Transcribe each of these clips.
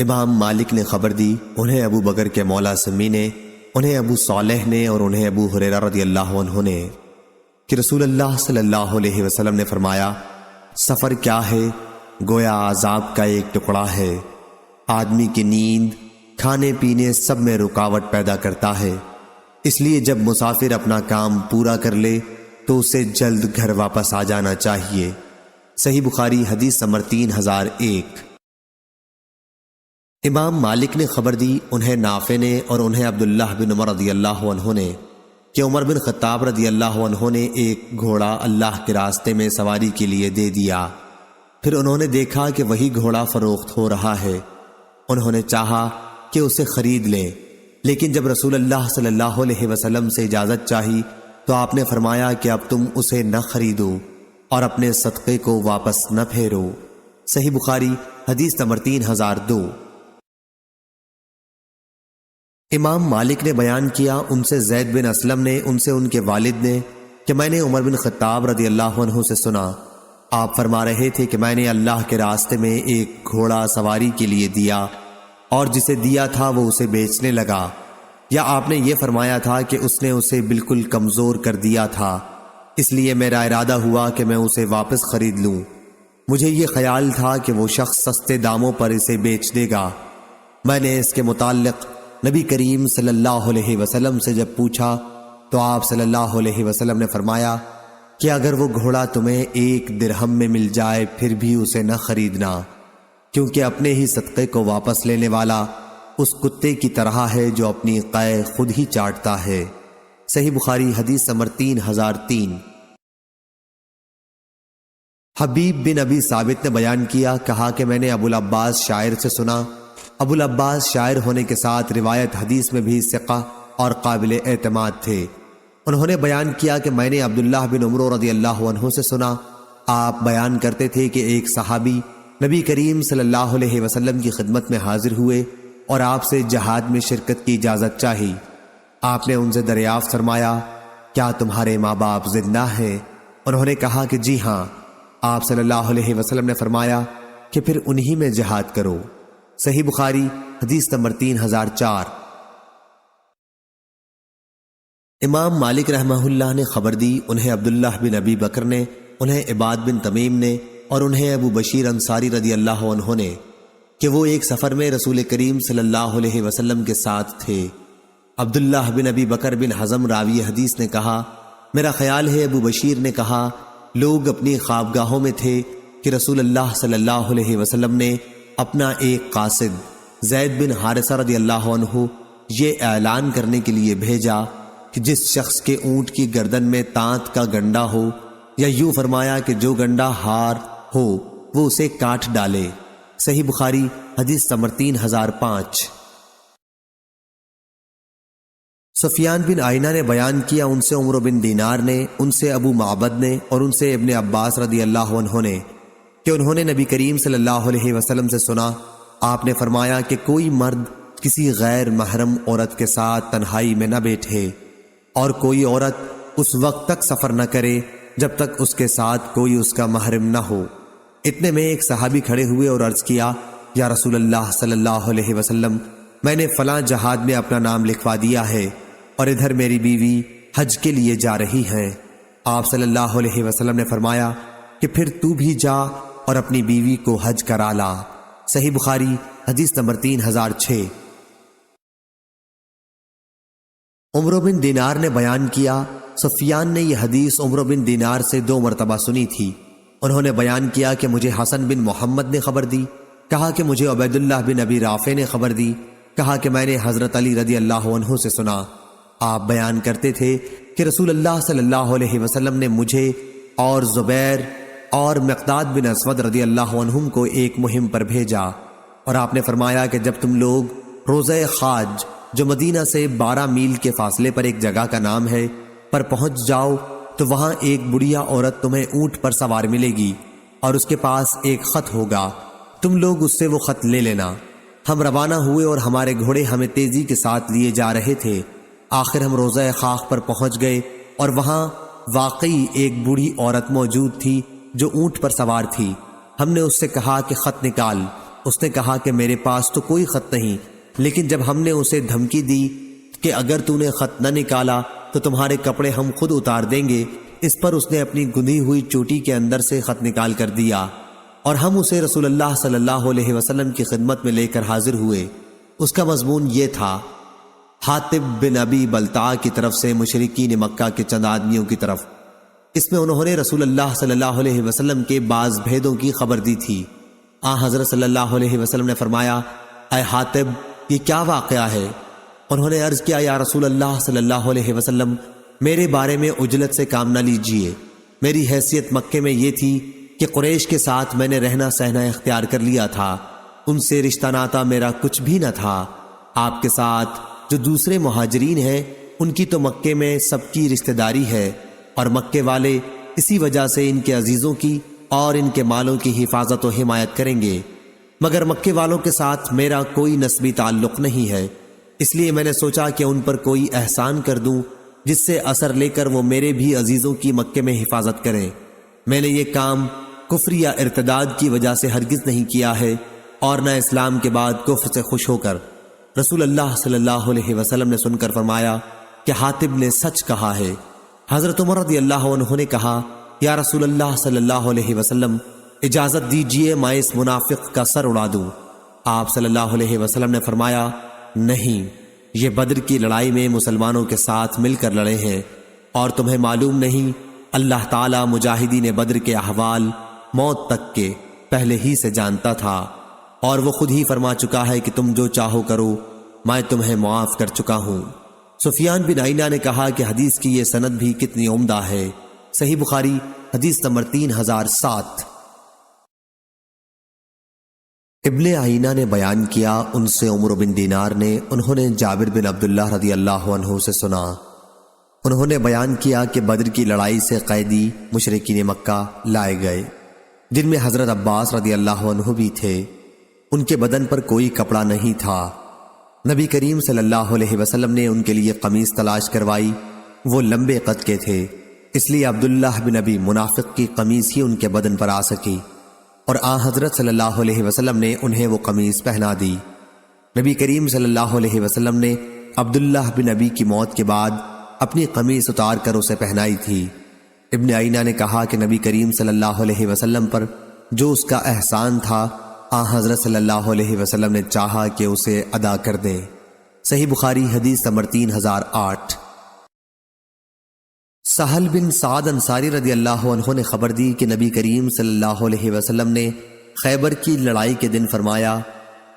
امام مالک نے خبر دی، انہیں ابو بکر کے مولا سمی نے، انہیں ابو صالح نے اور انہیں ابو ہریرہ رضی اللہ عنہ نے کہ رسول اللہ صلی اللہ علیہ وسلم نے فرمایا، سفر کیا ہے؟ گویا عذاب کا ایک ٹکڑا ہے۔ آدمی کی نیند، کھانے پینے سب میں رکاوٹ پیدا کرتا ہے، اس لیے جب مسافر اپنا کام پورا کر لے تو اسے جلد گھر واپس آ جانا چاہیے۔ صحیح بخاری حدیث نمبر 3001۔ امام مالک نے خبر دی، انہیں نافع نے اور انہیں عبداللہ بن عمر رضی اللہ عنہ نے کہ عمر بن خطاب رضی اللہ عنہ نے ایک گھوڑا اللہ کے راستے میں سواری کے لیے دے دیا۔ پھر انہوں نے دیکھا کہ وہی گھوڑا فروخت ہو رہا ہے۔ انہوں نے چاہا کہ اسے خرید لیں، لیکن جب رسول اللہ صلی اللہ علیہ وسلم سے اجازت چاہی تو آپ نے فرمایا کہ اب تم اسے نہ خریدو اور اپنے صدقے کو واپس نہ پھیرو۔ صحیح بخاری حدیث نمبر 3002۔ امام مالک نے بیان کیا، ان سے زید بن اسلم نے، ان سے ان کے والد نے کہ میں نے عمر بن خطاب رضی اللہ عنہ سے سنا، آپ فرما رہے تھے کہ میں نے اللہ کے راستے میں ایک گھوڑا سواری کے لیے دیا اور جسے دیا تھا وہ اسے بیچنے لگا، یا آپ نے یہ فرمایا تھا کہ اس نے اسے بالکل کمزور کر دیا تھا، اس لیے میرا ارادہ ہوا کہ میں اسے واپس خرید لوں۔ مجھے یہ خیال تھا کہ وہ شخص سستے داموں پر اسے بیچ دے گا۔ میں نے اس کے متعلق نبی کریم صلی اللہ علیہ وسلم سے جب پوچھا تو آپ صلی اللہ علیہ وسلم نے فرمایا کہ اگر وہ گھوڑا تمہیں 1 درہم میں مل جائے پھر بھی اسے نہ خریدنا، کیونکہ اپنے ہی صدقے کو واپس لینے والا اس کتے کی طرح ہے جو اپنی قے خود ہی چاٹتا ہے۔ صحیح بخاری حدیث نمبر 3003۔ حبیب بن ابی ثابت نے بیان کیا، کہا کہ میں نے ابو العباس شاعر سے سنا۔ ابو العباس شاعر ہونے کے ساتھ روایت حدیث میں بھی ثقہ اور قابل اعتماد تھے۔ انہوں نے بیان کیا کہ میں نے عبداللہ بن عمر رضی اللہ عنہ سے سنا، آپ بیان کرتے تھے کہ ایک صحابی نبی کریم صلی اللہ علیہ وسلم کی خدمت میں حاضر ہوئے اور آپ سے جہاد میں شرکت کی اجازت چاہی۔ آپ نے ان سے دریافت فرمایا، کیا تمہارے ماں باپ زندہ ہیں؟ انہوں نے کہا کہ جی ہاں۔ آپ صلی اللہ علیہ وسلم نے فرمایا کہ پھر انہی میں جہاد کرو۔ صحیح بخاری حدیث نمبر 3004۔ امام مالک رحمہ اللہ نے خبر دی، انہیں عبداللہ بن ابی بکر نے، انہیں عباد بن تمیم نے اور انہیں ابو بشیر انصاری رضی اللہ عنہ نے کہ وہ ایک سفر میں رسول کریم صلی اللہ علیہ وسلم کے ساتھ تھے۔ عبداللہ بن ابی بکر بن حزم راوی حدیث نے کہا، میرا خیال ہے ابو بشیر نے کہا، لوگ اپنی خوابگاہوں میں تھے کہ رسول اللہ صلی اللہ علیہ وسلم نے اپنا ایک قاصد زید بن حارثہ رضی اللہ عنہ یہ اعلان کرنے کے لیے بھیجا کہ جس شخص کے اونٹ کی گردن میں تانت کا گنڈا ہو، یا یوں فرمایا کہ جو گنڈا ہار ہو وہ اسے کاٹ ڈالے۔ صحیح بخاری حدیث نمبر 3005۔ سفیان بن آئینہ نے بیان کیا، ان سے عمر بن دینار نے، ان سے ابو معبد نے اور ان سے ابن عباس رضی اللہ عنہ نے کہ انہوں نے نبی کریم صلی اللہ علیہ وسلم سے سنا، آپ نے فرمایا کہ کوئی مرد کسی غیر محرم عورت کے ساتھ تنہائی میں نہ بیٹھے اور کوئی عورت اس وقت تک سفر نہ کرے جب تک اس کے ساتھ کوئی اس کا محرم نہ ہو۔ اتنے میں ایک صحابی کھڑے ہوئے اور عرض کیا، یا رسول اللہ صلی اللہ علیہ وسلم، میں نے فلاں جہاد میں اپنا نام لکھوا دیا ہے اور ادھر میری بیوی حج کے لیے جا رہی ہیں۔ آپ صلی اللہ علیہ وسلم نے فرمایا کہ پھر تو بھی جا اور اپنی بیوی کو حج کرا لا۔ صحیح بخاری حدیث نمبر 3006۔ عمر بن دینار نے بیان کیا، سفیان نے یہ حدیث عمر بن دینار سے 2 مرتبہ سنی تھی۔ انہوں نے بیان کیا کہ مجھے حسن بن محمد نے خبر دی، کہا کہ مجھے عبید اللہ بن ابی رافع نے خبر دی، کہا کہ میں نے حضرت علی رضی اللہ عنہ سے سنا، آپ بیان کرتے تھے کہ رسول اللہ صلی اللہ علیہ وسلم نے مجھے اور زبیر اور مقداد بن اسود رضی اللہ عنہم کو ایک مہم پر بھیجا، اور آپ نے فرمایا کہ جب تم لوگ روضہ خاج جو مدینہ سے 12 میل کے فاصلے پر ایک جگہ کا نام ہے پر پہنچ جاؤ تو وہاں ایک بڑھیا عورت تمہیں اونٹ پر سوار ملے گی اور اس کے پاس ایک خط ہوگا، تم لوگ اس سے وہ خط لے لینا۔ ہم روانہ ہوئے اور ہمارے گھوڑے ہمیں تیزی کے ساتھ لیے جا رہے تھے۔ آخر ہم روضہ خاک پر پہنچ گئے اور وہاں واقعی ایک بوڑھی عورت موجود تھی جو اونٹ پر سوار تھی۔ ہم نے اس سے کہا کہ خط نکال، اس نے کہا کہ میرے پاس تو کوئی خط نہیں، لیکن جب ہم نے اسے دھمکی دی کہ اگر تو نے خط نہ نکالا تو تمہارے کپڑے ہم خود اتار دیں گے، اس پر اس نے اپنی گندھی ہوئی چوٹی کے اندر سے خط نکال کر دیا اور ہم اسے رسول اللہ صلی اللہ علیہ وسلم کی خدمت میں لے کر حاضر ہوئے۔ اس کا مضمون یہ تھا: حاطب بن ابی بلتع کی طرف سے مشرکین مکہ کے چند آدمیوں کی طرف۔ اس میں انہوں نے رسول اللہ صلی اللہ علیہ وسلم کے بعض بھیدوں کی خبر دی تھی۔ حضرت صلی اللہ علیہ وسلم نے فرمایا: اے حاطب، یہ کیا واقعہ ہے؟ انہوں نے عرض کیا: یا رسول اللہ صلی اللہ علیہ وسلم، میرے بارے میں عجلت سے کام نہ لیجئے۔ میری حیثیت مکے میں یہ تھی کہ قریش کے ساتھ میں نے رہنا سہنا اختیار کر لیا تھا، ان سے رشتہ ناتا میرا کچھ بھی نہ تھا۔ آپ کے ساتھ جو دوسرے مہاجرین ہیں ان کی تو مکے میں سب کی رشتہ داری ہے، اور مکے والے اسی وجہ سے ان کے عزیزوں کی اور ان کے مالوں کی حفاظت و حمایت کریں گے، مگر مکے والوں کے ساتھ میرا کوئی نسبی تعلق نہیں ہے، اس لیے میں نے سوچا کہ ان پر کوئی احسان کر دوں جس سے اثر لے کر وہ میرے بھی عزیزوں کی مکے میں حفاظت کریں۔ میں نے یہ کام کفر یا ارتداد کی وجہ سے ہرگز نہیں کیا ہے، اور نہ اسلام کے بعد کفر سے خوش ہو کر۔ رسول اللہ صلی اللہ علیہ وسلم نے سن کر فرمایا کہ حاطب نے سچ کہا ہے۔ حضرت عمر رضی اللہ عنہ نے کہا: یا رسول اللہ صلی اللہ علیہ وسلم، اجازت دیجئے میں اس منافق کا سر اڑا دوں۔ آپ صلی اللہ علیہ وسلم نے فرمایا: نہیں، یہ بدر کی لڑائی میں مسلمانوں کے ساتھ مل کر لڑے ہیں، اور تمہیں معلوم نہیں اللہ تعالی مجاہدین بدر کے احوال موت تک کے پہلے ہی سے جانتا تھا، اور وہ خود ہی فرما چکا ہے کہ تم جو چاہو کرو، میں تمہیں معاف کر چکا ہوں۔ سفیان بن عینہ نے کہا کہ حدیث کی یہ سند بھی کتنی عمدہ ہے۔ صحیح بخاری حدیث نمبر 3007۔ ابن عینہ نے بیان کیا، ان سے عمر بن دینار نے، انہوں نے جابر بن عبداللہ رضی اللہ عنہ سے سنا، انہوں نے بیان کیا کہ بدر کی لڑائی سے قیدی مشرکین مکہ لائے گئے، جن میں حضرت عباس رضی اللہ عنہ بھی تھے۔ ان کے بدن پر کوئی کپڑا نہیں تھا۔ نبی کریم صلی اللہ علیہ وسلم نے ان کے لیے قمیص تلاش کروائی، وہ لمبے قد کے تھے، اس لیے عبداللہ بن ابی منافق کی قمیص ہی ان کے بدن پر آ سکی، اور حضرت صلی اللہ علیہ وسلم نے انہیں وہ قمیص پہنا دی۔ نبی کریم صلی اللہ علیہ وسلم نے عبداللہ بن ابی کی موت کے بعد اپنی قمیص اتار کر اسے پہنائی تھی۔ ابن عینہ نے کہا کہ نبی کریم صلی اللہ علیہ وسلم پر جو اس کا احسان تھا، حضرت صلی اللہ علیہ وسلم نے چاہا کہ اسے ادا کر دیں۔ صحیح بخاری حدیث نمبر 3008۔ سہل بن سعد انصاری رضی اللہ عنہ نے خبر دی کہ نبی کریم صلی اللہ علیہ وسلم نے خیبر کی لڑائی کے دن فرمایا: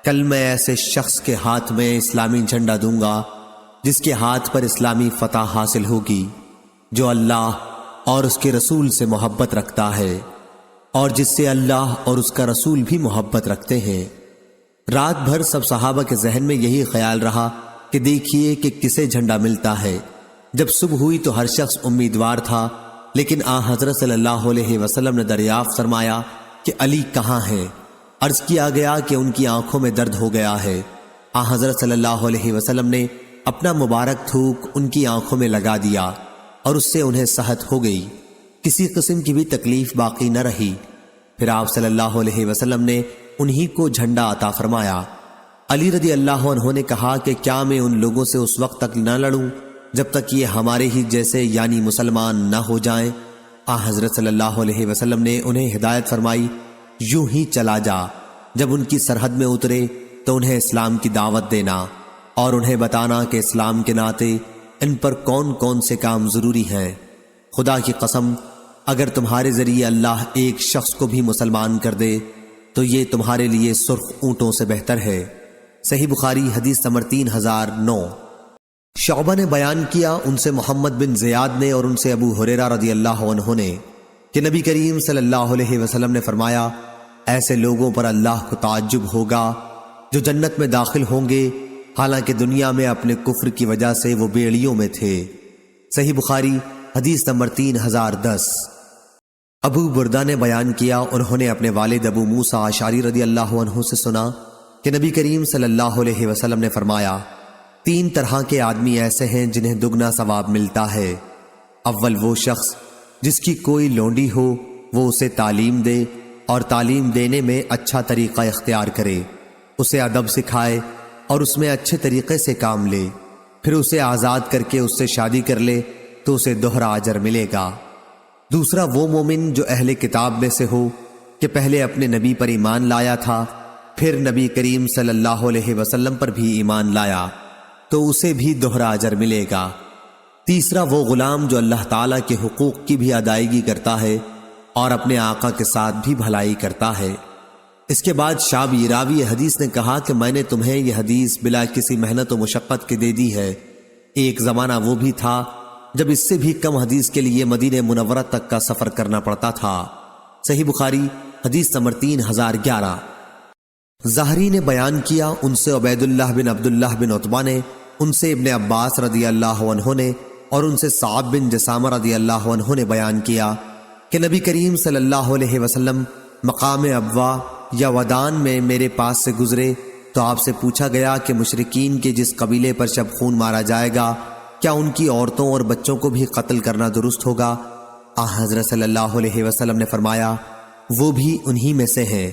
کل میں ایسے شخص کے ہاتھ میں اسلامی جھنڈا دوں گا جس کے ہاتھ پر اسلامی فتح حاصل ہوگی، جو اللہ اور اس کے رسول سے محبت رکھتا ہے، اور جس سے اللہ اور اس کا رسول بھی محبت رکھتے ہیں۔ رات بھر سب صحابہ کے ذہن میں یہی خیال رہا کہ دیکھیے کہ کسے جھنڈا ملتا ہے۔ جب صبح ہوئی تو ہر شخص امیدوار تھا، لیکن حضرت صلی اللہ علیہ وسلم نے دریافت فرمایا کہ علی کہاں ہیں؟ عرض کیا گیا کہ ان کی آنکھوں میں درد ہو گیا ہے۔ حضرت صلی اللہ علیہ وسلم نے اپنا مبارک تھوک ان کی آنکھوں میں لگا دیا، اور اس سے انہیں صحت ہو گئی، کسی قسم کی بھی تکلیف باقی نہ رہی۔ پھر آپ صلی اللہ علیہ وسلم نے انہی کو جھنڈا عطا فرمایا۔ علی رضی اللہ عنہ نے کہا کہ کیا میں ان لوگوں سے اس وقت تک نہ لڑوں جب تک یہ ہمارے ہی جیسے یعنی مسلمان نہ ہو جائیں؟ حضرت صلی اللہ علیہ وسلم نے انہیں ہدایت فرمائی: یوں ہی چلا جا، جب ان کی سرحد میں اترے تو انہیں اسلام کی دعوت دینا، اور انہیں بتانا کہ اسلام کے ناطے ان پر کون کون سے کام ضروری ہیں۔ خدا کی قسم، اگر تمہارے ذریعے اللہ ایک شخص کو بھی مسلمان کر دے تو یہ تمہارے لیے سرخ اونٹوں سے بہتر ہے۔ صحیح بخاری حدیث نمبر 3009۔ شعبہ نے بیان کیا، ان سے محمد بن زیاد نے اور ان سے ابو ہریرہ رضی اللہ عنہ نے، کہ نبی کریم صلی اللہ علیہ وسلم نے فرمایا: ایسے لوگوں پر اللہ کو تعجب ہوگا جو جنت میں داخل ہوں گے حالانکہ دنیا میں اپنے کفر کی وجہ سے وہ بیڑیوں میں تھے۔ صحیح بخاری حدیث نمبر 3010۔ ابو بردہ نے بیان کیا، انہوں نے اپنے والد ابو موسیٰ اشعری رضی اللہ عنہ سے سنا کہ نبی کریم صلی اللہ علیہ وسلم نے فرمایا: 3 طرح کے آدمی ایسے ہیں جنہیں دگنا ثواب ملتا ہے۔ اول وہ شخص جس کی کوئی لونڈی ہو، وہ اسے تعلیم دے اور تعلیم دینے میں اچھا طریقہ اختیار کرے، اسے ادب سکھائے اور اس میں اچھے طریقے سے کام لے، پھر اسے آزاد کر کے اس سے شادی کر لے تو اسے دوہرا اجر ملے گا۔ دوسرا وہ مومن جو اہل کتاب میں سے ہو کہ پہلے اپنے نبی پر ایمان لایا تھا، پھر نبی کریم صلی اللہ علیہ وسلم پر بھی ایمان لایا تو اسے بھی دوہرا اجر ملے گا۔ تیسرا وہ غلام جو اللہ تعالیٰ کے حقوق کی بھی ادائیگی کرتا ہے اور اپنے آقا کے ساتھ بھی بھلائی کرتا ہے۔ اس کے بعد شعبی راوی حدیث نے کہا کہ میں نے تمہیں یہ حدیث بلا کسی محنت و مشقت کے دے دی ہے۔ ایک زمانہ وہ بھی تھا جب اس سے بھی کم حدیث کے لیے مدینہ منورہ تک کا سفر کرنا پڑتا تھا۔ صحیح بخاری حدیث نمبر 3011۔ زہری نے بیان کیا، ان سے عبید اللہ بن عبداللہ بن عتبہ نے، ان سے ابن عباس رضی اللہ عنہ نے اور ان سے صعب بن جسامہ رضی اللہ عنہ نے بیان کیا کہ نبی کریم صلی اللہ علیہ وسلم مقام ابوا یا ودان میں میرے پاس سے گزرے تو آپ سے پوچھا گیا کہ مشرکین کے جس قبیلے پر شب خون مارا جائے گا کیا ان کی عورتوں اور بچوں کو بھی قتل کرنا درست ہوگا؟ حضرت صلی اللہ علیہ وسلم نے فرمایا وہ بھی انہی میں سے ہیں،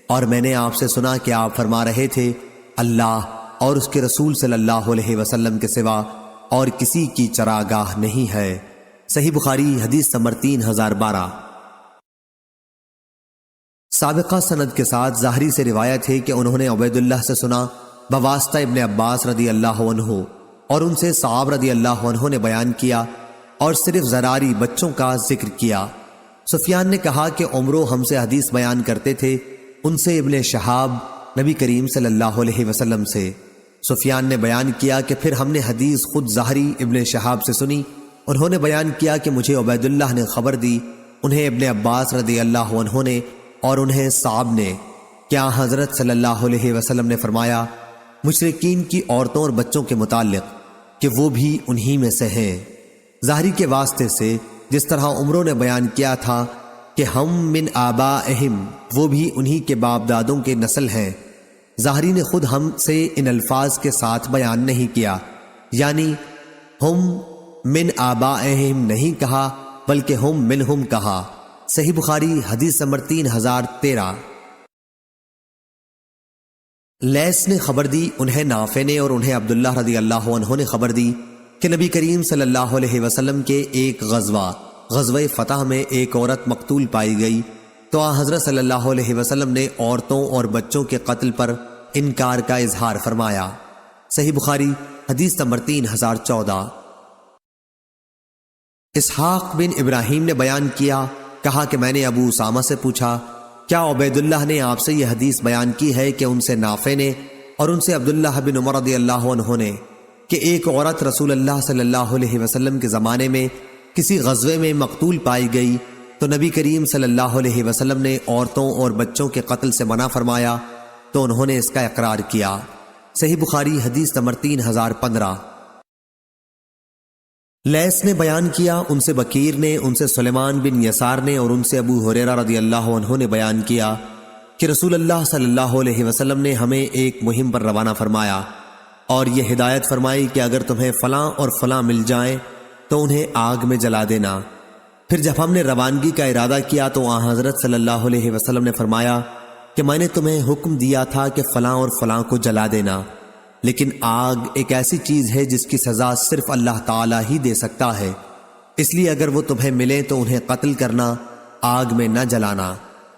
اور میں نے آپ سے سنا کہ آپ فرما رہے تھے اللہ اور اس کے رسول صلی اللہ علیہ وسلم کے سوا اور کسی کی چراگاہ نہیں ہے۔ صحیح بخاری حدیث نمبر 3012۔ سابقہ سند کے ساتھ ظاہری سے روایت ہے کہ انہوں نے عبید اللہ سے سنا بواسطہ ابن عباس رضی اللہ عنہ، اور ان سے صعب رضی اللہ عنہ نے بیان کیا اور صرف زراری بچوں کا ذکر کیا۔ سفیان نے کہا کہ عمرو ہم سے حدیث بیان کرتے تھے، ان سے ابن شہاب نبی کریم صلی اللہ علیہ وسلم سے۔ سفیان نے بیان کیا کہ پھر ہم نے حدیث خود ظاہری ابن شہاب سے سنی، انہوں نے بیان کیا کہ مجھے عبید اللہ نے خبر دی، انہیں ابن عباس رضی اللہ عنہ نے اور انہیں صعب نے، کیا حضرت صلی اللہ علیہ وسلم نے فرمایا مشرکین کی عورتوں اور بچوں کے متعلق کہ وہ بھی انہی میں سے ہیں۔ ظاہری کے واسطے سے جس طرح عمروں نے بیان کیا تھا کہ ہم من آبائہم، وہ بھی انہی کے باپ دادوں کے نسل ہیں، ظاہری نے خود ہم سے ان الفاظ کے ساتھ بیان نہیں کیا، یعنی ہم من آبائہم نہیں کہا بلکہ ہم منہم کہا۔ صحیح بخاری حدیث نمبر 3013۔ لیس نے خبر دی، انہیں نافع نے اور انہیں عبداللہ رضی اللہ عنہ نے خبر دی کہ نبی کریم صلی اللہ علیہ وسلم کے ایک غزوہ فتح میں ایک عورت مقتول پائی گئی تو حضرت صلی اللہ علیہ وسلم نے عورتوں اور بچوں کے قتل پر انکار کا اظہار فرمایا۔ صحیح بخاری حدیث نمبر 3014۔ اسحاق بن ابراہیم نے بیان کیا، کہا کہ میں نے ابو اسامہ سے پوچھا کیا عبید اللہ نے آپ سے یہ حدیث بیان کی ہے کہ ان سے نافع نے اور ان سے عبداللہ بن عمر رضی اللہ عنہ نے کہ ایک عورت رسول اللہ صلی اللہ علیہ وسلم کے زمانے میں کسی غزوے میں مقتول پائی گئی تو نبی کریم صلی اللہ علیہ وسلم نے عورتوں اور بچوں کے قتل سے منع فرمایا تو انہوں نے اس کا اقرار کیا۔ صحیح بخاری حدیث نمبر 3015۔ لیس نے بیان کیا، ان سے بکیر نے، ان سے سلیمان بن یسار نے اور ان سے ابو ہریرہ رضی اللہ عنہ نے بیان کیا کہ رسول اللہ صلی اللہ علیہ وسلم نے ہمیں ایک مہم پر روانہ فرمایا اور یہ ہدایت فرمائی کہ اگر تمہیں فلاں اور فلاں مل جائیں تو انہیں آگ میں جلا دینا۔ پھر جب ہم نے روانگی کا ارادہ کیا تو حضرت صلی اللہ علیہ وسلم نے فرمایا کہ میں نے تمہیں حکم دیا تھا کہ فلاں اور فلاں کو جلا دینا، لیکن آگ ایک ایسی چیز ہے جس کی سزا صرف اللہ تعالیٰ ہی دے سکتا ہے، اس لیے اگر وہ تمہیں ملیں تو انہیں قتل کرنا، آگ میں نہ جلانا۔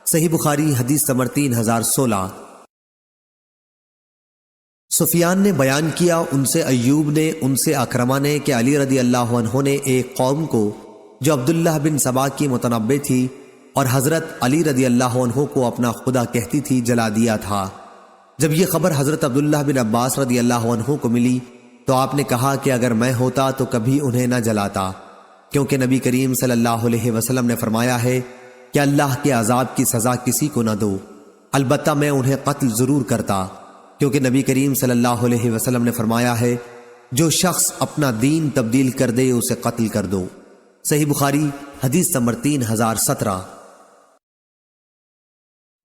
صحیح بخاری حدیث نمبر 3016۔ سفیان نے بیان کیا، ان سے ایوب نے، ان سے اکرمہ نے کہ علی رضی اللہ عنہ نے ایک قوم کو جو عبداللہ بن سبا کی متنبع تھی اور حضرت علی رضی اللہ عنہ کو اپنا خدا کہتی تھی جلا دیا تھا۔ جب یہ خبر حضرت عبداللہ بن عباس رضی اللہ عنہ کو ملی تو آپ نے کہا کہ اگر میں ہوتا تو کبھی انہیں نہ جلاتا، کیونکہ نبی کریم صلی اللہ علیہ وسلم نے فرمایا ہے کہ اللہ کے عذاب کی سزا کسی کو نہ دو، البتہ میں انہیں قتل ضرور کرتا، کیونکہ نبی کریم صلی اللہ علیہ وسلم نے فرمایا ہے جو شخص اپنا دین تبدیل کر دے اسے قتل کر دو۔ صحیح بخاری حدیث نمبر 3017۔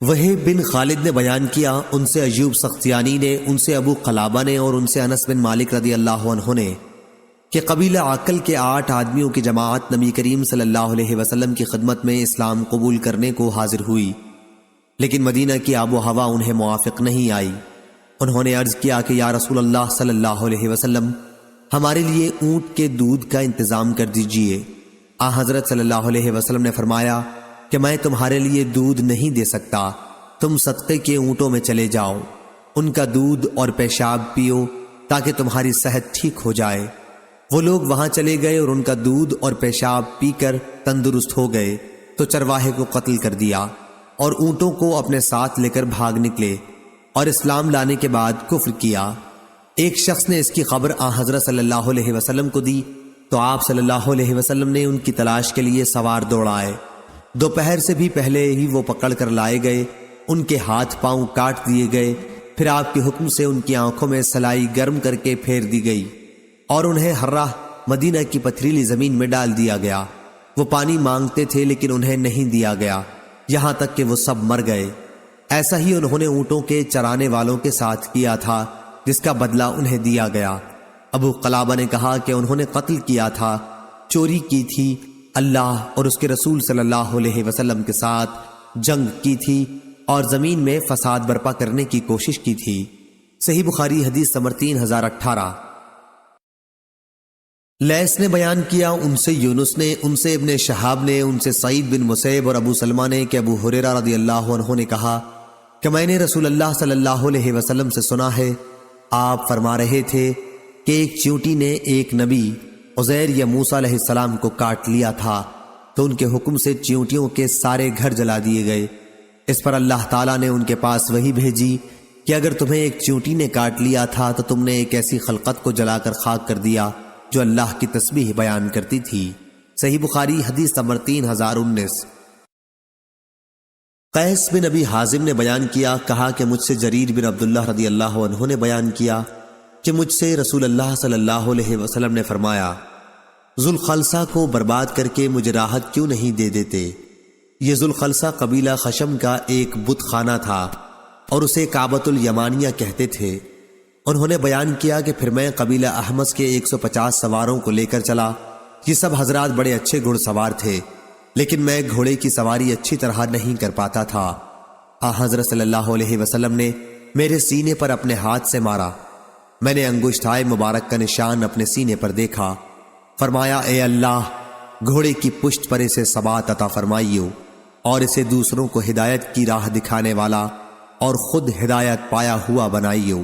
وہیب بن خالد نے بیان کیا، ان سے ایوب سختیانی نے، ان سے ابو قلابہ نے اور ان سے انس بن مالک رضی اللہ عنہ نے کہ قبیلہ عقل کے 8 آدمیوں کی جماعت نبی کریم صلی اللہ علیہ وسلم کی خدمت میں اسلام قبول کرنے کو حاضر ہوئی لیکن مدینہ کی آب و ہوا انہیں موافق نہیں آئی۔ انہوں نے عرض کیا کہ یا رسول اللہ صلی اللہ علیہ وسلم، ہمارے لیے اونٹ کے دودھ کا انتظام کر دیجئے۔ حضرت صلی اللہ علیہ وسلم نے فرمایا کہ میں تمہارے لیے دودھ نہیں دے سکتا، تم صدقے کے اونٹوں میں چلے جاؤ، ان کا دودھ اور پیشاب پیو تاکہ تمہاری صحت ٹھیک ہو جائے۔ وہ لوگ وہاں چلے گئے اور ان کا دودھ اور پیشاب پی کر تندرست ہو گئے تو چرواہے کو قتل کر دیا اور اونٹوں کو اپنے ساتھ لے کر بھاگ نکلے اور اسلام لانے کے بعد کفر کیا۔ ایک شخص نے اس کی خبر حضرت صلی اللہ علیہ وسلم کو دی تو آپ صلی اللہ علیہ وسلم نے ان کی تلاش کے لیے سوار دوڑائے۔ دوپہر سے بھی پہلے ہی وہ پکڑ کر لائے گئے، ان کے ہاتھ پاؤں کاٹ دیے گئے، پھر آپ کے حکم سے ان کی آنکھوں میں سلائی گرم کر کے پھیر دی گئی اور انہیں ہر راہ مدینہ کی پتھریلی زمین میں ڈال دیا گیا۔ وہ پانی مانگتے تھے لیکن انہیں نہیں دیا گیا، یہاں تک کہ وہ سب مر گئے۔ ایسا ہی انہوں نے اونٹوں کے چرانے والوں کے ساتھ کیا تھا جس کا بدلہ انہیں دیا گیا۔ ابو قلابہ نے کہا کہ انہوں نے قتل کیا تھا، چوری کی تھی، اللہ اور اس کے رسول صلی اللہ علیہ وسلم کے ساتھ جنگ کی تھی اور زمین میں فساد برپا کرنے کی کوشش کی تھی۔ صحیح بخاری حدیث نمبر 3018۔ لیث نے بیان کیا، ان سے یونس نے، ان سے ابن شہاب نے، ان سے سعید بن مسیب اور ابو سلمہ نے کہ ابو ہریرہ رضی اللہ عنہ نے کہا کہ میں نے رسول اللہ صلی اللہ علیہ وسلم سے سنا ہے، آپ فرما رہے تھے کہ ایک چیونٹی نے ایک نبی عزیر یا موسیٰ علیہ السلام کو کاٹ لیا تھا تو ان کے حکم سے چیونٹیوں کے سارے گھر جلا دیے گئے۔ اس پر اللہ تعالیٰ نے ان کے پاس وحی بھیجی کہ اگر تمہیں ایک چیونٹی نے کاٹ لیا تھا تو تم نے ایک ایسی خلقت کو جلا کر خاک کر دیا جو اللہ کی تسبیح بیان کرتی تھی۔ صحیح بخاری حدیث نمبر 3019۔ قیس بن ابی حازم نے بیان کیا، کہا کہ مجھ سے جریر بن عبداللہ رضی اللہ عنہ نے بیان کیا کہ مجھ سے رسول اللہ صلی اللہ علیہ وسلم نے فرمایا، ذوالخلصہ کو برباد کر کے مجھے راحت کیوں نہیں دے دیتے؟ یہ ذوالخلصہ قبیلہ خشم کا ایک بت خانہ تھا اور اسے کعبۃ الیمانیہ کہتے تھے۔ انہوں نے بیان کیا کہ پھر میں قبیلہ احمس کے 150 سواروں کو لے کر چلا۔ یہ سب حضرات بڑے اچھے گھڑ سوار تھے، لیکن میں گھوڑے کی سواری اچھی طرح نہیں کر پاتا تھا۔ حضرت صلی اللہ علیہ وسلم نے میرے سینے پر اپنے ہاتھ سے مارا، میں نے انگشتائے مبارک کا نشان اپنے سینے پر دیکھا۔ فرمایا، اے اللہ، گھوڑے کی پشت پر اسے ثبات عطا فرمائیو اور اسے دوسروں کو ہدایت کی راہ دکھانے والا اور خود ہدایت پایا ہوا بنائیو۔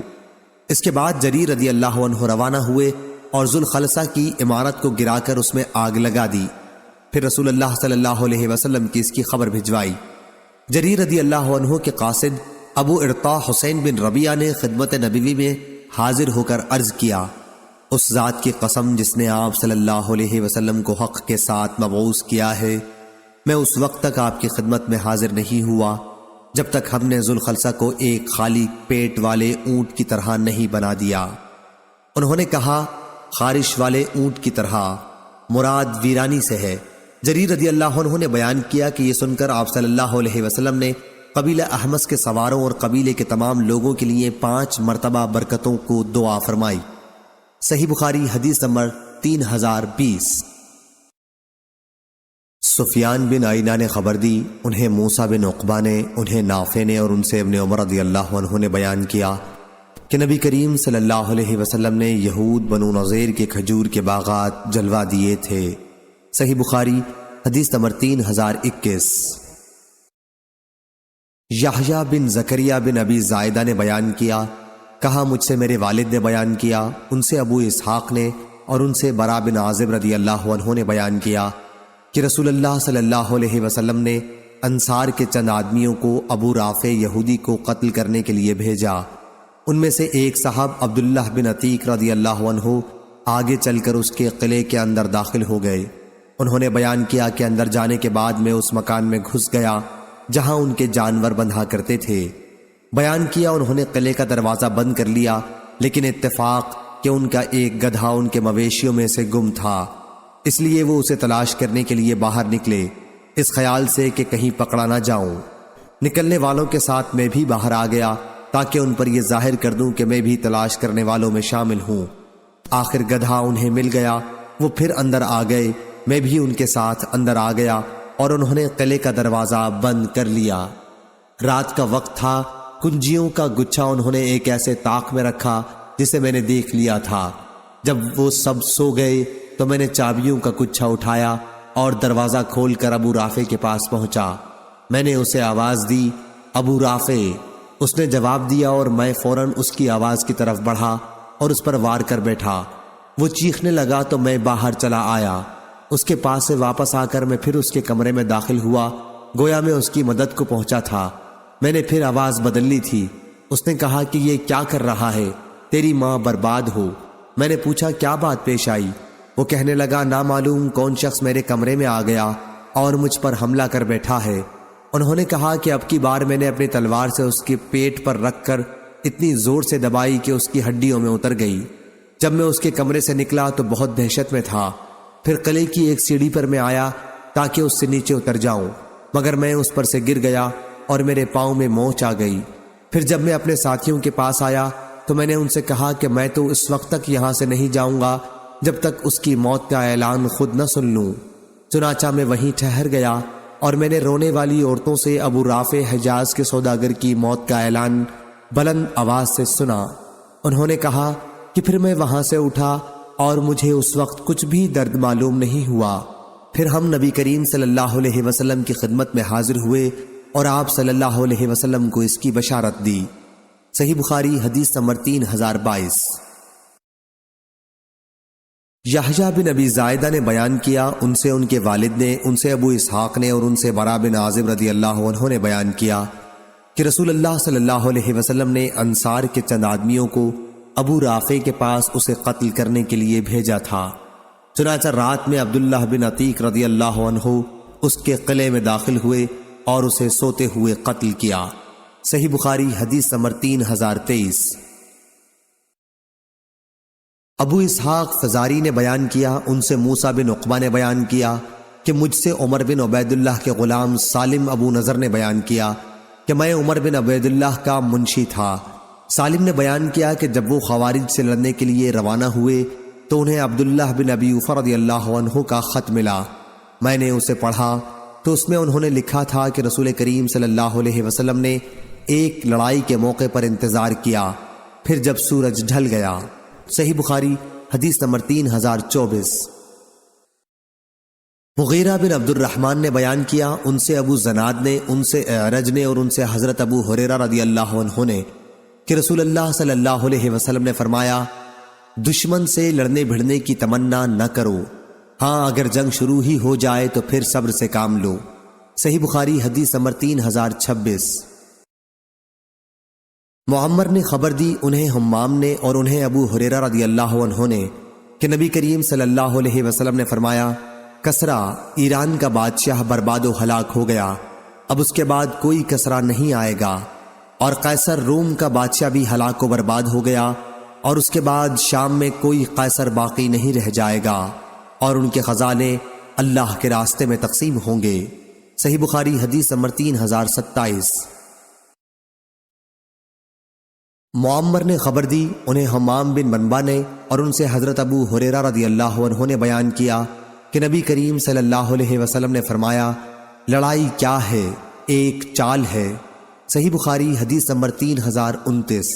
اس کے بعد جریر رضی اللہ عنہ روانہ ہوئے اور ذوالخلصہ کی عمارت کو گرا کر اس میں آگ لگا دی۔ پھر رسول اللہ صلی اللہ علیہ وسلم کی اس کی خبر بھجوائی۔ جریر رضی اللہ عنہ کے قاصد ابو ارطاء حسین بن ربیعہ نے خدمت نبوی میں حاضر ہو کر عرض کیا، اس ذات کی قسم جس نے آپ صلی اللہ علیہ وسلم کو حق کے ساتھ مبعوث کیا ہے، میں اس وقت تک آپ کی خدمت میں حاضر نہیں ہوا جب تک ہم نے ذوالخلصہ کو ایک خالی پیٹ والے اونٹ کی طرح نہیں بنا دیا۔ انہوں نے کہا، خارش والے اونٹ کی طرح مراد ویرانی سے ہے۔ جریر رضی اللہ عنہ نے بیان کیا کہ یہ سن کر آپ صلی اللہ علیہ وسلم نے قبیلہ احمس کے سواروں اور قبیلے کے تمام لوگوں کے لیے 5 مرتبہ برکتوں کو دعا فرمائی۔ صحیح بخاری حدیث نمبر 3020۔ سفیان بن عینہ نے خبر دی، انہیں موسیٰ بن عقبہ نے، انہیں نافع نے اور ان سے ابن عمر رضی اللہ عنہ نے بیان کیا کہ نبی کریم صلی اللہ علیہ وسلم نے یہود بنو نضیر کے کھجور کے باغات جلوا دیے تھے۔ صحیح بخاری حدیث نمبر 3021۔ یحییٰ بن زکریا بن ابی زائدہ نے بیان کیا، کہا مجھ سے میرے والد نے بیان کیا، ان سے ابو اسحاق نے اور ان سے برا بن عازب رضی اللہ عنہ نے بیان کیا کہ رسول اللہ صلی اللہ علیہ وسلم نے انصار کے چند آدمیوں کو ابو رافع یہودی کو قتل کرنے کے لیے بھیجا۔ ان میں سے ایک صاحب عبداللہ بن عتیق رضی اللہ عنہ آگے چل کر اس کے قلعے کے اندر داخل ہو گئے۔ انہوں نے بیان کیا کہ اندر جانے کے بعد میں اس مکان میں گھس گیا جہاں ان کے جانور بندھا کرتے تھے۔ بیان کیا انہوں نے قلعے کا دروازہ بند کر لیا، لیکن اتفاق کہ ان کا ایک گدھا ان کے مویشیوں میں سے گم تھا، اس لیے وہ اسے تلاش کرنے کے لیے باہر نکلے، اس خیال سے کہ کہیں پکڑا نہ جاؤں۔ نکلنے والوں کے ساتھ میں بھی باہر آ گیا تاکہ ان پر یہ ظاہر کر دوں کہ میں بھی تلاش کرنے والوں میں شامل ہوں۔ آخر گدھا انہیں مل گیا، وہ پھر اندر آ گئے، میں بھی ان کے ساتھ اندر آ گیا اور انہوں نے قلعے کا دروازہ بند کر لیا۔ رات کا وقت تھا، کنجیوں کا گچھا انہوں نے ایک ایسے طاق میں رکھا جسے میں نے دیکھ لیا تھا۔ جب وہ سب سو گئے تو میں نے چابیوں کا گچھا اٹھایا اور دروازہ کھول کر ابو رافع کے پاس پہنچا۔ میں نے اسے آواز دی، ابو رافع۔ اس نے جواب دیا اور میں فوراً اس کی آواز کی طرف بڑھا اور اس پر وار کر بیٹھا۔ وہ چیخنے لگا تو میں باہر چلا آیا۔ اس کے پاس سے واپس آ کر میں پھر اس کے کمرے میں داخل ہوا، گویا میں اس کی مدد کو پہنچا تھا۔ میں نے پھر آواز بدل لی تھی۔ اس نے کہا کہ یہ کیا کر رہا ہے؟ تیری ماں برباد ہو۔ میں نے پوچھا کیا بات پیش آئی؟ وہ کہنے لگا نامعلوم کون شخص میرے کمرے میں آ گیا اور مجھ پر حملہ کر بیٹھا ہے۔ انہوں نے کہا کہ اب کی بار میں نے اپنی تلوار سے اس کے پیٹ پر رکھ کر اتنی زور سے دبائی کہ اس کی ہڈیوں میں اتر گئی۔ جب میں اس کے کمرے سے نکلا تو بہت دہشت میں تھا۔ پھر قلعے کی ایک سیڑھی پر میں آیا تاکہ اس سے نیچے اتر جاؤں، مگر میں اس پر سے گر گیا اور میرے پاؤں میں موچ آ گئی۔ پھر جب میں اپنے ساتھیوں کے پاس آیا تو میں نے ان سے کہا کہ میں تو اس وقت تک یہاں سے نہیں جاؤں گا جب تک اس کی موت کا اعلان خود نہ سن لوں۔ چنانچہ میں وہیں ٹھہر گیا اور میں نے رونے والی عورتوں سے ابو رافع حجاز کے سوداگر کی موت کا اعلان بلند آواز سے سنا۔ انہوں نے کہا کہ پھر میں وہاں سے اٹھا اور مجھے اس وقت کچھ بھی درد معلوم نہیں ہوا۔ پھر ہم نبی کریم صلی اللہ علیہ وسلم کی خدمت میں حاضر ہوئے اور آپ صلی اللہ علیہ وسلم کو اس کی بشارت دی۔ صحیح بخاری حدیث نمبر 3022۔ یحییٰ بن ابی زائدہ نے بیان کیا، ان سے ان کے والد نے، ان سے ابو اسحاق نے اور ان سے برا بن عازب رضی اللہ عنہ نے بیان کیا کہ رسول اللہ صلی اللہ علیہ وسلم نے انصار کے چند آدمیوں کو ابو رافع کے پاس اسے قتل کرنے کے لیے بھیجا تھا۔ چنانچہ رات میں عبداللہ بن عتیق رضی اللہ عنہ اس کے قلعے میں داخل ہوئے اور اسے سوتے ہوئے قتل کیا۔ صحیح بخاری حدیث نمبر 3023۔ ابو اسحاق فزاری نے بیان کیا، ان سے موسیٰ بن عقبہ نے بیان کیا کہ مجھ سے عمر بن عبید اللہ کے غلام سالم ابو نضر نے بیان کیا کہ میں عمر بن عبید اللہ کا منشی تھا۔ سالم نے بیان کیا کہ جب وہ خوارج سے لڑنے کے لیے روانہ ہوئے تو انہیں عبداللہ بن ابی اوفا رضی اللہ عنہ کا خط ملا۔ میں نے اسے پڑھا تو اس میں انہوں نے لکھا تھا کہ رسول کریم صلی اللہ علیہ وسلم نے ایک لڑائی کے موقع پر انتظار کیا، پھر جب سورج ڈھل گیا۔ صحیح بخاری حدیث نمبر 3024۔ مغیرہ بن عبد الرحمن نے بیان کیا، ان سے ابو زناد نے، ان سے اعرج نے اور ان سے حضرت ابو ہریرہ رضی اللہ عنہ نے کہ رسول اللہ صلی اللہ علیہ وسلم نے فرمایا، دشمن سے لڑنے بھڑنے کی تمنا نہ کرو، ہاں اگر جنگ شروع ہی ہو جائے تو پھر صبر سے کام لو۔ صحیح بخاری حدیث نمبر 3026۔ معمر نے خبر دی، انہیں حمام نے اور انہیں ابو ہریرہ رضی اللہ عنہ نے کہ نبی کریم صلی اللہ علیہ وسلم نے فرمایا، کسرا ایران کا بادشاہ برباد و ہلاک ہو گیا، اب اس کے بعد کوئی کسرا نہیں آئے گا، اور قیصر روم کا بادشاہ بھی ہلاک و برباد ہو گیا، اور اس کے بعد شام میں کوئی قیصر باقی نہیں رہ جائے گا، اور ان کے خزانے اللہ کے راستے میں تقسیم ہوں گے۔ صحیح بخاری حدیث نمبر 3027۔ معمر نے خبر دی، انہیں حمام بن منبع نے اور ان سے حضرت ابو ہریرہ رضی اللہ عنہ نے بیان کیا کہ نبی کریم صلی اللہ علیہ وسلم نے فرمایا، لڑائی کیا ہے؟ ایک چال ہے۔ صحیح بخاری حدیث نمبر 3029۔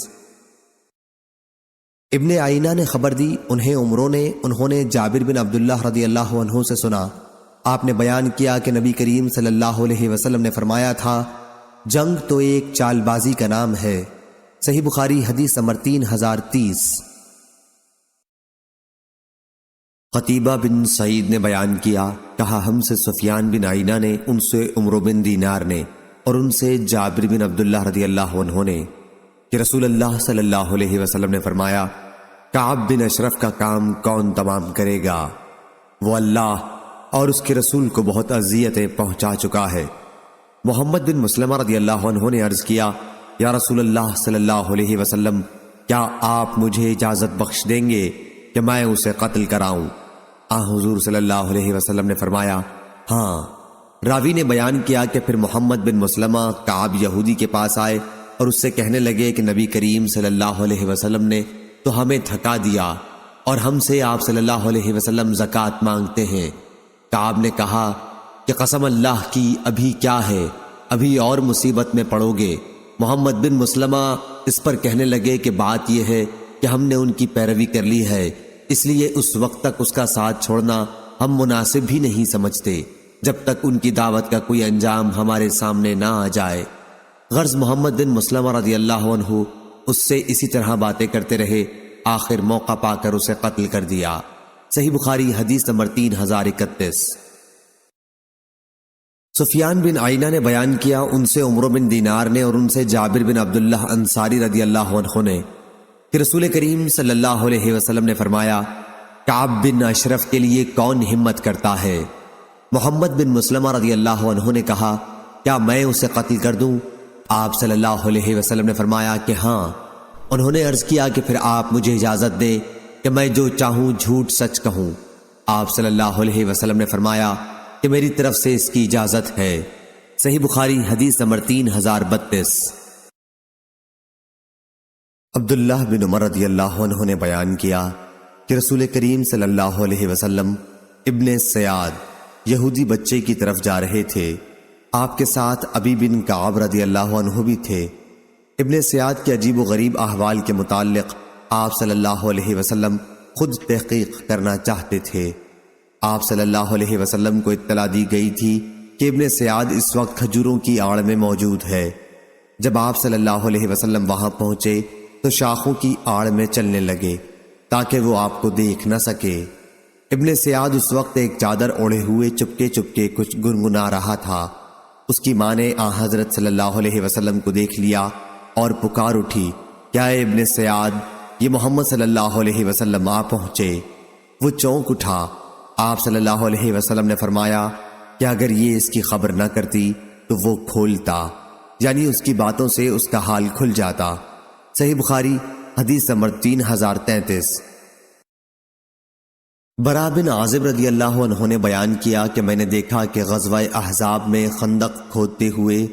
ابن آئینہ نے خبر دی، انہیں عمروں نے، انہوں نے جابر بن عبداللہ رضی اللہ عنہ سے سنا، آپ نے بیان کیا کہ نبی کریم صلی اللہ علیہ وسلم نے فرمایا تھا، جنگ تو ایک چال بازی کا نام ہے۔ صحیح بخاری حدیث نمبر 3030۔ قتیبہ بن سعید نے بیان کیا، کہا ہم سے سفیان بن عینہ نے، ان سے عمرو بن دینار نے اور ان سے جابر بن عبداللہ رضی اللہ عنہ نے کہ رسول اللہ صلی اللہ علیہ وسلم نے فرمایا، کعب بن اشرف کا کام کون تمام کرے گا؟ وہ اللہ اور اس کے رسول کو بہت اذیتیں پہنچا چکا ہے۔ محمد بن مسلمہ رضی اللہ عنہ نے عرض کیا، یا رسول اللہ صلی اللہ علیہ وسلم، کیا آپ مجھے اجازت بخش دیں گے کہ میں اسے قتل کراؤں؟ حضور صلی اللہ علیہ وسلم نے فرمایا، ہاں۔ راوی نے بیان کیا کہ پھر محمد بن مسلمہ کعب یہودی کے پاس آئے اور اس سے کہنے لگے کہ نبی کریم صلی اللہ علیہ وسلم نے تو ہمیں تھکا دیا اور ہم سے آپ صلی اللہ علیہ وسلم زکوٰۃ مانگتے ہیں۔ کعب نے کہا کہ قسم اللہ کی ابھی کیا ہے، ابھی اور مصیبت میں پڑو گے۔ محمد بن مسلمہ اس پر کہنے لگے کہ بات یہ ہے کہ ہم نے ان کی پیروی کر لی ہے، اس لیے اس وقت تک اس کا ساتھ چھوڑنا ہم مناسب بھی نہیں سمجھتے جب تک ان کی دعوت کا کوئی انجام ہمارے سامنے نہ آ جائے۔ غرض محمد بن مسلمہ رضی اللہ عنہ اس سے اسی طرح باتیں کرتے رہے، آخر موقع پا کر اسے قتل کر دیا۔ صحیح بخاری حدیث نمبر 3031۔ سفیان بن عینہ نے بیان کیا، ان سے عمرو بن دینار نے اور ان سے جابر بن عبداللہ انصاری رضی اللہ عنہ نے کہ رسول کریم صلی اللہ علیہ وسلم نے فرمایا، کعب بن اشرف کے لیے کون ہمت کرتا ہے؟ محمد بن مسلمہ رضی اللہ عنہ نے کہا، کیا میں اسے قتل کر دوں؟ آپ صلی اللہ علیہ وسلم نے فرمایا کہ ہاں۔ انہوں نے عرض کیا کہ پھر آپ مجھے اجازت دیں کہ میں جو چاہوں جھوٹ سچ کہوں۔ آپ صلی اللہ علیہ وسلم نے فرمایا کہ میری طرف سے اس کی اجازت ہے۔ صحیح بخاری حدیث نمبر 3032۔ عبداللہ بن عمر رضی اللہ عنہ نے بیان کیا کہ رسول کریم صلی اللہ علیہ وسلم ابن سیاد یہودی بچے کی طرف جا رہے تھے۔ آپ کے ساتھ ابی بن کعب رضی اللہ عنہ بھی تھے۔ ابن سیاد کے عجیب و غریب احوال کے متعلق آپ صلی اللہ علیہ وسلم خود تحقیق کرنا چاہتے تھے۔ آپ صلی اللہ علیہ وسلم کو اطلاع دی گئی تھی کہ ابن سیاد اس وقت کھجوروں کی آڑ میں موجود ہے۔ جب آپ صلی اللہ علیہ وسلم وہاں پہنچے تو شاخوں کی آڑ میں چلنے لگے تاکہ وہ آپ کو دیکھ نہ سکے۔ ابن سیاد اس وقت ایک چادر اوڑھے ہوئے چپکے چپکے کچھ گنگنا رہا تھا۔ اس کی ماں نے آن حضرت صلی اللہ علیہ وسلم کو دیکھ لیا اور پکار اٹھی، کیا اے ابن سیاد، یہ محمد صلی اللہ علیہ وسلم آ پہنچے۔ وہ چونک اٹھا۔ آپ صلی اللہ علیہ وسلم نے فرمایا کہ اگر یہ اس کی خبر نہ کرتی تو وہ کھولتا، یعنی اس کی باتوں سے اس کا حال کھل جاتا۔ صحیح بخاری حدیث نمبر 3033۔ برا بن عازب رضی اللہ عنہ نے بیان کیا کہ میں نے دیکھا کہ غزوہ احزاب میں خندق کھودتے ہوئے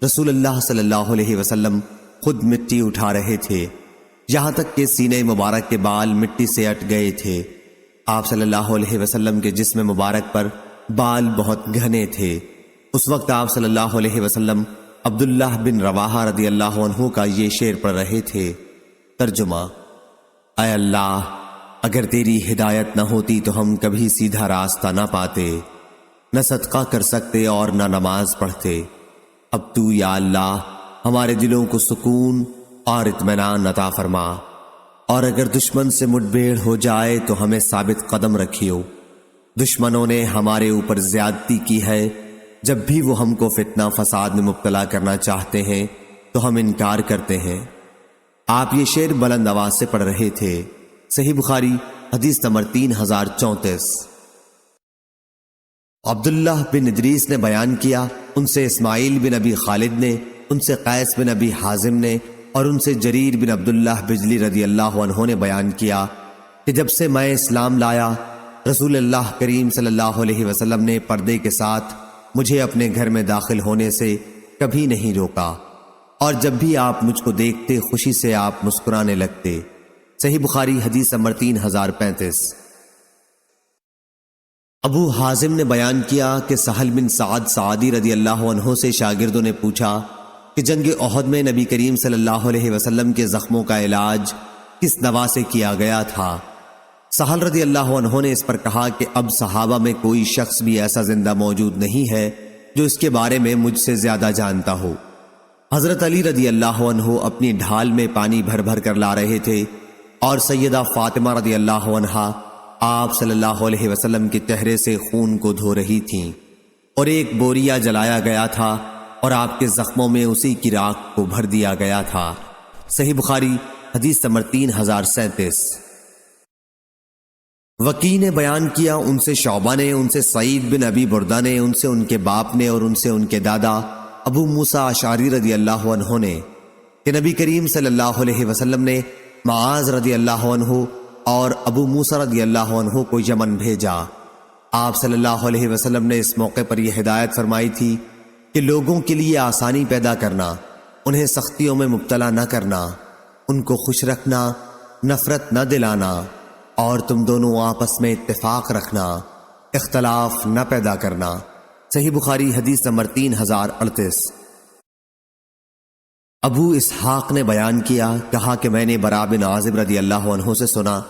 رسول اللہ صلی اللہ علیہ وسلم خود مٹی اٹھا رہے تھے، یہاں تک کہ سینے مبارک کے بال مٹی سے اٹ گئے تھے۔ آپ صلی اللہ علیہ وسلم کے جسم مبارک پر بال بہت گھنے تھے۔ اس وقت آپ صلی اللہ علیہ وسلم عبداللہ بن رواحہ رضی اللہ عنہ کا یہ شعر پڑھ رہے تھے۔ ترجمہ: اے اللہ، اگر تیری ہدایت نہ ہوتی تو ہم کبھی سیدھا راستہ نہ پاتے، نہ صدقہ کر سکتے اور نہ نماز پڑھتے۔ اب تو یا اللہ ہمارے دلوں کو سکون اور اطمینان عطا فرما، اور اگر دشمن سے مٹبھیڑ ہو جائے تو ہمیں ثابت قدم رکھیو۔ دشمنوں نے ہمارے اوپر زیادتی کی ہے، جب بھی وہ ہم کو فتنہ فساد میں مبتلا کرنا چاہتے ہیں تو ہم انکار کرتے ہیں۔ آپ یہ شعر بلند آواز سے پڑھ رہے تھے۔ صحیح بخاری حدیث نمبر 3034۔ عبداللہ بن ادریس نے بیان کیا، ان سے اسماعیل بن ابی خالد نے، ان سے قیس بن ابی حازم نے اور ان سے جریر بن عبداللہ بجلی رضی اللہ عنہ نے بیان کیا کہ جب سے میں اسلام لایا، رسول اللہ کریم صلی اللہ علیہ وسلم نے پردے کے ساتھ مجھے اپنے گھر میں داخل ہونے سے کبھی نہیں روکا، اور جب بھی آپ مجھ کو دیکھتے خوشی سے آپ مسکرانے لگتے۔ صحیح بخاری حدیث نمبر 3035۔ ابو حازم نے بیان کیا کہ سہل بن سعد سعدی رضی اللہ عنہ سے شاگردوں نے پوچھا کہ جنگ احد میں نبی کریم صلی اللہ علیہ وسلم کے زخموں کا علاج کس دوا سے کیا گیا تھا؟ سہل رضی اللہ عنہ نے اس پر کہا کہ اب صحابہ میں کوئی شخص بھی ایسا زندہ موجود نہیں ہے جو اس کے بارے میں مجھ سے زیادہ جانتا ہو۔ حضرت علی رضی اللہ عنہ اپنی ڈھال میں پانی بھر بھر کر لا رہے تھے، اور سیدہ فاطمہ رضی اللہ عنہا آپ صلی اللہ علیہ وسلم کے چہرے سے خون کو دھو رہی تھیں، اور ایک بوریا جلایا گیا تھا اور آپ کے زخموں میں اسی کی راکھ کو بھر دیا گیا تھا۔ صحیح بخاری حدیث نمبر 3037۔ وکی نے بیان کیا، ان سے شعبہ نے، ان سے سعید بن ابی بردہ نے، ان سے ان کے باپ نے اور ان سے ان کے دادا ابو موسیٰ اشعری رضی اللہ عنہ نے کہ نبی کریم صلی اللہ علیہ وسلم نے معاذ رضی اللہ عنہ اور ابو موسیٰ رضی اللہ عنہ کو یمن بھیجا۔ آپ صلی اللہ علیہ وسلم نے اس موقع پر یہ ہدایت فرمائی تھی کہ لوگوں کے لیے آسانی پیدا کرنا، انہیں سختیوں میں مبتلا نہ کرنا، ان کو خوش رکھنا، نفرت نہ دلانا، اور تم دونوں آپس میں اتفاق رکھنا، اختلاف نہ پیدا کرنا۔ صحیح بخاری حدیث نمبر 3038۔ ابو اسحاق نے بیان کیا، کہا کہ میں نے براء بن عازب رضی اللہ عنہ سے سنا،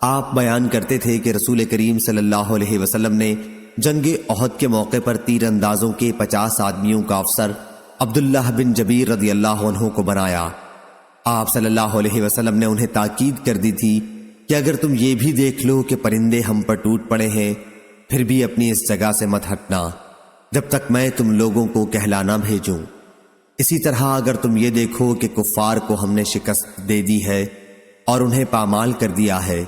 آپ بیان کرتے تھے کہ رسول کریم صلی اللہ علیہ وسلم نے جنگ احد کے موقع پر تیر اندازوں کے 50 آدمیوں کا افسر عبداللہ بن جبیر رضی اللہ عنہ کو بنایا۔ آپ صلی اللہ علیہ وسلم نے انہیں تاکید کر دی تھی کہ اگر تم یہ بھی دیکھ لو کہ پرندے ہم پر ٹوٹ پڑے ہیں، پھر بھی اپنی اس جگہ سے مت ہٹنا جب تک میں تم لوگوں کو کہلانا بھیجوں۔ اسی طرح اگر تم یہ دیکھو کہ کفار کو ہم نے شکست دے دی ہے اور انہیں پامال کر دیا ہے،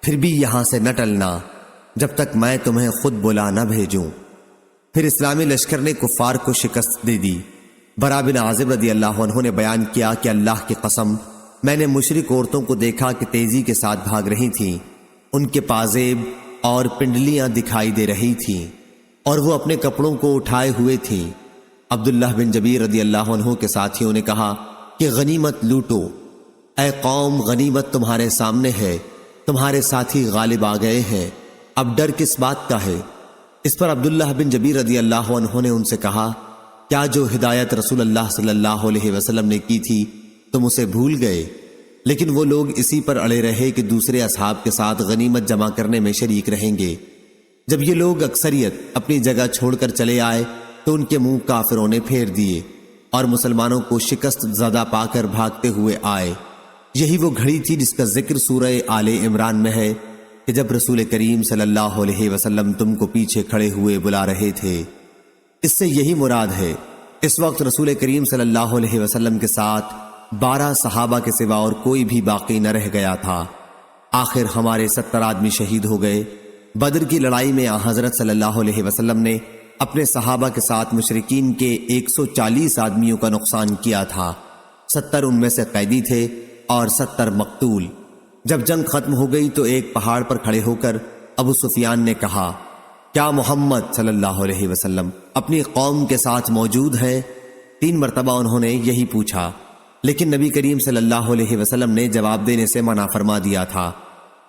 پھر بھی یہاں سے نہ ٹلنا جب تک میں تمہیں خود بلا نہ بھیجوں۔ پھر اسلامی لشکر نے کفار کو شکست دے دی۔ براء بن عازب رضی اللہ عنہ نے بیان کیا کہ اللہ کی قسم، میں نے مشرک عورتوں کو دیکھا کہ تیزی کے ساتھ بھاگ رہی تھیں، ان کے پازیب اور پنڈلیاں دکھائی دے رہی تھیں اور وہ اپنے کپڑوں کو اٹھائے ہوئے تھیں۔ عبداللہ بن جبیر رضی اللہ عنہ کے ساتھیوں نے کہا کہ غنیمت لوٹو، اے قوم غنیمت تمہارے سامنے ہے، تمہارے ساتھی غالب آ گئے ہیں، اب ڈر کس بات کا ہے؟ اس پر عبداللہ بن جبیر رضی اللہ عنہ نے ان سے کہا، کیا جو ہدایت رسول اللہ صلی اللہ علیہ وسلم نے کی تھی تم اسے بھول گئے؟ لیکن وہ لوگ اسی پر اڑے رہے کہ دوسرے اصحاب کے ساتھ غنیمت جمع کرنے میں شریک رہیں گے۔ جب یہ لوگ اکثریت اپنی جگہ چھوڑ کر چلے آئے تو ان کے منہ کافروں نے پھیر دیے اور مسلمانوں کو شکست زدہ پا کر بھاگتے ہوئے آئے۔ یہی وہ گھڑی تھی جس کا ذکر سورہ آل عمران میں ہے کہ جب رسول کریم صلی اللہ علیہ وسلم تم کو پیچھے کھڑے ہوئے بلا رہے تھے۔ اس سے یہی مراد ہے۔ اس وقت رسول کریم صلی اللہ علیہ وسلم کے ساتھ 12 صحابہ کے سوا اور کوئی بھی باقی نہ رہ گیا تھا۔ آخر ہمارے 70 آدمی شہید ہو گئے۔ بدر کی لڑائی میں حضرت صلی اللہ علیہ وسلم نے اپنے صحابہ کے ساتھ مشرکین کے 140 آدمیوں کا نقصان کیا تھا۔ 70 ان میں سے قیدی تھے اور 70 مقتول۔ جب جنگ ختم ہو گئی تو ایک پہاڑ پر کھڑے ہو کر ابو سفیان نے کہا، کیا محمد صلی اللہ علیہ وسلم اپنی قوم کے ساتھ موجود ہے؟ 3 مرتبہ انہوں نے یہی پوچھا، لیکن نبی کریم صلی اللہ علیہ وسلم نے جواب دینے سے منع فرما دیا تھا۔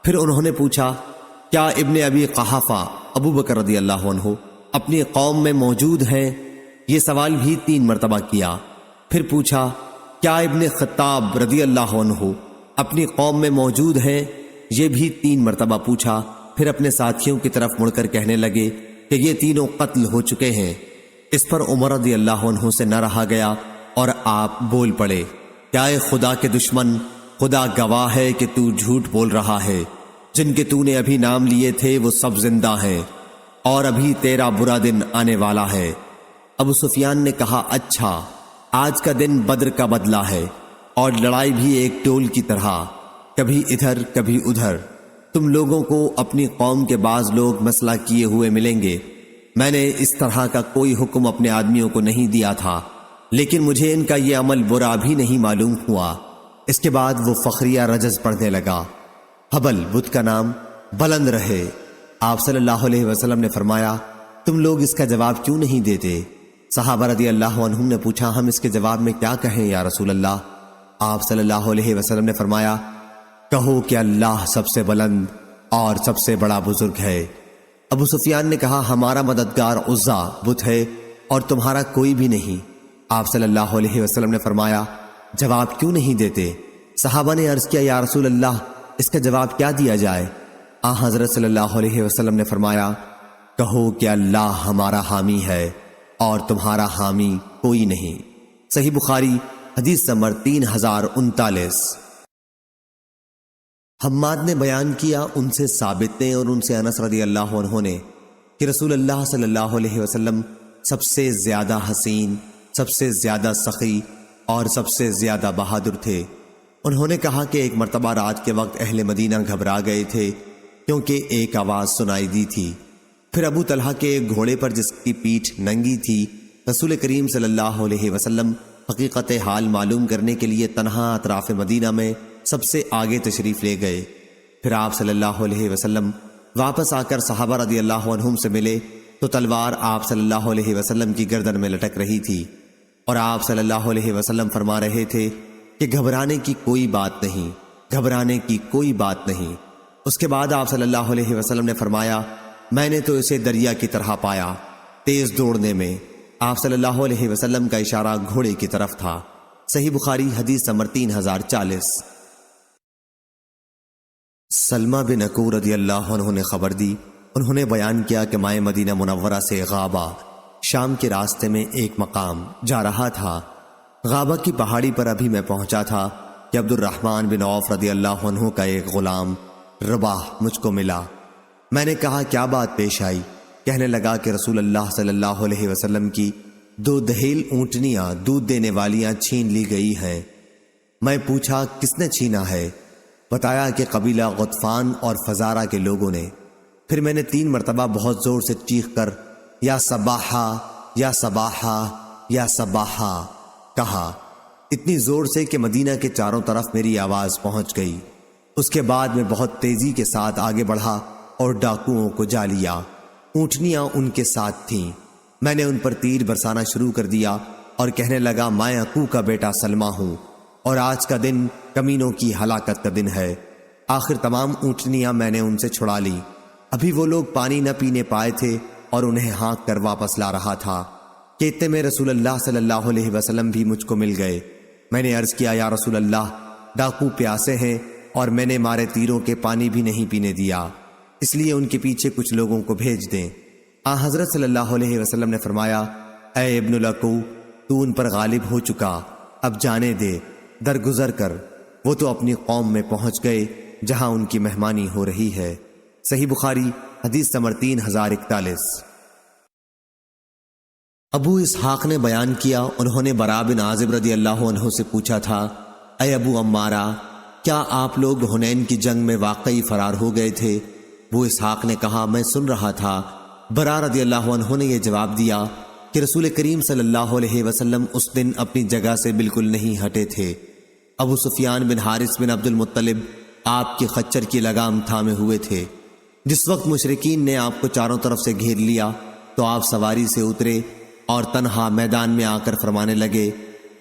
پھر انہوں نے پوچھا، کیا ابن ابی قحافہ ابو بکر رضی اللہ عنہ اپنی قوم میں موجود ہیں؟ یہ سوال بھی 3 مرتبہ کیا۔ پھر پوچھا، کیا ابن خطاب رضی اللہ عنہ اپنی قوم میں موجود ہیں؟ یہ بھی 3 مرتبہ پوچھا۔ پھر اپنے ساتھیوں کی طرف مڑ کر کہنے لگے کہ یہ تینوں قتل ہو چکے ہیں۔ اس پر عمر رضی اللہ عنہ سے نہ رہا گیا اور آپ بول پڑے، کیا اے خدا کے دشمن، خدا گواہ ہے کہ تو جھوٹ بول رہا ہے، جن کے تو نے ابھی نام لیے تھے وہ سب زندہ ہیں اور ابھی تیرا برا دن آنے والا ہے۔ ابو سفیان نے کہا، اچھا، آج کا دن بدر کا بدلہ ہے اور لڑائی بھی ایک ٹول کی طرح، کبھی ادھر کبھی ادھر۔ تم لوگوں کو اپنی قوم کے بعض لوگ مسئلہ کیے ہوئے ملیں گے۔ میں نے اس طرح کا کوئی حکم اپنے آدمیوں کو نہیں دیا تھا، لیکن مجھے ان کا یہ عمل برا بھی نہیں معلوم ہوا۔ اس کے بعد وہ فخریہ رجز پڑھنے لگا، حبل بت کا نام بلند رہے۔ آپ صلی اللہ علیہ وسلم نے فرمایا، تم لوگ اس کا جواب کیوں نہیں دیتے؟ صحابہ رضی اللہ عنہم نے پوچھا، ہم اس کے جواب میں کیا کہیں یا رسول اللہ؟ آپ صلی اللہ علیہ وسلم نے فرمایا، کہو کہ اللہ سب سے بلند اور سب سے بڑا بزرگ ہے۔ ابو سفیان نے کہا، ہمارا مددگار عزا بت ہے اور تمہارا کوئی بھی نہیں۔ آپ صلی اللہ علیہ وسلم نے فرمایا، جواب کیوں نہیں دیتے؟ صحابہ نے عرض کیا، یا رسول اللہ اس کا جواب کیا دیا جائے؟ حضرت صلی اللہ علیہ وسلم نے فرمایا، کہو کہ اللہ ہمارا حامی ہے اور تمہارا حامی کوئی نہیں۔ صحیح بخاری حدیث نمبر 3039۔ حماد نے بیان کیا، ان سے ثابت نے اور ان سے انس رضی اللہ عنہ نے کہ رسول اللہ صلی اللہ علیہ وسلم سب سے زیادہ حسین، سب سے زیادہ سخی اور سب سے زیادہ بہادر تھے۔ انہوں نے کہا کہ ایک مرتبہ رات کے وقت اہل مدینہ گھبرا گئے تھے کیونکہ ایک آواز سنائی دی تھی۔ پھر ابو طلحہ کے ایک گھوڑے پر جس کی پیٹھ ننگی تھی، رسول کریم صلی اللہ علیہ وسلم حقیقت حال معلوم کرنے کے لیے تنہا اطراف مدینہ میں سب سے آگے تشریف لے گئے۔ پھر آپ صلی اللہ علیہ وسلم واپس آ کر صحابہ رضی اللہ عنہم سے ملے تو تلوار آپ صلی اللہ علیہ وسلم کی گردن میں لٹک رہی تھی اور آپ صلی اللہ علیہ وسلم فرما رہے تھے کہ گھبرانے کی کوئی بات نہیں، گھبرانے کی کوئی بات نہیں۔ اس کے بعد آپ صلی اللہ علیہ وسلم نے فرمایا، میں نے تو اسے دریا کی طرح پایا، تیز دوڑنے میں۔ آپ صلی اللہ علیہ وسلم کا اشارہ گھوڑے کی طرف تھا۔ صحیح بخاری حدیث نمبر 3040۔ سلمہ بن اکو رضی اللہ عنہ نے خبر دی، انہوں نے بیان کیا کہ میں مدینہ منورہ سے غابہ شام کے راستے میں ایک مقام جا رہا تھا۔ غابہ کی پہاڑی پر ابھی میں پہنچا تھا کہ عبد الرحمن بن عوف رضی اللہ عنہ کا ایک غلام رباح مجھ کو ملا۔ میں نے کہا کیا بات پیش آئی؟ کہنے لگا کہ رسول اللہ صلی اللہ علیہ وسلم کی 2 دھیل اونٹنیاں دودھ دینے والیاں چھین لی گئی ہیں۔ میں پوچھا کس نے چھینا ہے؟ بتایا کہ قبیلہ غطفان اور فزارہ کے لوگوں نے۔ پھر میں نے 3 مرتبہ بہت زور سے چیخ کر یا صباحا یا صباحا یا صباحا کہا، اتنی زور سے کہ مدینہ کے چاروں طرف میری آواز پہنچ گئی۔ اس کے بعد میں بہت تیزی کے ساتھ آگے بڑھا اور ڈاکوؤں کو جا لیا۔ اونٹنیاں ان کے ساتھ تھیں۔ میں نے ان پر تیر برسانا شروع کر دیا اور کہنے لگا میں اکو کا بیٹا سلمہ ہوں اور آج کا دن کمینوں کی ہلاکت کا دن ہے۔ آخر تمام اونٹنیاں میں نے ان سے چھڑا لی۔ ابھی وہ لوگ پانی نہ پینے پائے تھے اور انہیں ہانک کر واپس لا رہا تھا کہ اتنے میں رسول اللہ صلی اللہ علیہ وسلم بھی مجھ کو مل گئے۔ میں نے عرض کیا یا رسول اللہ، ڈاکو پیاسے ہیں اور میں نے مارے تیروں کے پانی بھی نہیں پینے دیا، اس لیے ان کے پیچھے کچھ لوگوں کو بھیج دیں۔ حضرت صلی اللہ علیہ وسلم نے فرمایا اے ابن الاکو، تو ان پر غالب ہو چکا، اب جانے دے، درگزر کر۔ وہ تو اپنی قوم میں پہنچ گئے جہاں ان کی مہمانی ہو رہی ہے۔ صحیح بخاری حدیث نمبر 3041۔ ابو اسحاق نے بیان کیا، انہوں نے براء بن عازب رضی اللہ عنہ سے پوچھا تھا اے ابو عمارہ، کیا آپ لوگ حنین کی جنگ میں واقعی فرار ہو گئے تھے؟ ابو اسحاق نے کہا میں سن رہا تھا۔ براء رضی اللہ عنہ نے یہ جواب دیا کہ رسول کریم صلی اللہ علیہ وسلم اس دن اپنی جگہ سے بالکل نہیں ہٹے تھے۔ ابو سفیان بن حارث بن عبد المطلب آپ کی خچر کی لگام تھامے ہوئے تھے۔ جس وقت مشرکین نے آپ کو چاروں طرف سے گھیر لیا تو آپ سواری سے اترے اور تنہا میدان میں آ کر فرمانے لگے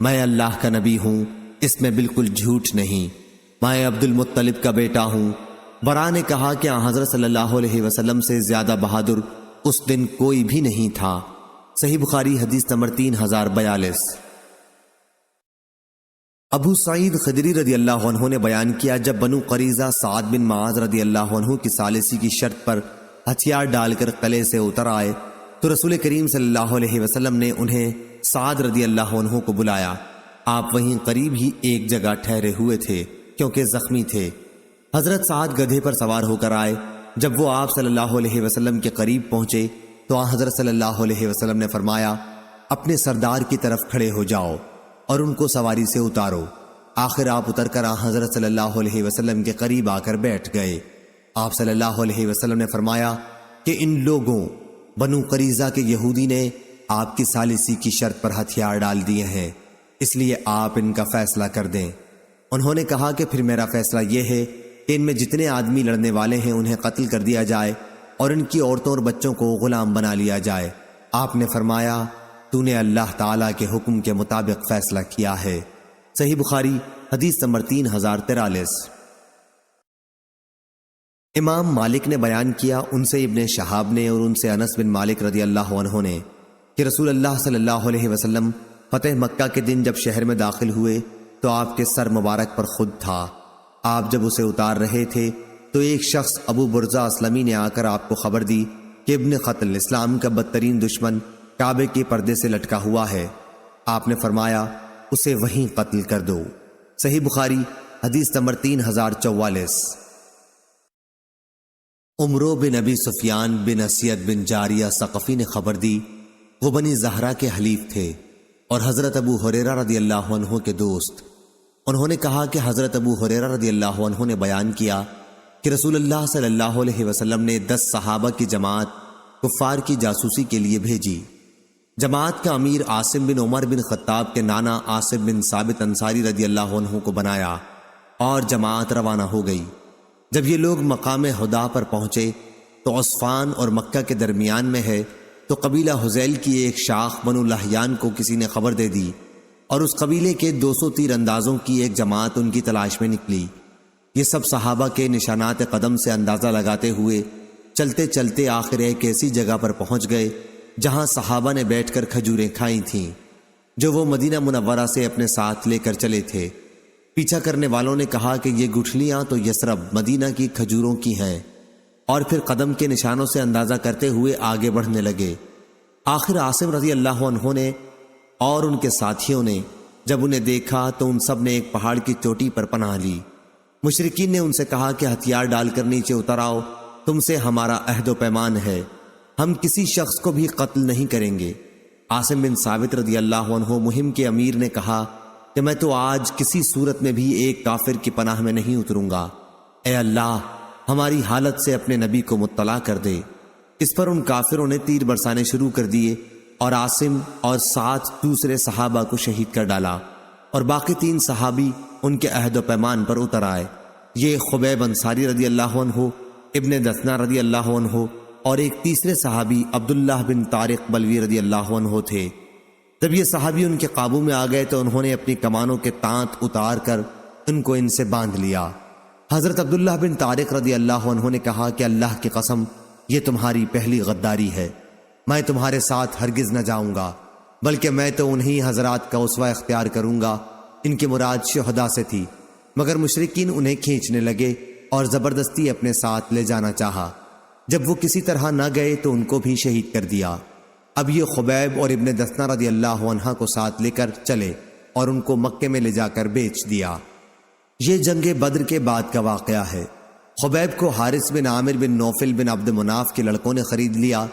میں اللہ کا نبی ہوں، اس میں بالکل جھوٹ نہیں، میں عبد المطلب کا بیٹا ہوں۔ براء نے کہا کہ حضرت صلی اللہ علیہ وسلم سے زیادہ بہادر اس دن کوئی بھی نہیں تھا۔ صحیح بخاری حدیث نمبر 3042۔ ابو سعید خدری رضی اللہ عنہ نے بیان کیا جب بنو قریظہ سعد بن معاذ رضی اللہ عنہ کی ثالثی کی شرط پر ہتھیار ڈال کر قلعے سے اتر آئے تو رسول کریم صلی اللہ علیہ وسلم نے انہیں سعد رضی اللہ عنہ کو بلایا۔ آپ وہیں قریب ہی ایک جگہ ٹھہرے ہوئے تھے کیونکہ زخمی تھے۔ حضرت سعد گدھے پر سوار ہو کر آئے۔ جب وہ آپ صلی اللہ علیہ وسلم کے قریب پہنچے تو حضرت صلی اللہ علیہ وسلم نے فرمایا اپنے سردار کی طرف کھڑے ہو جاؤ اور ان کو سواری سے اتارو۔ آخر آپ اتر کر حضرت صلی اللہ علیہ وسلم کے قریب آ کر بیٹھ گئے۔ آپ صلی اللہ علیہ وسلم نے فرمایا کہ ان لوگوں بنو قریظہ کے یہودی نے آپ کی ثالثی کی شرط پر ہتھیار ڈال دیے ہیں، اس لیے آپ ان کا فیصلہ کر دیں۔ انہوں نے کہا کہ پھر میرا فیصلہ یہ ہے کہ ان میں جتنے آدمی لڑنے والے ہیں انہیں قتل کر دیا جائے اور ان کی عورتوں اور بچوں کو غلام بنا لیا جائے۔ آپ نے فرمایا تو نے اللہ تعالیٰ کے حکم کے مطابق فیصلہ کیا ہے۔ صحیح بخاری حدیث نمبر 3043۔ امام مالک نے بیان کیا، ان سے ابن شہاب نے اور ان سے انس بن مالک رضی اللہ عنہ نے کہ رسول اللہ صلی اللہ علیہ وسلم فتح مکہ کے دن جب شہر میں داخل ہوئے تو آپ کے سر مبارک پر خود تھا۔ آپ جب اسے اتار رہے تھے تو ایک شخص ابو برزہ اسلمی نے آ کر آپ کو خبر دی کہ ابن قتل اسلام کا بدترین دشمن کعبے کے پردے سے لٹکا ہوا ہے۔ آپ نے فرمایا اسے وہیں قتل کر دو۔ صحیح بخاری حدیث نمبر 3044۔ عمرو بن ابی سفیان بن اسید بن جاریہ ثقفی نے خبر دی، وہ بنی زہرہ کے حلیف تھے اور حضرت ابو ہریرہ رضی اللہ عنہ کے دوست۔ انہوں نے کہا کہ حضرت ابو ہریرہ رضی اللہ عنہ نے بیان کیا کہ رسول اللہ صلی اللہ علیہ وسلم نے 10 صحابہ کی جماعت کفار کی جاسوسی کے لیے بھیجی۔ جماعت کا امیر عاصم بن عمر بن خطاب کے نانا عاصم بن ثابت انصاری رضی اللہ عنہ کو بنایا اور جماعت روانہ ہو گئی۔ جب یہ لوگ مقام ہدا پر پہنچے تو عصفان اور مکہ کے درمیان میں ہے تو قبیلہ حذیل کی ایک شاخ بنو لحیان کو کسی نے خبر دے دی اور اس قبیلے کے 200 تیر اندازوں کی ایک جماعت ان کی تلاش میں نکلی۔ یہ سب صحابہ کے نشانات قدم سے اندازہ لگاتے ہوئے چلتے چلتے آخر ایک ایسی جگہ پر پہنچ گئے جہاں صحابہ نے بیٹھ کر کھجوریں کھائی تھیں جو وہ مدینہ منورہ سے اپنے ساتھ لے کر چلے تھے۔ پیچھا کرنے والوں نے کہا کہ یہ گٹھلیاں تو یثرب مدینہ کی کھجوروں کی ہیں، اور پھر قدم کے نشانوں سے اندازہ کرتے ہوئے آگے بڑھنے لگے۔ آخر عاصم رضی اللہ عنہ نے اور ان کے ساتھیوں نے جب انہیں دیکھا تو ان سب نے ایک پہاڑ کی چوٹی پر پناہ لی۔ مشرکین نے ان سے کہا کہ ہتھیار ڈال کر نیچے اتر آؤ، تم سے ہمارا عہد و پیمان ہے، ہم کسی شخص کو بھی قتل نہیں کریں گے۔ عاصم بن ثابت رضی اللہ عنہ مہم کے امیر نے کہا کہ میں تو آج کسی صورت میں بھی ایک کافر کی پناہ میں نہیں اتروں گا، اے اللہ ہماری حالت سے اپنے نبی کو مطلع کر دے۔ اس پر ان کافروں نے تیر برسانے شروع کر دیے اور عاصم اور 7 دوسرے صحابہ کو شہید کر ڈالا، اور باقی 3 صحابی ان کے عہد و پیمان پر اتر آئے۔ یہ خبیب انصاری رضی اللہ عنہ، ابن دثنہ رضی اللہ عنہ اور ایک تیسرے صحابی عبداللہ بن طارق بلوی رضی اللہ عنہ تھے۔ جب یہ صحابی ان کے قابو میں آ گئے تو انہوں نے اپنی کمانوں کے تانت اتار کر ان کو ان سے باندھ لیا۔ حضرت عبداللہ بن طارق رضی اللہ عنہ نے کہا کہ اللہ کی قسم یہ تمہاری پہلی غداری ہے، میں تمہارے ساتھ ہرگز نہ جاؤں گا، بلکہ میں تو انہی حضرات کا اسوہ اختیار کروں گا۔ ان کی مراد شہداء سے تھی، مگر مشرکین انہیں کھینچنے لگے اور زبردستی اپنے ساتھ لے جانا چاہا۔ جب وہ کسی طرح نہ گئے تو ان کو بھی شہید کر دیا۔ اب یہ خبیب اور ابن دثنہ رضی اللہ عنہ کو ساتھ لے کر چلے اور ان کو مکے میں لے جا کر بیچ دیا۔ یہ جنگ بدر کے بعد کا واقعہ ہے۔ خبیب کو حارث بن عامر بن نوفل بن عبد مناف کے لڑکوں نے خرید لیا۔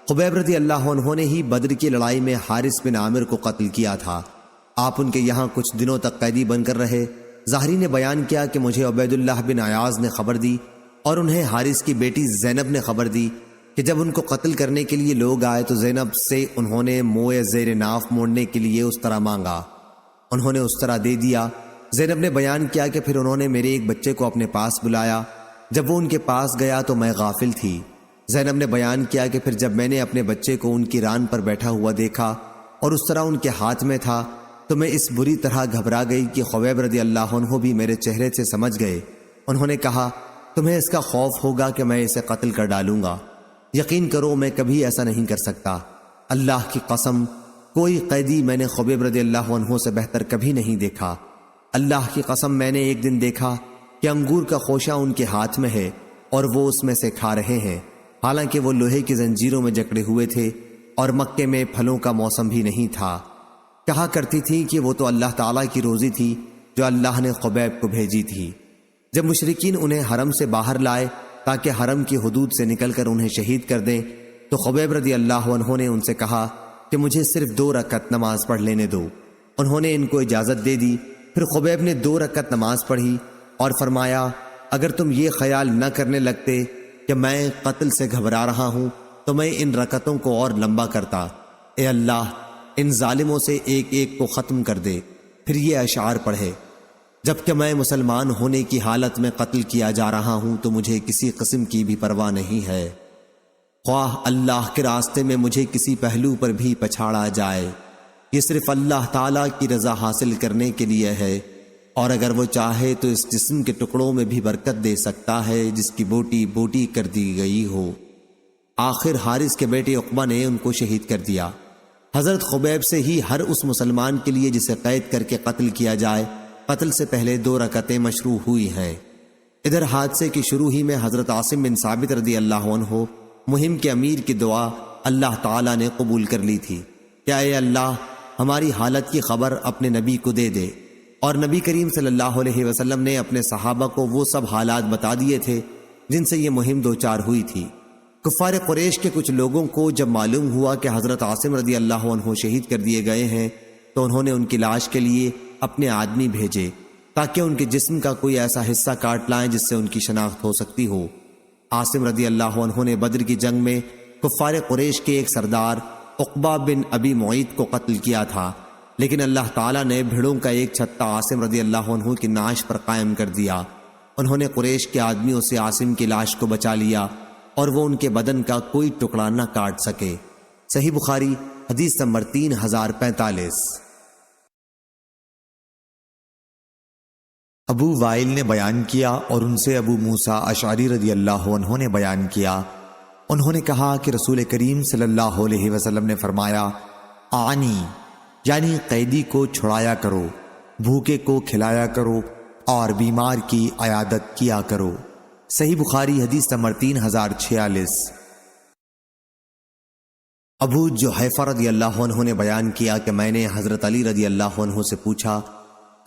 خبیب رضی اللہ عنہ نے ہی بدر کی لڑائی میں حارث بن عامر کو قتل کیا تھا۔ آپ ان کے یہاں کچھ دنوں تک قیدی بن کر رہے۔ ظاہری نے بیان کیا کہ مجھے عبید اللہ بن عیاض نے خبر دی اور انہیں حارث کی بیٹی زینب نے خبر دی کہ جب ان کو قتل کرنے کے لیے لوگ آئے تو زینب سے انہوں نے موئے زیر ناف موڑنے کے لیے اس طرح مانگا، انہوں نے اس طرح دے دیا۔ زینب نے بیان کیا کہ پھر انہوں نے میرے ایک بچے کو اپنے پاس بلایا، جب وہ ان کے پاس گیا تو میں غافل تھی۔ زینب نے بیان کیا کہ پھر جب میں نے اپنے بچے کو ان کی ران پر بیٹھا ہوا دیکھا اور اس طرح ان کے ہاتھ میں تھا تو میں اس بری طرح گھبرا گئی کہ خبیب رضی اللہ عنہ بھی میرے چہرے سے سمجھ گئے۔ انہوں نے کہا تمہیں اس کا خوف ہوگا کہ میں اسے قتل کر ڈالوں گا، یقین کرو میں کبھی ایسا نہیں کر سکتا۔ اللہ کی قسم کوئی قیدی میں نے خبیب رضی اللہ عنہ سے بہتر کبھی نہیں دیکھا۔ اللہ کی قسم میں نے ایک دن دیکھا کہ انگور کا خوشہ ان کے ہاتھ میں ہے اور وہ اس میں سے کھا رہے ہیں، حالانکہ وہ لوہے کی زنجیروں میں جکڑے ہوئے تھے اور مکے میں پھلوں کا موسم بھی نہیں تھا۔ کہا کرتی تھی کہ وہ تو اللہ تعالیٰ کی روزی تھی جو اللہ نے خبیب کو بھیجی تھی۔ جب مشرکین انہیں حرم سے باہر لائے تاکہ حرم کی حدود سے نکل کر انہیں شہید کر دیں تو خبیب رضی اللہ عنہ نے ان سے کہا کہ مجھے صرف 2 رکعت نماز پڑھ لینے دو۔ انہوں نے ان کو اجازت دے دی۔ پھر خبیب نے 2 رکعت نماز پڑھی اور فرمایا اگر تم یہ خیال نہ کرنے لگتے کہ میں قتل سے گھبرا رہا ہوں تو میں ان رکعتوں کو اور لمبا کرتا۔ اے اللہ ان ظالموں سے ایک ایک کو ختم کر دے۔ پھر یہ اشعار پڑھے جبکہ میں مسلمان ہونے کی حالت میں قتل کیا جا رہا ہوں تو مجھے کسی قسم کی بھی پرواہ نہیں ہے، خواہ اللہ کے راستے میں مجھے کسی پہلو پر بھی پچھاڑا جائے، یہ صرف اللہ تعالیٰ کی رضا حاصل کرنے کے لیے ہے، اور اگر وہ چاہے تو اس جسم کے ٹکڑوں میں بھی برکت دے سکتا ہے جس کی بوٹی بوٹی کر دی گئی ہو۔ آخر حارث کے بیٹے عقبہ نے ان کو شہید کر دیا۔ حضرت خبیب سے ہی ہر اس مسلمان کے لیے جسے قید کر کے قتل کیا جائے قتل سے پہلے 2 رکعتیں مشروع ہوئی ہیں۔ ادھر حادثے کی شروع ہی میں حضرت عاصم بن ثابت رضی اللہ عنہ مہم کے امیر کی دعا اللہ تعالیٰ نے قبول کر لی تھی کہ اے اللہ ہماری حالت کی خبر اپنے نبی کو دے دے، اور نبی کریم صلی اللہ علیہ وسلم نے اپنے صحابہ کو وہ سب حالات بتا دیے تھے جن سے یہ مہم دوچار ہوئی تھی۔ کفار قریش کے کچھ لوگوں کو جب معلوم ہوا کہ حضرت عاصم رضی اللہ عنہ شہید کر دیے گئے ہیں تو انہوں نے ان کی لاش کے لیے اپنے آدمی بھیجے تاکہ ان کے جسم کا کوئی ایسا حصہ کاٹ لائیں جس سے ان کی شناخت ہو سکتی ہو۔ عاصم رضی اللہ عنہ نے بدر کی جنگ میں کفار قریش کے ایک سردار عقبہ بن ابی معیط کو قتل کیا تھا، لیکن اللہ تعالیٰ نے بھیڑوں کا ایک چھتا عاصم رضی اللہ عنہ کی نعش پر قائم کر دیا۔ انہوں نے قریش کے آدمیوں سے عاصم کی لاش کو بچا لیا اور وہ ان کے بدن کا کوئی ٹکڑا نہ کاٹ سکے۔ صحیح بخاری حدیث نمبر 3045۔ ابو وائل نے بیان کیا اور ان سے ابو موسیٰ اشعری رضی اللہ عنہ نے بیان کیا، انہوں نے کہا کہ رسول کریم صلی اللہ علیہ وسلم نے فرمایا، آنی یعنی قیدی کو چھڑایا کرو، بھوکے کو کھلایا کرو اور بیمار کی عیادت کیا کرو۔ صحیح بخاری حدیث نمبر 3046۔ ابو جحیفہ رضی اللہ عنہ نے بیان کیا کہ میں نے حضرت علی رضی اللہ عنہ سے پوچھا،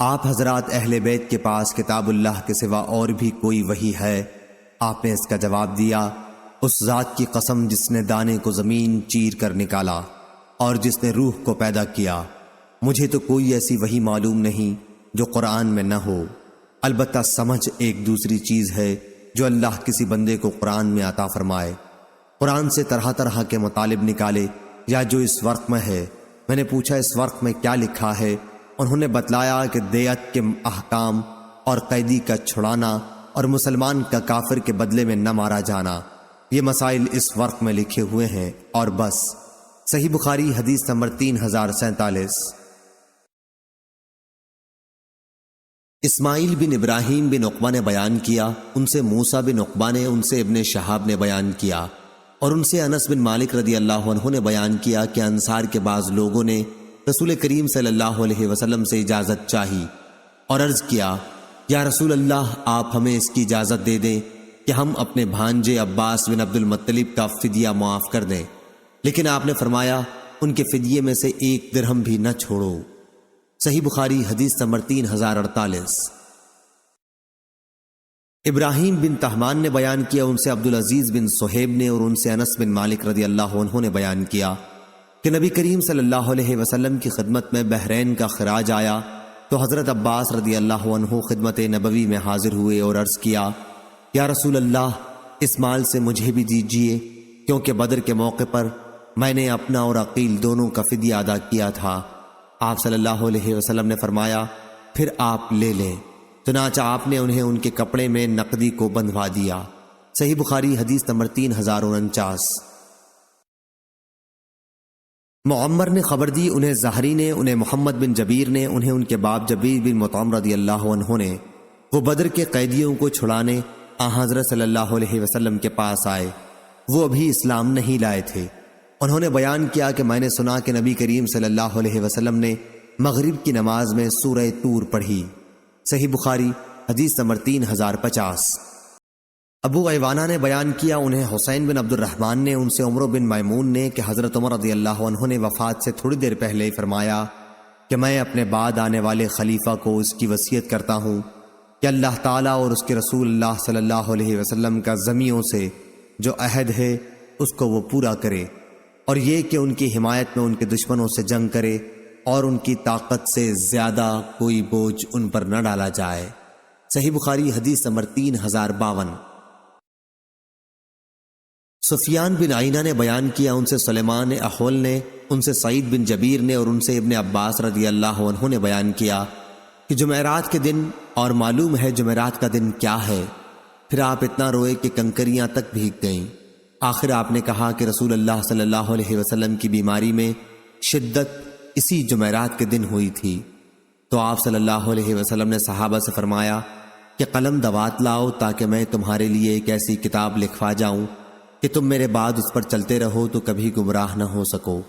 آپ حضرات اہل بیت کے پاس کتاب اللہ کے سوا اور بھی کوئی وحی ہے؟ آپ نے اس کا جواب دیا، اس ذات کی قسم جس نے دانے کو زمین چیر کر نکالا اور جس نے روح کو پیدا کیا، مجھے تو کوئی ایسی وحی معلوم نہیں جو قرآن میں نہ ہو، البتہ سمجھ ایک دوسری چیز ہے جو اللہ کسی بندے کو قرآن میں عطا فرمائے، قرآن سے طرح طرح کے مطالب نکالے یا جو اس ورق میں ہے۔ میں نے پوچھا اس ورق میں کیا لکھا ہے؟ انہوں نے بتلایا کہ دیت کے احکام اور قیدی کا چھڑانا اور مسلمان کا کافر کے بدلے میں نہ مارا جانا، یہ مسائل اس ورق میں لکھے ہوئے ہیں اور بس۔ صحیح بخاری حدیث نمبر 3047۔ اسماعیل بن ابراہیم بن عقبہ نے بیان کیا، ان سے موسیٰ بن عقبہ نے، ان سے ابن شہاب نے بیان کیا اور ان سے انس بن مالک رضی اللہ عنہ نے بیان کیا کہ انصار کے بعض لوگوں نے رسول کریم صلی اللہ علیہ وسلم سے اجازت چاہی اور عرض کیا، یا رسول اللہ آپ ہمیں اس کی اجازت دے دیں کہ ہم اپنے بھانجے عباس بن عبد المطلب کا فدیہ معاف کر دیں، لیکن آپ نے فرمایا ان کے فدیے میں سے 1 درہم بھی نہ چھوڑو۔ صحیح بخاری حدیث نمبر 3048۔ ابراہیم بن تہمان نے بیان کیا، ان سے عبدالعزیز بن صہیب نے اور ان سے انس بن مالک رضی اللہ عنہ نے بیان کیا کہ نبی کریم صلی اللہ علیہ وسلم کی خدمت میں بحرین کا خراج آیا تو حضرت عباس رضی اللہ عنہ خدمت نبوی میں حاضر ہوئے اور عرض کیا، یا رسول اللہ اس مال سے مجھے بھی دیجیے، کیونکہ بدر کے موقع پر میں نے اپنا اور عقیل دونوں کا فدیہ ادا کیا تھا۔ آپ صلی اللہ علیہ وسلم نے فرمایا، پھر آپ لے لیں۔ چنانچہ آپ نے انہیں ان کے کپڑے میں نقدی کو بندھوا دیا۔ صحیح بخاری حدیث نمبر 3049۔ معمر نے خبر دی، انہیں زہری نے، انہیں محمد بن جبیر نے، انہیں ان کے باپ جبیر بن مطعم رضی اللہ عنہ نے، وہ بدر کے قیدیوں کو چھڑانے حضرت صلی اللہ علیہ وسلم کے پاس آئے، وہ ابھی اسلام نہیں لائے تھے۔ انہوں نے بیان کیا کہ میں نے سنا کہ نبی کریم صلی اللہ علیہ وسلم نے مغرب کی نماز میں سورہ طور پڑھی۔ صحیح بخاری حدیث نمبر 3050۔ ابو ایوانہ نے بیان کیا، انہیں حسین بن عبد الرحمن نے، ان سے عمر بن میمون نے کہ حضرت عمر رضی اللہ عنہ نے وفات سے تھوڑی دیر پہلے فرمایا کہ میں اپنے بعد آنے والے خلیفہ کو اس کی وصیت کرتا ہوں کہ اللہ تعالیٰ اور اس کے رسول اللہ صلی اللہ علیہ وسلم کا زمیوں سے جو عہد ہے اس کو وہ پورا کرے، اور یہ کہ ان کی حمایت میں ان کے دشمنوں سے جنگ کرے اور ان کی طاقت سے زیادہ کوئی بوجھ ان پر نہ ڈالا جائے۔ صحیح بخاری حدیث نمبر 3052۔ سفیان بن عینہ نے بیان کیا، ان سے سلیمان احول نے، ان سے سعید بن جبیر نے اور ان سے ابن عباس رضی اللہ عنہ نے بیان کیا کہ جمعرات کے دن، اور معلوم ہے جمعرات کا دن کیا ہے، پھر آپ اتنا روئے کہ کنکریاں تک بھیگ گئیں۔ آخر آپ نے کہا کہ رسول اللہ صلی اللہ علیہ وسلم کی بیماری میں شدت اسی جمعرات کے دن ہوئی تھی، تو آپ صلی اللہ علیہ وسلم نے صحابہ سے فرمایا کہ قلم دوات لاؤ تاکہ میں تمہارے لیے ایک ایسی کتاب لکھوا جاؤں کہ تم میرے بعد اس پر چلتے رہو تو کبھی گمراہ نہ ہو سکو۔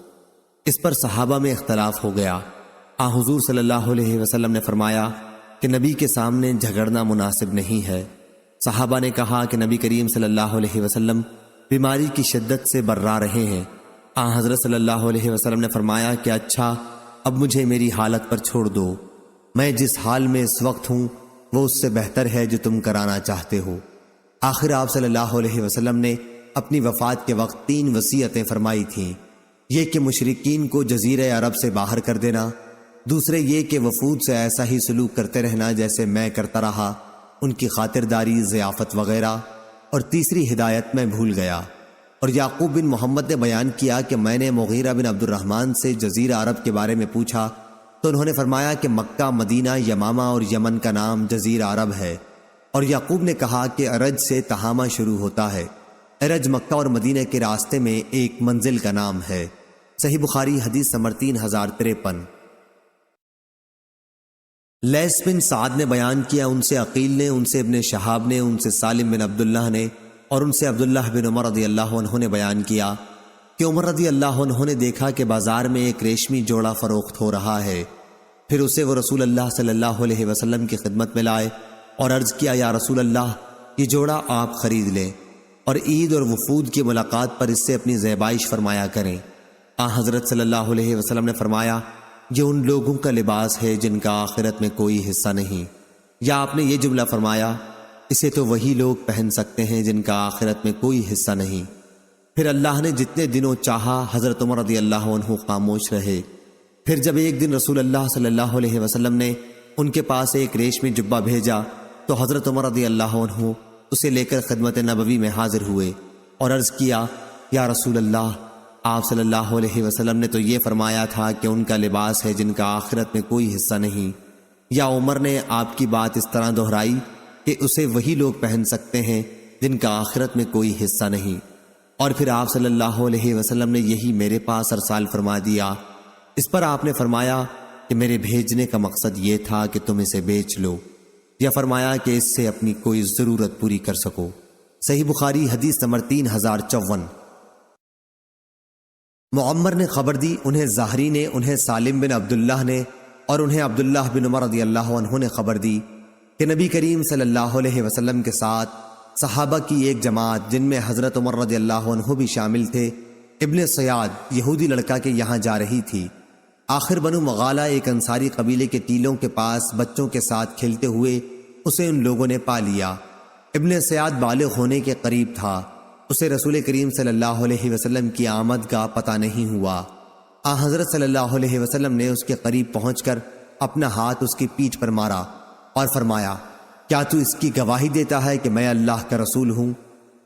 اس پر صحابہ میں اختلاف ہو گیا۔ حضور صلی اللہ علیہ وسلم نے فرمایا کہ نبی کے سامنے جھگڑنا مناسب نہیں ہے۔ صحابہ نے کہا کہ نبی کریم صلی اللہ علیہ وسلم بیماری کی شدت سے برا رہے ہیں۔ حضرت صلی اللہ علیہ وسلم نے فرمایا کہ اچھا، اب مجھے میری حالت پر چھوڑ دو، میں جس حال میں اس وقت ہوں وہ اس سے بہتر ہے جو تم کرانا چاہتے ہو۔ آخر آپ صلی اللہ علیہ وسلم نے اپنی وفات کے وقت 3 وصیتیں فرمائی تھیں، یہ کہ مشرکین کو جزیرہ عرب سے باہر کر دینا، دوسرے یہ کہ وفود سے ایسا ہی سلوک کرتے رہنا جیسے میں کرتا رہا، ان کی خاطرداری، ضیافت وغیرہ، اور تیسری ہدایت میں بھول گیا۔ اور یعقوب بن محمد نے بیان کیا کہ میں نے مغیرہ بن عبد الرحمن سے جزیرہ عرب کے بارے میں پوچھا تو انہوں نے فرمایا کہ مکہ، مدینہ، یمامہ اور یمن کا نام جزیرہ عرب ہے، اور یعقوب نے کہا کہ ارج سے تہامہ شروع ہوتا ہے، ارج مکہ اور مدینہ کے راستے میں ایک منزل کا نام ہے۔ صحیح بخاری حدیث نمبر 3053۔ لیث بن سعد نے بیان کیا، ان سے عقیل نے، ان سے ابن شہاب نے، ان سے سالم بن عبداللہ نے، اور ان سے عبداللہ بن عمر رضی اللہ عنہ نے بیان کیا کہ عمر رضی اللہ عنہ نے دیکھا کہ بازار میں ایک ریشمی جوڑا فروخت ہو رہا ہے۔ پھر اسے وہ رسول اللہ صلی اللہ علیہ وسلم کی خدمت میں لائے اور عرض کیا، یا رسول اللہ، یہ جوڑا آپ خرید لیں اور عید اور وفود کی ملاقات پر اس سے اپنی زیبائش فرمایا کریں۔ حضرت صلی اللہ علیہ وسلم نے فرمایا، یہ ان لوگوں کا لباس ہے جن کا آخرت میں کوئی حصہ نہیں۔ یا آپ نے یہ جملہ فرمایا، اسے تو وہی لوگ پہن سکتے ہیں جن کا آخرت میں کوئی حصہ نہیں۔ پھر اللہ نے جتنے دنوں چاہا حضرت عمر رضی اللہ عنہ خاموش رہے۔ پھر جب ایک دن رسول اللہ صلی اللہ علیہ وسلم نے ان کے پاس ایک ریشمی جبہ بھیجا تو حضرت عمر رضی اللہ عنہ اسے لے کر خدمت نبوی میں حاضر ہوئے اور عرض کیا، یا رسول اللہ، آپ صلی اللہ علیہ وسلم نے تو یہ فرمایا تھا کہ ان کا لباس ہے جن کا آخرت میں کوئی حصہ نہیں۔ یا عمر نے آپ کی بات اس طرح دہرائی کہ اسے وہی لوگ پہن سکتے ہیں جن کا آخرت میں کوئی حصہ نہیں، اور پھر آپ صلی اللہ علیہ وسلم نے یہی میرے پاس ارسال فرما دیا۔ اس پر آپ نے فرمایا کہ میرے بھیجنے کا مقصد یہ تھا کہ تم اسے بیچ لو، یا فرمایا کہ اس سے اپنی کوئی ضرورت پوری کر سکو۔ صحیح بخاری حدیث نمبر 3054۔ معمر نے خبر دی، انہیں زہری نے، انہیں سالم بن عبداللہ نے، اور انہیں عبداللہ بن عمر رضی اللہ عنہ نے خبر دی کہ نبی کریم صلی اللہ علیہ وسلم کے ساتھ صحابہ کی ایک جماعت، جن میں حضرت عمر رضی اللہ عنہ بھی شامل تھے، ابن سیاد یہودی لڑکا کے یہاں جا رہی تھی۔ آخر بنو مغالہ ایک انصاری قبیلے کے ٹیلوں کے پاس بچوں کے ساتھ کھیلتے ہوئے اسے ان لوگوں نے پا لیا۔ ابن سیاد بالغ ہونے کے قریب تھا، اسے رسول کریم صلی اللہ علیہ وسلم کی آمد کا پتہ نہیں ہوا۔ حضرت صلی اللہ علیہ وسلم نے اس کے قریب پہنچ کر اپنا ہاتھ اس کی پیٹھ پر مارا اور فرمایا، کیا تو اس کی گواہی دیتا ہے کہ میں اللہ کا رسول ہوں؟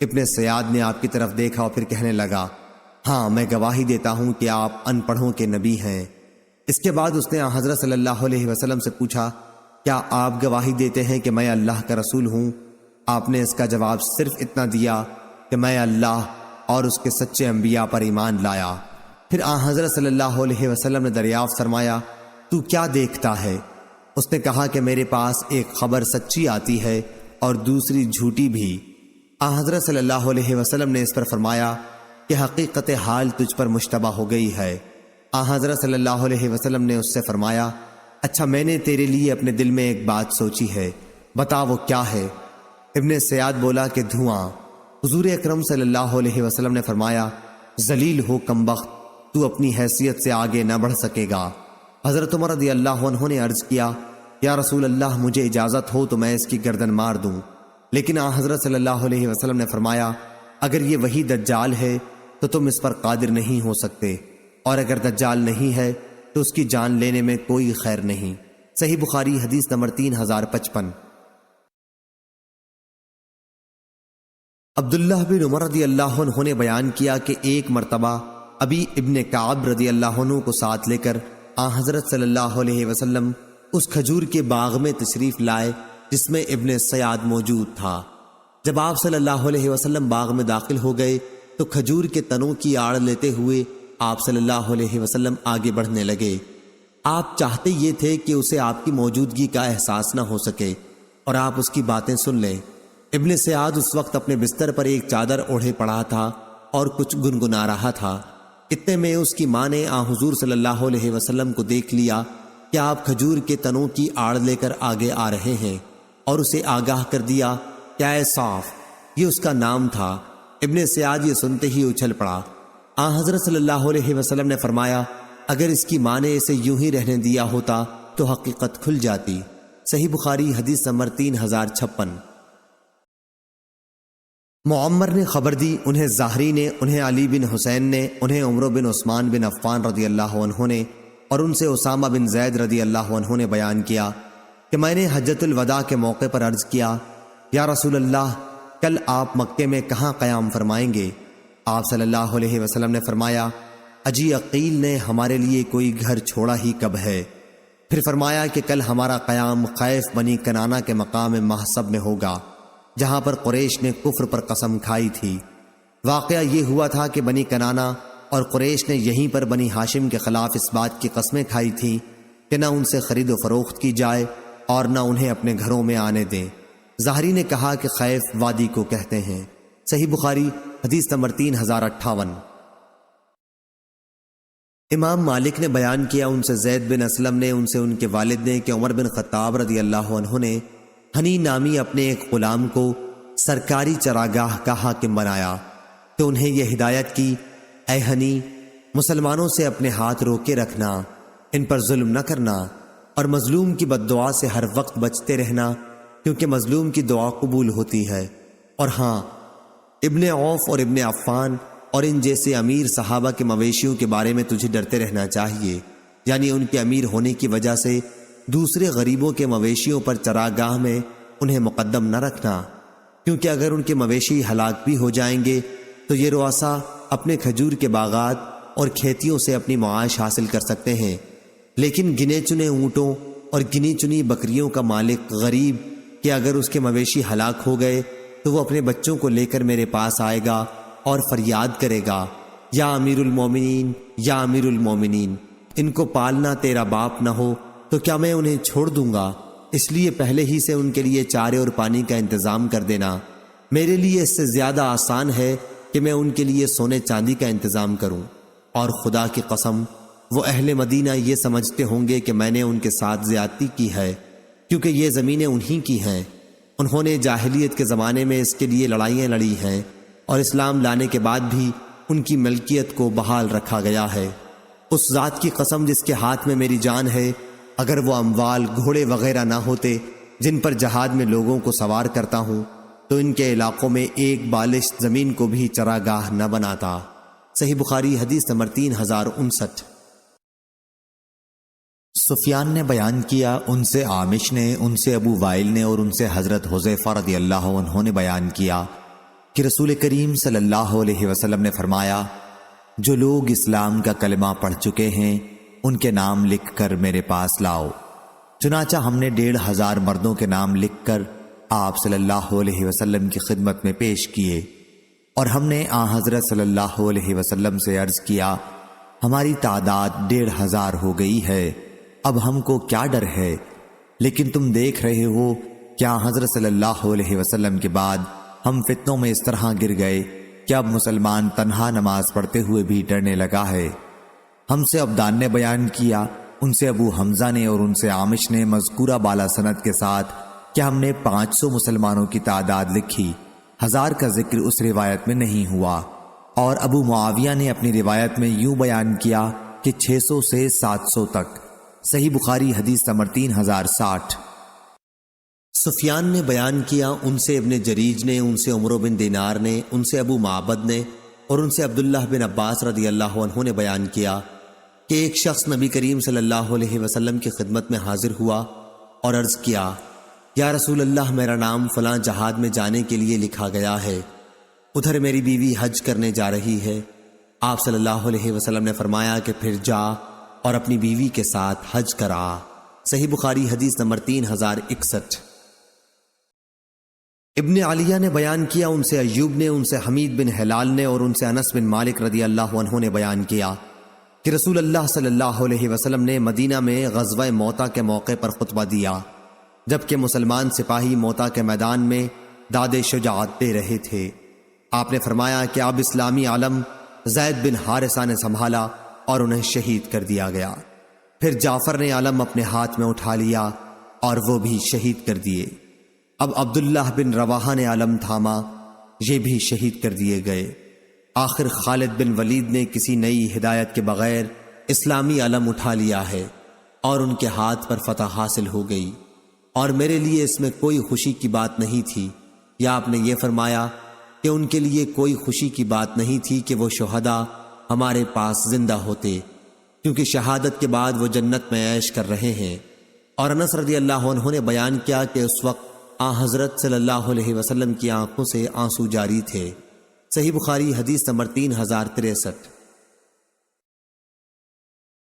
ابن سیاد نے آپ کی طرف دیکھا اور پھر کہنے لگا، ہاں میں گواہی دیتا ہوں کہ آپ ان پڑھوں کے نبی ہیں۔ اس کے بعد اس نے حضرت صلی اللہ علیہ وسلم سے پوچھا، کیا آپ گواہی دیتے ہیں کہ میں اللہ کا رسول ہوں؟ آپ نے اس کا جواب صرف اتنا دیا کہ میں اللہ اور اس کے سچے انبیاء پر ایمان لایا۔ پھر حضرت صلی اللہ علیہ وسلم نے دریافت فرمایا، تو کیا دیکھتا ہے؟ اس نے کہا کہ میرے پاس ایک خبر سچی آتی ہے اور دوسری جھوٹی بھی۔ حضرت صلی اللہ علیہ وسلم نے اس پر فرمایا کہ حقیقت حال تجھ پر مشتبہ ہو گئی ہے۔ حضرت صلی اللہ علیہ وسلم نے اس سے فرمایا، اچھا میں نے تیرے لیے اپنے دل میں ایک بات سوچی ہے، بتا وہ کیا ہے؟ ابن سیاد بولا کہ دھواں۔ حضور اکرم صلی اللہ علیہ وسلم نے فرمایا، ذلیل ہو کمبخت، تو اپنی حیثیت سے آگے نہ بڑھ سکے گا۔ حضرت عمر رضی اللہ عنہ نے عرض کیا، یا رسول اللہ، مجھے اجازت ہو تو میں اس کی گردن مار دوں۔ لیکن حضرت صلی اللہ علیہ وسلم نے فرمایا، اگر یہ وہی دجال ہے تو تم اس پر قادر نہیں ہو سکتے، اور اگر دجال نہیں ہے تو اس کی جان لینے میں کوئی خیر نہیں۔ صحیح بخاری حدیث نمبر 3055۔ عبداللہ بن عمر رضی اللہ عنہ نے بیان کیا کہ ایک مرتبہ ابی ابن کعب رضی اللہ عنہ کو ساتھ لے کر حضرت صلی اللہ علیہ وسلم اس کھجور کے باغ میں تشریف لائے جس میں ابن سیاد موجود تھا۔ جب آپ صلی اللہ علیہ وسلم باغ میں داخل ہو گئے تو کھجور کے تنوں کی آڑ لیتے ہوئے آپ صلی اللہ علیہ وسلم آگے بڑھنے لگے۔ آپ چاہتے یہ تھے کہ اسے آپ کی موجودگی کا احساس نہ ہو سکے اور آپ اس کی باتیں سن لیں۔ ابن سیاد اس وقت اپنے بستر پر ایک چادر اوڑھے پڑا تھا اور کچھ گنگنا رہا تھا۔ اتنے میں اس کی ماں نے حضور صلی اللہ علیہ وسلم کو دیکھ لیا کہ آپ کھجور کے تنوں کی آڑ لے کر آگے آ رہے ہیں اور اسے آگاہ کر دیا کہ اے صاف، یہ اس کا نام تھا۔ ابن سیاد یہ سنتے ہی اچھل پڑا۔ حضرت صلی اللہ علیہ وسلم نے فرمایا، اگر اس کی ماں نے اسے یوں ہی رہنے دیا ہوتا تو حقیقت کھل جاتی۔ صحیح بخاری حدیث نمبر 3056۔ معمر نے خبر دی، انہیں زہری نے، انہیں علی بن حسین نے، انہیں عمر بن عثمان بن عفان رضی اللہ عنہ نے، اور ان سے اسامہ بن زید رضی اللہ عنہ نے بیان کیا کہ میں نے حجۃ الوداع کے موقع پر عرض کیا، یا رسول اللہ، کل آپ مکے میں کہاں قیام فرمائیں گے؟ آپ صلی اللہ علیہ وسلم نے فرمایا، اجی عقیل نے ہمارے لیے کوئی گھر چھوڑا ہی کب ہے؟ پھر فرمایا کہ کل ہمارا قیام خیف بنی کنانہ کے مقام محسب میں ہوگا، جہاں پر قریش نے کفر پر قسم کھائی تھی۔ واقعہ یہ ہوا تھا کہ بنی کنانہ اور قریش نے یہیں پر بنی ہاشم کے خلاف اس بات کی قسمیں کھائی تھیں کہ نہ ان سے خرید و فروخت کی جائے اور نہ انہیں اپنے گھروں میں آنے دیں۔ زہری نے کہا کہ خیف وادی کو کہتے ہیں۔ صحیح بخاری حدیث نمبر 3058۔ امام مالک نے بیان کیا ان سے زید بن اسلم نے ان سے ان کے والد نے کہ عمر بن خطاب رضی اللہ عنہ نے ہنی نامی اپنے ایک غلام کو سرکاری چراگاہ کا حاکم بنایا تو انہیں یہ ہدایت کی، اے ہنی، مسلمانوں سے اپنے ہاتھ روکے رکھنا، ان پر ظلم نہ کرنا اور مظلوم کی بد دعا سے ہر وقت بچتے رہنا، کیونکہ مظلوم کی دعا قبول ہوتی ہے۔ اور ہاں، ابن عوف اور ابن عفان اور ان جیسے امیر صحابہ کے مویشیوں کے بارے میں تجھے ڈرتے رہنا چاہیے، یعنی ان کے امیر ہونے کی وجہ سے دوسرے غریبوں کے مویشیوں پر چراگاہ میں انہیں مقدم نہ رکھنا، کیونکہ اگر ان کے مویشی ہلاک بھی ہو جائیں گے تو یہ رؤسا اپنے کھجور کے باغات اور کھیتیوں سے اپنی معاش حاصل کر سکتے ہیں، لیکن گنے چنے اونٹوں اور گنی چنی بکریوں کا مالک غریب کہ اگر اس کے مویشی ہلاک ہو گئے تو وہ اپنے بچوں کو لے کر میرے پاس آئے گا اور فریاد کرے گا، یا امیر المومنین، یا امیر المومنین، ان کو پالنا تیرا باپ نہ ہو تو کیا میں انہیں چھوڑ دوں گا؟ اس لیے پہلے ہی سے ان کے لیے چارے اور پانی کا انتظام کر دینا، میرے لیے اس سے زیادہ آسان ہے کہ میں ان کے لیے سونے چاندی کا انتظام کروں۔ اور خدا کی قسم، وہ اہل مدینہ یہ سمجھتے ہوں گے کہ میں نے ان کے ساتھ زیادتی کی ہے، کیونکہ یہ زمینیں انہی کی ہیں، انہوں نے جاہلیت کے زمانے میں اس کے لیے لڑائیاں لڑی ہیں، اور اسلام لانے کے بعد بھی ان کی ملکیت کو بحال رکھا گیا ہے۔ اس ذات کی قسم جس کے ہاتھ میں میری جان ہے، اگر وہ اموال، گھوڑے وغیرہ نہ ہوتے جن پر جہاد میں لوگوں کو سوار کرتا ہوں تو ان کے علاقوں میں ایک بالشت زمین کو بھی چراگاہ نہ بناتا۔ صحیح بخاری حدیث نمبر 3059۔ سفیان نے بیان کیا ان سے عامش نے، ان سے ابو وائل نے اور ان سے حضرت حذیفہ رضی اللہ عنہ نے بیان کیا کہ رسول کریم صلی اللہ علیہ وسلم نے فرمایا، جو لوگ اسلام کا کلمہ پڑھ چکے ہیں ان کے نام لکھ کر میرے پاس لاؤ۔ چنانچہ ہم نے 1,500 مردوں کے نام لکھ کر آپ صلی اللہ علیہ وسلم کی خدمت میں پیش کیے، اور ہم نے حضرت صلی اللہ علیہ وسلم سے عرض کیا، ہماری تعداد 1,500 ہو گئی ہے، اب ہم کو کیا ڈر ہے؟ لیکن تم دیکھ رہے ہو کیا حضرت صلی اللہ علیہ وسلم کے بعد ہم فتنوں میں اس طرح گر گئے کہ اب مسلمان تنہا نماز پڑھتے ہوئے بھی ڈرنے لگا ہے۔ ہم سے عبدان نے بیان کیا ان سے ابو حمزہ نے اور ان سے عامش نے مذکورہ بالا سند کے ساتھ کہ ہم نے 500 مسلمانوں کی تعداد لکھی، 1000 کا ذکر اس روایت میں نہیں ہوا۔ اور ابو معاویہ نے اپنی روایت میں یوں بیان کیا کہ 600 سے 700 تک۔ صحیح بخاری حدیث نمبر 3060۔ سفیان نے بیان کیا ان سے ابن جریج نے، ان سے عمرو بن دینار نے، ان سے ابو معبد نے اور ان سے عبداللہ بن عباس رضی اللہ عنہ نے بیان کیا کہ ایک شخص نبی کریم صلی اللہ علیہ وسلم کی خدمت میں حاضر ہوا اور عرض کیا، یا رسول اللہ، میرا نام فلاں جہاد میں جانے کے لیے لکھا گیا ہے، ادھر میری بیوی حج کرنے جا رہی ہے۔ آپ صلی اللہ علیہ وسلم نے فرمایا کہ پھر جا اور اپنی بیوی کے ساتھ حج کرا۔ صحیح بخاری حدیث نمبر 3061۔ ابن علیہ نے بیان کیا ان سے ایوب نے، ان سے حمید بن ہلال نے اور ان سے انس بن مالک رضی اللہ عنہ نے بیان کیا کہ رسول اللہ صلی اللہ علیہ وسلم نے مدینہ میں غزوہ موتا کے موقع پر خطبہ دیا، جبکہ مسلمان سپاہی موتا کے میدان میں داد شجاعت دے رہے تھے۔ آپ نے فرمایا کہ اب اسلامی عالم زید بن حارثہ نے سنبھالا اور انہیں شہید کر دیا گیا، پھر جعفر نے عالم اپنے ہاتھ میں اٹھا لیا اور وہ بھی شہید کر دیے، اب عبداللہ بن رواحہ نے عالم تھاما، یہ بھی شہید کر دیے گئے، آخر خالد بن ولید نے کسی نئی ہدایت کے بغیر اسلامی علم اٹھا لیا ہے اور ان کے ہاتھ پر فتح حاصل ہو گئی، اور میرے لیے اس میں کوئی خوشی کی بات نہیں تھی، یا آپ نے یہ فرمایا کہ ان کے لیے کوئی خوشی کی بات نہیں تھی کہ وہ شہداء ہمارے پاس زندہ ہوتے، کیونکہ شہادت کے بعد وہ جنت میں عیش کر رہے ہیں۔ اور انس رضی اللہ عنہ نے بیان کیا کہ اس وقت حضرت صلی اللہ علیہ وسلم کی آنکھوں سے آنسو جاری تھے۔ صحیح بخاری حدیث نمبر 3063۔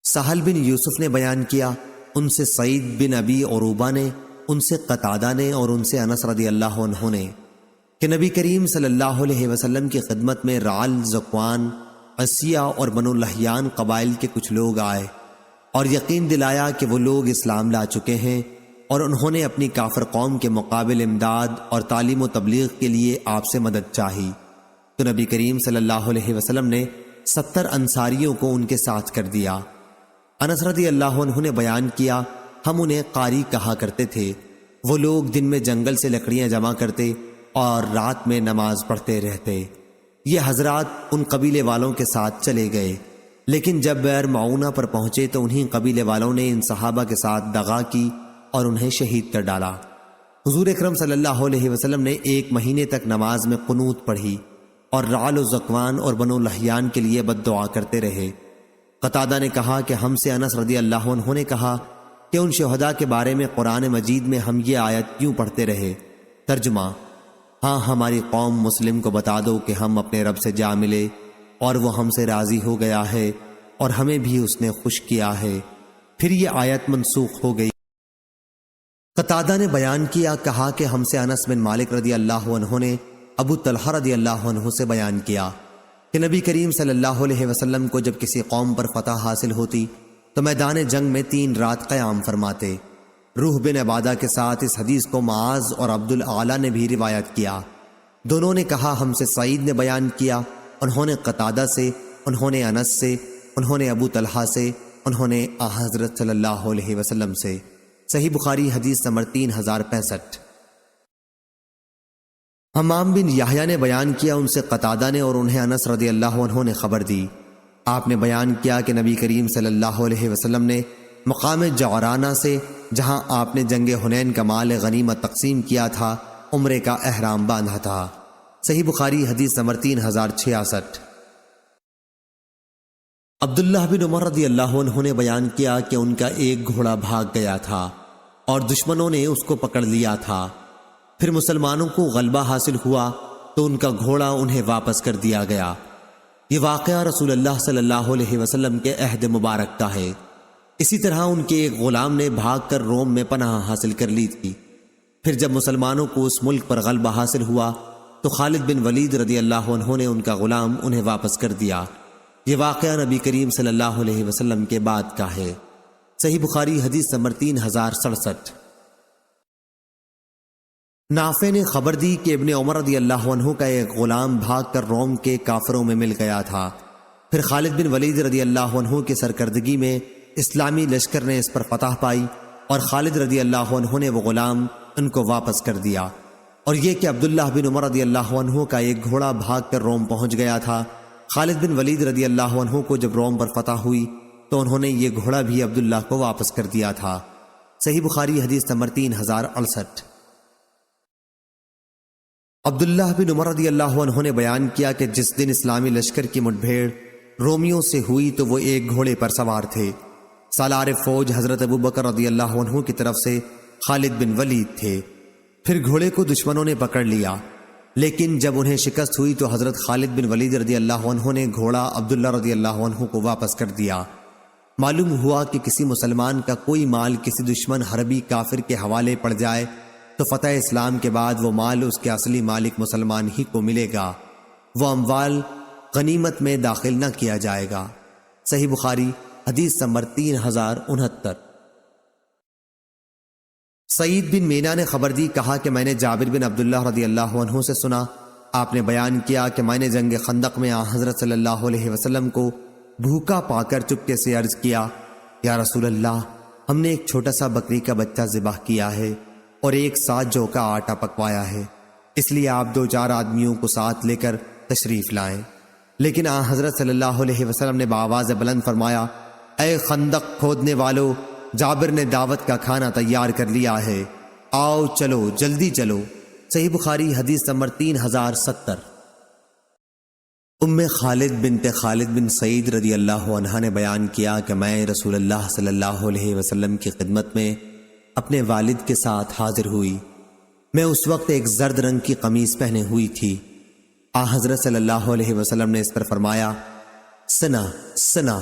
سہل بن یوسف نے بیان کیا ان سے سعید بن ابی عروبہ نے، ان سے قتادہ نے اور ان سے انس رضی اللہ عنہ نے کہ نبی کریم صلی اللہ علیہ وسلم کی خدمت میں رعل، ذکوان، عصیہ اور بنو لحیان قبائل کے کچھ لوگ آئے اور یقین دلایا کہ وہ لوگ اسلام لا چکے ہیں، اور انہوں نے اپنی کافر قوم کے مقابل امداد اور تعلیم و تبلیغ کے لیے آپ سے مدد چاہی۔ تو نبی کریم صلی اللہ علیہ وسلم نے 70 انصاریوں کو ان کے ساتھ کر دیا۔ انس رضی اللہ عنہ نے بیان کیا، ہم انہیں قاری کہا کرتے تھے۔ وہ لوگ دن میں جنگل سے لکڑیاں جمع کرتے اور رات میں نماز پڑھتے رہتے۔ یہ حضرات ان قبیلے والوں کے ساتھ چلے گئے، لیکن جب بئر معونہ پر پہنچے تو انہیں قبیلے والوں نے ان صحابہ کے ساتھ دغا کی اور انہیں شہید کر ڈالا۔ حضور اکرم صلی اللہ علیہ وسلم نے 1 مہینے تک نماز میں قنوت پڑھی اور رعل و ذکوان اور بنو لحیان کے لیے بد دعا کرتے رہے۔ قتادہ نے کہا کہ ہم سے انس رضی اللہ عنہ نے کہا کہ ان شہداء کے بارے میں قرآن مجید میں ہم یہ آیت کیوں پڑھتے رہے؟ ترجمہ: ہاں، ہماری قوم مسلم کو بتا دو کہ ہم اپنے رب سے جا ملے اور وہ ہم سے راضی ہو گیا ہے اور ہمیں بھی اس نے خوش کیا ہے۔ پھر یہ آیت منسوخ ہو گئی۔ قتادہ نے بیان کیا، کہا کہ ہم سے انس بن مالک رضی اللہ عنہ نے ابو طلحہ رضی اللہ عنہ سے بیان کیا کہ نبی کریم صلی اللہ علیہ وسلم کو جب کسی قوم پر فتح حاصل ہوتی تو میدان جنگ میں 3 رات قیام فرماتے۔ روح بن عبادہ کے ساتھ اس حدیث کو معاذ اور عبد الاعلیٰ نے بھی روایت کیا۔ دونوں نے کہا ہم سے سعید نے بیان کیا، انہوں نے قتادہ سے، انہوں نے انس سے، انہوں نے ابو طلحہ سے، انہوں نے حضرت صلی اللہ علیہ وسلم سے۔ صحیح بخاری حدیث نمبر 3065۔ حمام بن یحییٰ نے بیان کیا، ان سے قتادہ نے اور انہیں انس رضی اللہ عنہ نے خبر دی۔ آپ نے بیان کیا کہ نبی کریم صلی اللہ علیہ وسلم نے مقام جعرانہ سے، جہاں آپ نے جنگ حنین کا مال غنیمت تقسیم کیا تھا، عمرے کا احرام باندھا تھا۔ صحیح بخاری حدیث نمبر 3066۔ عبداللہ بن عمر رضی اللہ عنہ نے بیان کیا کہ ان کا ایک گھوڑا بھاگ گیا تھا اور دشمنوں نے اس کو پکڑ لیا تھا۔ پھر مسلمانوں کو غلبہ حاصل ہوا تو ان کا گھوڑا انہیں واپس کر دیا گیا۔ یہ واقعہ رسول اللہ صلی اللہ علیہ وسلم کے عہد مبارک کا ہے۔ اسی طرح ان کے ایک غلام نے بھاگ کر روم میں پناہ حاصل کر لی تھی۔ پھر جب مسلمانوں کو اس ملک پر غلبہ حاصل ہوا تو خالد بن ولید رضی اللہ عنہ نے ان کا غلام انہیں واپس کر دیا۔ یہ واقعہ نبی کریم صلی اللہ علیہ وسلم کے بعد کا ہے۔ صحیح بخاری حدیث نمبر 3067۔ نافع نے خبر دی کہ ابن عمر رضی اللہ عنہ کا ایک غلام بھاگ کر روم کے کافروں میں مل گیا تھا۔ پھر خالد بن ولید رضی اللہ عنہ کی سرکردگی میں اسلامی لشکر نے اس پر فتح پائی اور خالد رضی اللہ عنہ نے وہ غلام ان کو واپس کر دیا۔ اور یہ کہ عبداللہ بن عمر رضی اللہ عنہ کا ایک گھوڑا بھاگ کر روم پہنچ گیا تھا۔ خالد بن ولید رضی اللہ عنہ کو جب روم پر فتح ہوئی تو انہوں نے یہ گھوڑا بھی عبداللہ کو واپس کر دیا تھا۔ صحیح بخاری حدیث نمبر 3068۔ عبداللہ بن عمر رضی اللہ عنہ نے بیان کیا کہ جس دن اسلامی لشکر کی مٹ بھیڑ رومیوں سے ہوئی تو وہ ایک گھوڑے پر سوار تھے۔ سالار فوج حضرت ابو بکر رضی اللہ عنہ کی طرف سے خالد بن ولید تھے۔ پھر گھوڑے کو دشمنوں نے پکڑ لیا، لیکن جب انہیں شکست ہوئی تو حضرت خالد بن ولید رضی اللہ عنہ نے گھوڑا عبداللہ رضی اللہ عنہ کو واپس کر دیا۔ معلوم ہوا کہ کسی مسلمان کا کوئی مال کسی دشمن حربی کافر کے حوالے پڑ جائے تو فتح اسلام کے بعد وہ مال اس کے اصلی مالک مسلمان ہی کو ملے گا، وہ اموال غنیمت میں داخل نہ کیا جائے گا۔ صحیح بخاری حدیث نمبر 3069۔ سعید بن مینا نے خبر دی، کہا کہ میں نے جابر بن عبداللہ رضی اللہ عنہ سے سنا، آپ نے بیان کیا کہ میں نے جنگ خندق میں حضرت صلی اللہ علیہ وسلم کو بھوکا پا کر چپکے سے عرض کیا، یا رسول اللہ، ہم نے ایک چھوٹا سا بکری کا بچہ ذبح کیا ہے اور 1 ساتھ جو کا آٹا پکوایا ہے، اس لیے آپ 2-4 آدمیوں کو ساتھ لے کر تشریف لائیں۔ لیکن حضرت صلی اللہ علیہ وسلم نے بآواز بلند فرمایا، اے خندق کھودنے والو، جابر نے دعوت کا کھانا تیار کر لیا ہے، آؤ چلو، جلدی چلو۔ صحیح بخاری حدیث نمبر 3070۔ خالد بنت خالد بن سعید رضی اللہ عنہ نے بیان کیا کہ میں رسول اللہ صلی اللہ علیہ وسلم کی خدمت میں اپنے والد کے ساتھ حاضر ہوئی۔ میں اس وقت ایک زرد رنگ کی قمیص پہنے ہوئی تھی۔ حضرت صلی اللہ علیہ وسلم نے اس پر فرمایا، سنا سنا۔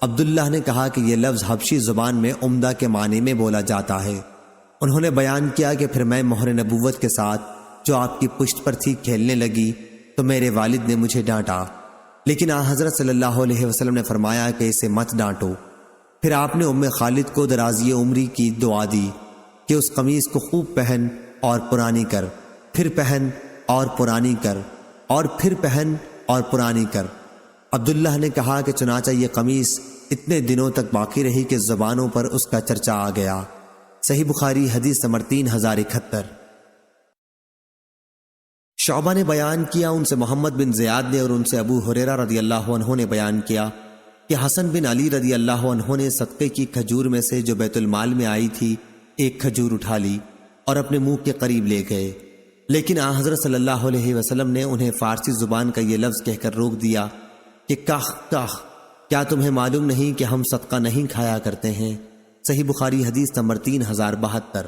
عبداللہ نے کہا کہ یہ لفظ حبشی زبان میں عمدہ کے معنی میں بولا جاتا ہے۔ انہوں نے بیان کیا کہ پھر میں مہر نبوت کے ساتھ جو آپ کی پشت پر تھی کھیلنے لگی تو میرے والد نے مجھے ڈانٹا، لیکن حضرت صلی اللہ علیہ وسلم نے فرمایا کہ اسے مت ڈانٹو۔ پھر آپ نے خالد کو درازی عمری کی دعا دی کہ اس قمیص کو خوب پہن اور پرانی کر، پھر پہن اور پرانی کر۔ اور پھر پہن اور پرانی کر۔ عبداللہ نے کہا کہ چنانچہ یہ قمیص اتنے دنوں تک باقی رہی کہ زبانوں پر اس کا چرچا آ گیا۔ صحیح بخاری حدیث نمبر 3071۔ شعبہ نے بیان کیا، ان سے محمد بن زیاد نے اور ان سے ابو ہریرہ رضی اللہ عنہ نے بیان کیا کہ حسن بن علی رضی اللہ عنہ نے صدقے کی کھجور میں سے جو بیت المال میں آئی تھی ایک کھجور اٹھا لی اور اپنے منہ کے قریب لے گئے، لیکن آن حضرت صلی اللہ علیہ وسلم نے انہیں فارسی زبان کا یہ لفظ کہہ کر روک دیا کہ کاخ کاخ، کیا تمہیں معلوم نہیں کہ ہم صدقہ نہیں کھایا کرتے ہیں؟ صحیح بخاری حدیث نمبر 3072۔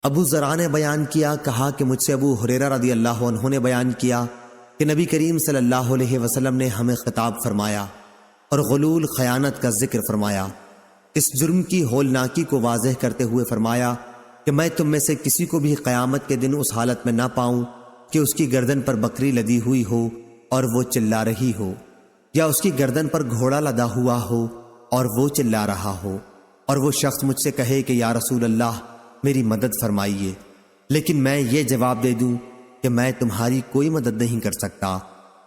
ابو ذرا نے بیان کیا، کہا کہ مجھ سے ابو ہریرہ رضی اللہ عنہ نے بیان کیا کہ نبی کریم صلی اللہ علیہ وسلم نے ہمیں خطاب فرمایا اور غلول خیانت کا ذکر فرمایا، اس جرم کی ہولناکی کو واضح کرتے ہوئے فرمایا کہ میں تم میں سے کسی کو بھی قیامت کے دن اس حالت میں نہ پاؤں کہ اس کی گردن پر بکری لدی ہوئی ہو اور وہ چلا رہی ہو، یا اس کی گردن پر گھوڑا لدا ہوا ہو اور وہ چلا رہا ہو، اور وہ شخص مجھ سے کہے کہ یا رسول اللہ میری مدد فرمائیے، لیکن میں یہ جواب دے دوں کہ میں تمہاری کوئی مدد نہیں کر سکتا،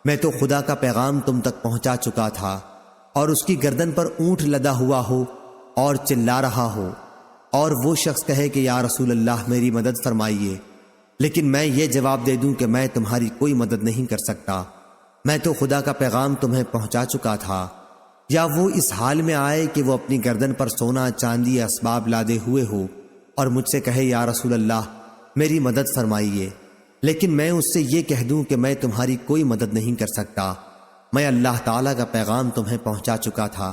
میں تو خدا کا پیغام تم تک پہنچا چکا تھا، اور اس کی گردن پر اونٹ لدا ہوا ہو اور چلا رہا ہو، اور وہ شخص کہے کہ یا رسول اللہ میری مدد فرمائیے، لیکن میں یہ جواب دے دوں کہ میں تمہاری کوئی مدد نہیں کر سکتا، میں تو خدا کا پیغام تمہیں پہنچا چکا تھا، یا وہ اس حال میں آئے کہ وہ اپنی گردن پر سونا چاندی اسباب لادے ہوئے ہو اور مجھ سے کہے یا رسول اللہ میری مدد فرمائیے، لیکن میں اس سے یہ کہہ دوں کہ میں تمہاری کوئی مدد نہیں کر سکتا، میں اللہ تعالیٰ کا پیغام تمہیں پہنچا چکا تھا،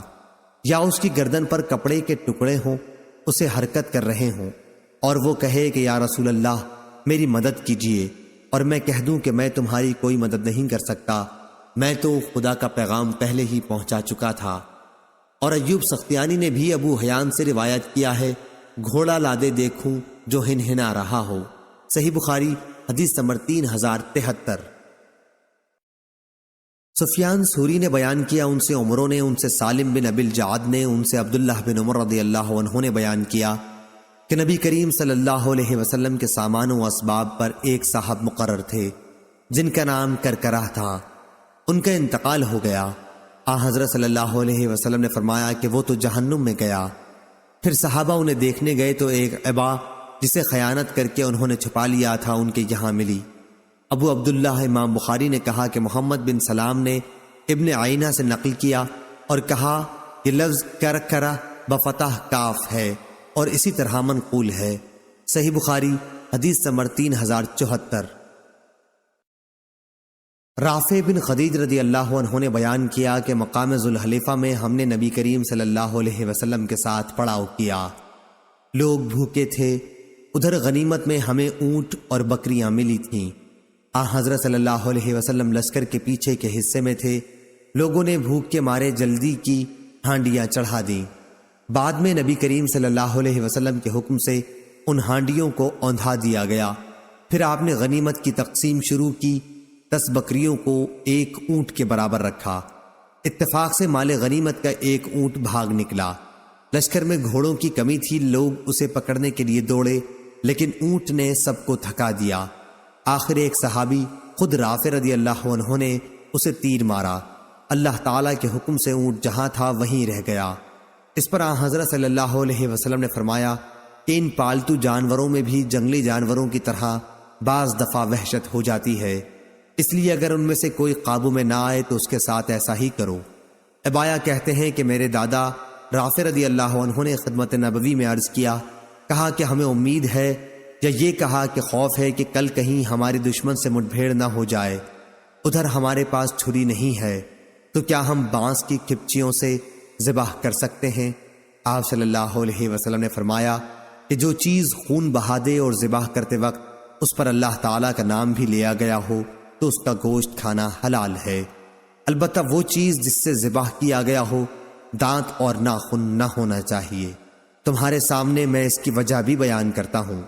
یا اس کی گردن پر کپڑے کے ٹکڑے ہوں اسے حرکت کر رہے ہوں اور وہ کہے کہ یا رسول اللہ میری مدد کیجیے، اور میں کہہ دوں کہ میں تمہاری کوئی مدد نہیں کر سکتا، میں تو خدا کا پیغام پہلے ہی پہنچا چکا تھا۔ اور ایوب سختیانی نے بھی ابو حیان سے روایت کیا ہے، گھوڑا لادے دیکھوں جو ہنہنا رہا ہو۔ صحیح بخاری حدیث نمبر 3073۔ سفیان ثوری نے بیان کیا، ان سے عمروں نے، ان سے سالم بن ابی الجعد نے، ان سے عبداللہ بن عمر رضی اللہ عنہ نے بیان کیا کہ نبی کریم صلی اللہ علیہ وسلم کے سامان و اسباب پر ایک صاحب مقرر تھے جن کا نام کرکرہ تھا، ان کا انتقال ہو گیا۔ آن حضرت صلی اللہ علیہ وسلم نے فرمایا کہ وہ تو جہنم میں گیا۔ پھر صحابہ انہیں دیکھنے گئے تو ایک عبا جسے خیانت کر کے انہوں نے چھپا لیا تھا ان کے یہاں ملی۔ ابو عبداللہ امام بخاری نے کہا کہ محمد بن سلام نے ابن عینہ سے نقل کیا اور کہا کہ لفظ کرکرہ بفتح کاف ہے اور اسی طرح منقول ہے۔ صحیح بخاری حدیث نمبر 3074۔ رافع بن خدیج رضی اللہ عنہ نے بیان کیا کہ مقام ذوالحلیفہ میں ہم نے نبی کریم صلی اللہ علیہ وسلم کے ساتھ پڑاؤ کیا، لوگ بھوکے تھے، ادھر غنیمت میں ہمیں اونٹ اور بکریاں ملی تھیں۔ حضرت صلی اللہ علیہ وسلم لشکر کے پیچھے کے حصے میں تھے، لوگوں نے بھوک کے مارے جلدی کی ہانڈیاں چڑھا دیں، بعد میں نبی کریم صلی اللہ علیہ وسلم کے حکم سے ان ہانڈیوں کو اوندھا دیا گیا، پھر آپ نے غنیمت کی تقسیم شروع کی، 10 بکریوں کو ایک اونٹ کے برابر رکھا، اتفاق سے مال غنیمت کا ایک اونٹ بھاگ نکلا، لشکر میں گھوڑوں کی کمی تھی، لوگ اسے پکڑنے کے لیے دوڑے لیکن اونٹ نے سب کو تھکا دیا، آخر ایک صحابی خود رافع رضی اللہ عنہ نے اسے تیر مارا، اللہ تعالیٰ کے حکم سے اونٹ جہاں تھا وہیں رہ گیا۔ اس پر حضرت صلی اللہ علیہ وسلم نے فرمایا کہ ان پالتو جانوروں میں بھی جنگلی جانوروں کی طرح بعض دفعہ وحشت ہو جاتی ہے، اس لیے اگر ان میں سے کوئی قابو میں نہ آئے تو اس کے ساتھ ایسا ہی کرو۔ ابایا کہتے ہیں کہ میرے دادا رافع رضی اللہ عنہ نے خدمت نبوی میں عرض کیا، کہا کہ ہمیں امید ہے یا یہ کہا کہ خوف ہے کہ کل کہیں ہمارے دشمن سے مٹ بھیڑ نہ ہو جائے، ادھر ہمارے پاس چھری نہیں ہے تو کیا ہم بانس کی کھپچیوں سے ذبح کر سکتے ہیں؟ آپ صلی اللہ علیہ وسلم نے فرمایا کہ جو چیز خون بہا دے اور ذبح کرتے وقت اس پر اللہ تعالیٰ کا نام بھی لیا گیا ہو تو اس کا گوشت کھانا حلال ہے، البتہ وہ چیز جس سے ذبح کیا گیا ہو دانت اور ناخن نہ ہونا چاہیے۔ تمہارے سامنے میں اس کی وجہ بھی بیان کرتا ہوں،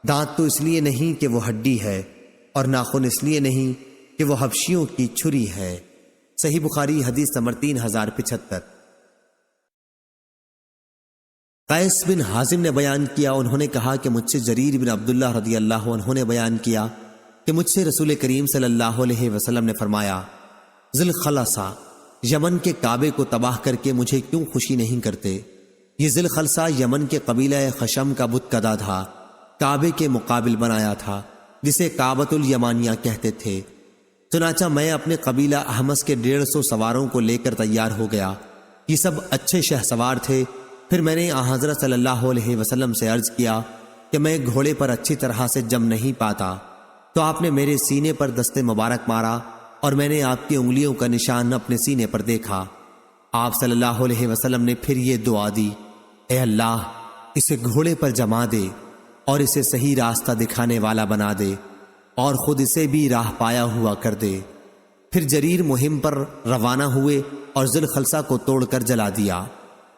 دانت تو اس لیے نہیں کہ وہ ہڈی ہے اور ناخن اس لیے نہیں کہ وہ حبشیوں کی چھری ہے۔ صحیح بخاری حدیث نمبر 3075۔ قیس بن حازم نے بیان کیا، انہوں نے کہا کہ مجھ سے جریر بن عبداللہ رضی اللہ عنہ نے بیان کیا کہ مجھ سے رسول کریم صلی اللہ علیہ وسلم نے فرمایا، ذی الخلصہ یمن کے کعبے کو تباہ کر کے مجھے کیوں خوشی نہیں کرتے؟ یہ ذی الخلصہ یمن کے قبیلہ خشم کا بت کدا تھا، کعبے کے مقابل بنایا تھا، جسے کعبۃ الیمانیہ کہتے تھے۔ چنانچہ میں اپنے قبیلہ احمس کے 150 سواروں کو لے کر تیار ہو گیا۔ یہ سب اچھے شہ سوار تھے۔ پھر میں نے حضرت صلی اللہ علیہ وسلم سے عرض کیا کہ میں گھوڑے پر اچھی طرح سے جم نہیں پاتا، تو آپ نے میرے سینے پر دست مبارک مارا اور میں نے آپ کی انگلیوں کا نشان اپنے سینے پر دیکھا۔ آپ صلی اللہ علیہ وسلم نے پھر یہ دعا دی، اے اللہ اسے گھوڑے پر جما دے اور اسے صحیح راستہ دکھانے والا بنا دے اور خود اسے بھی راہ پایا ہوا کر دے۔ پھر جریر مہم پر روانہ ہوئے اور ذی الخلصہ کو توڑ کر جلا دیا۔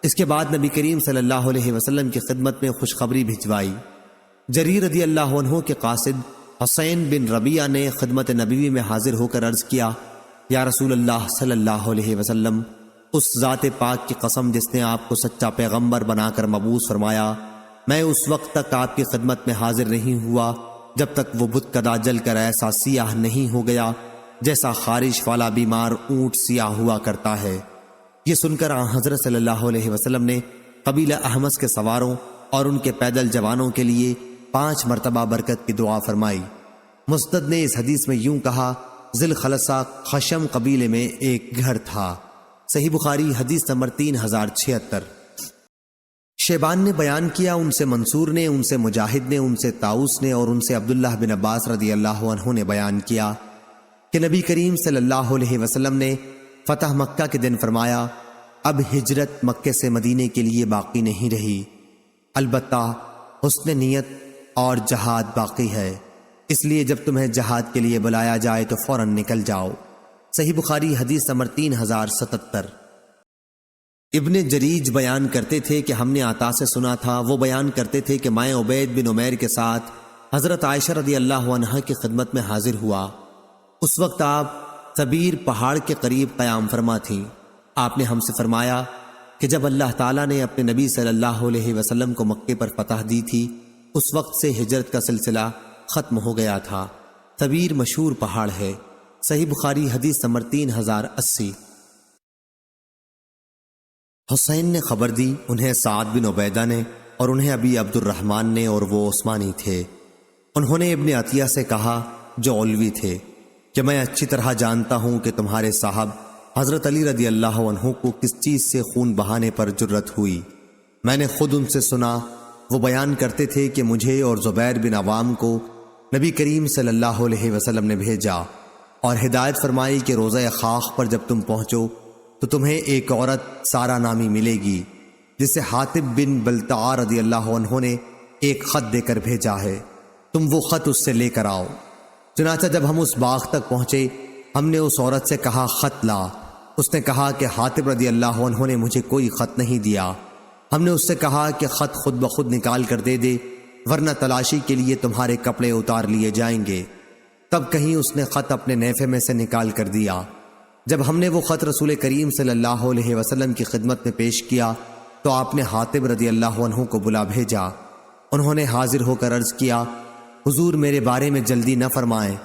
اس کے بعد نبی کریم صلی اللہ علیہ وسلم کی خدمت میں خوشخبری بھجوائی۔ جریر رضی اللہ عنہ کے قاصد حسین بن ربیعہ نے خدمت نبوی میں حاضر ہو کر عرض کیا، یا رسول اللہ صلی اللہ علیہ وسلم، اس ذات پاک کی قسم جس نے آپ کو سچا پیغمبر بنا کر مبعوث فرمایا، میں اس وقت تک آپ کی خدمت میں حاضر نہیں ہوا جب تک وہ بت کدا جل کر ایسا سیاہ نہیں ہو گیا جیسا خارش والا بیمار اونٹ سیاہ ہوا کرتا ہے۔ یہ سن کر حضرت صلی اللہ علیہ وسلم نے قبیلہ احمس کے سواروں اور ان کے پیدل جوانوں کے لیے 5 مرتبہ برکت کی دعا فرمائی۔ مسند نے اس حدیث میں یوں کہا، ذی الخلصہ خشم قبیلے میں ایک گھر تھا۔ صحیح بخاری حدیث نمبر 3076۔ شیبان نے بیان کیا، ان سے منصور نے، ان سے مجاہد نے، ان سے طاؤس نے اور ان سے عبداللہ بن عباس رضی اللہ عنہ نے بیان کیا کہ نبی کریم صلی اللہ علیہ وسلم نے فتح مکہ کے دن فرمایا، اب ہجرت مکے سے مدینے کے لیے باقی نہیں رہی، البتہ حسن نیت اور جہاد باقی ہے، اس لیے جب تمہیں جہاد کے لیے بلایا جائے تو فوراً نکل جاؤ۔ صحیح بخاری حدیث نمبر 3077۔ ابن جریج بیان کرتے تھے کہ ہم نے عطا سے سنا تھا، وہ بیان کرتے تھے کہ میں عبید بن عمیر کے ساتھ حضرت عائشہ رضی اللہ عنہا کی خدمت میں حاضر ہوا۔ اس وقت آپ سبیر پہاڑ کے قریب قیام فرما تھیں۔ آپ نے ہم سے فرمایا کہ جب اللہ تعالیٰ نے اپنے نبی صلی اللہ علیہ وسلم کو مکے پر فتح دی تھی، اس وقت سے ہجرت کا سلسلہ ختم ہو گیا تھا۔ سبیر مشہور پہاڑ ہے۔ صحیح بخاری حدیث نمبر 3080۔ حسین نے خبر دی، انہیں سعد بن عبیدہ نے اور انہیں ابی عبد الرحمن نے، اور وہ عثمانی تھے۔ انہوں نے ابن عطیہ سے کہا جو علوی تھے کہ میں اچھی طرح جانتا ہوں کہ تمہارے صاحب حضرت علی رضی اللہ عنہ کو کس چیز سے خون بہانے پر جرت ہوئی۔ میں نے خود ان سے سنا، وہ بیان کرتے تھے کہ مجھے اور زبیر بن عوام کو نبی کریم صلی اللہ علیہ وسلم نے بھیجا اور ہدایت فرمائی کہ روضہ خاخ پر جب تم پہنچو تو تمہیں ایک عورت سارا نامی ملے گی جسے حاطب بن بلتعا رضی اللہ عنہ نے ایک خط دے کر بھیجا ہے، تم وہ خط اس سے لے کر آؤ۔ چنانچہ جب ہم اس باغ تک پہنچے، ہم نے اس عورت سے کہا خط لا۔ اس نے کہا کہ حاطب رضی اللہ عنہ نے مجھے کوئی خط نہیں دیا۔ ہم نے اس سے کہا کہ خط خود بخود نکال کر دے دے، ورنہ تلاشی کے لیے تمہارے کپڑے اتار لیے جائیں گے۔ تب کہیں اس نے خط اپنے نیفے میں سے نکال کر دیا۔ جب ہم نے وہ خط رسول کریم صلی اللہ علیہ وسلم کی خدمت میں پیش کیا تو آپ نے حاطب رضی اللہ عنہ کو بلا بھیجا۔ انہوں نے حاضر ہو کر عرض کیا، حضور میرے بارے میں جلدی نہ فرمائیں،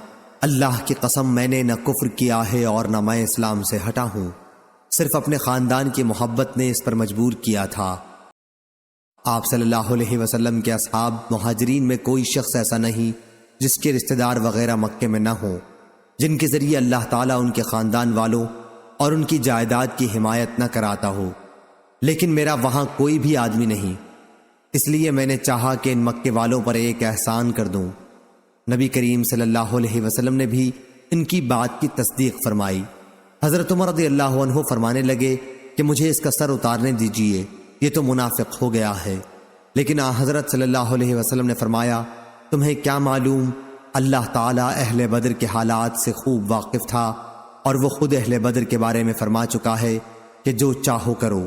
اللہ کی قسم میں نے نہ کفر کیا ہے اور نہ میں اسلام سے ہٹا ہوں، صرف اپنے خاندان کی محبت نے اس پر مجبور کیا تھا۔ آپ صلی اللہ علیہ وسلم کے اصحاب مہاجرین میں کوئی شخص ایسا نہیں جس کے رشتہ دار وغیرہ مکے میں نہ ہوں، جن کے ذریعے اللہ تعالیٰ ان کے خاندان والوں اور ان کی جائیداد کی حمایت نہ کراتا ہو، لیکن میرا وہاں کوئی بھی آدمی نہیں، اس لیے میں نے چاہا کہ ان مکے والوں پر ایک احسان کر دوں۔ نبی کریم صلی اللہ علیہ وسلم نے بھی ان کی بات کی تصدیق فرمائی۔ حضرت عمر رضی اللہ عنہ فرمانے لگے کہ مجھے اس کا سر اتارنے دیجیے، یہ تو منافق ہو گیا ہے۔ لیکن حضرت صلی اللہ علیہ وسلم نے فرمایا، تمہیں کیا معلوم، اللہ تعالیٰ اہل بدر کے حالات سے خوب واقف تھا اور وہ خود اہل بدر کے بارے میں فرما چکا ہے کہ جو چاہو کرو۔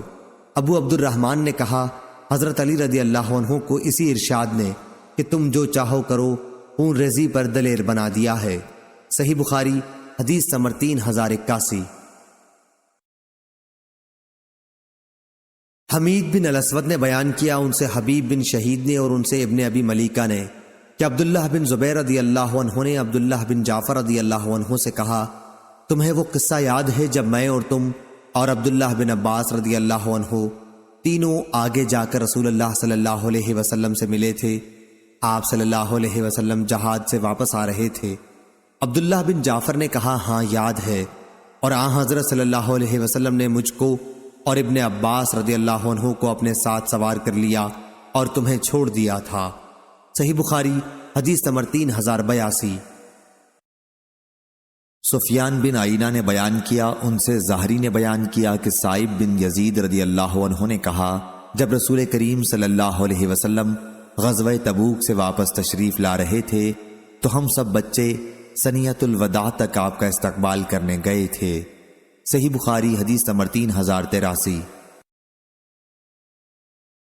ابو عبد الرحمن نے کہا، حضرت علی رضی اللہ عنہ کو اسی ارشاد نے کہ تم جو چاہو کرو خون ریزی پر دلیر بنا دیا ہے۔ صحیح بخاری حدیث نمبر 3081۔ حمید بن الاسود نے بیان کیا، ان سے حبیب بن شہید نے اور ان سے ابن ابی ملیکہ نے کہ عبداللہ بن زبیر رضی اللہ عنہ نے عبداللہ بن جعفر رضی اللہ عنہ سے کہا، تمہیں وہ قصہ یاد ہے جب میں اور تم اور عبداللہ بن عباس رضی اللہ عنہ تینوں آگے جا کر رسول اللہ صلی اللہ علیہ وسلم سے ملے تھے؟ آپ صلی اللہ علیہ وسلم جہاد سے واپس آ رہے تھے۔ عبداللہ بن جعفر نے کہا، ہاں یاد ہے، اور حضرت صلی اللہ علیہ وسلم نے مجھ کو اور ابن عباس رضی اللہ عنہ کو اپنے ساتھ سوار کر لیا اور تمہیں چھوڑ دیا تھا۔ صحیح بخاری حدیث نمبر 3082۔ سفیان بن عینہ نے بیان کیا، ان سے زہری نے بیان کیا کہ سائب بن یزید رضی اللہ عنہ نے کہا، جب رسول کریم صلی اللہ علیہ وسلم غزوہ تبوک سے واپس تشریف لا رہے تھے تو ہم سب بچے سنیت الوداع تک آپ کا استقبال کرنے گئے تھے۔ صحیح بخاری حدیث نمبر 3083۔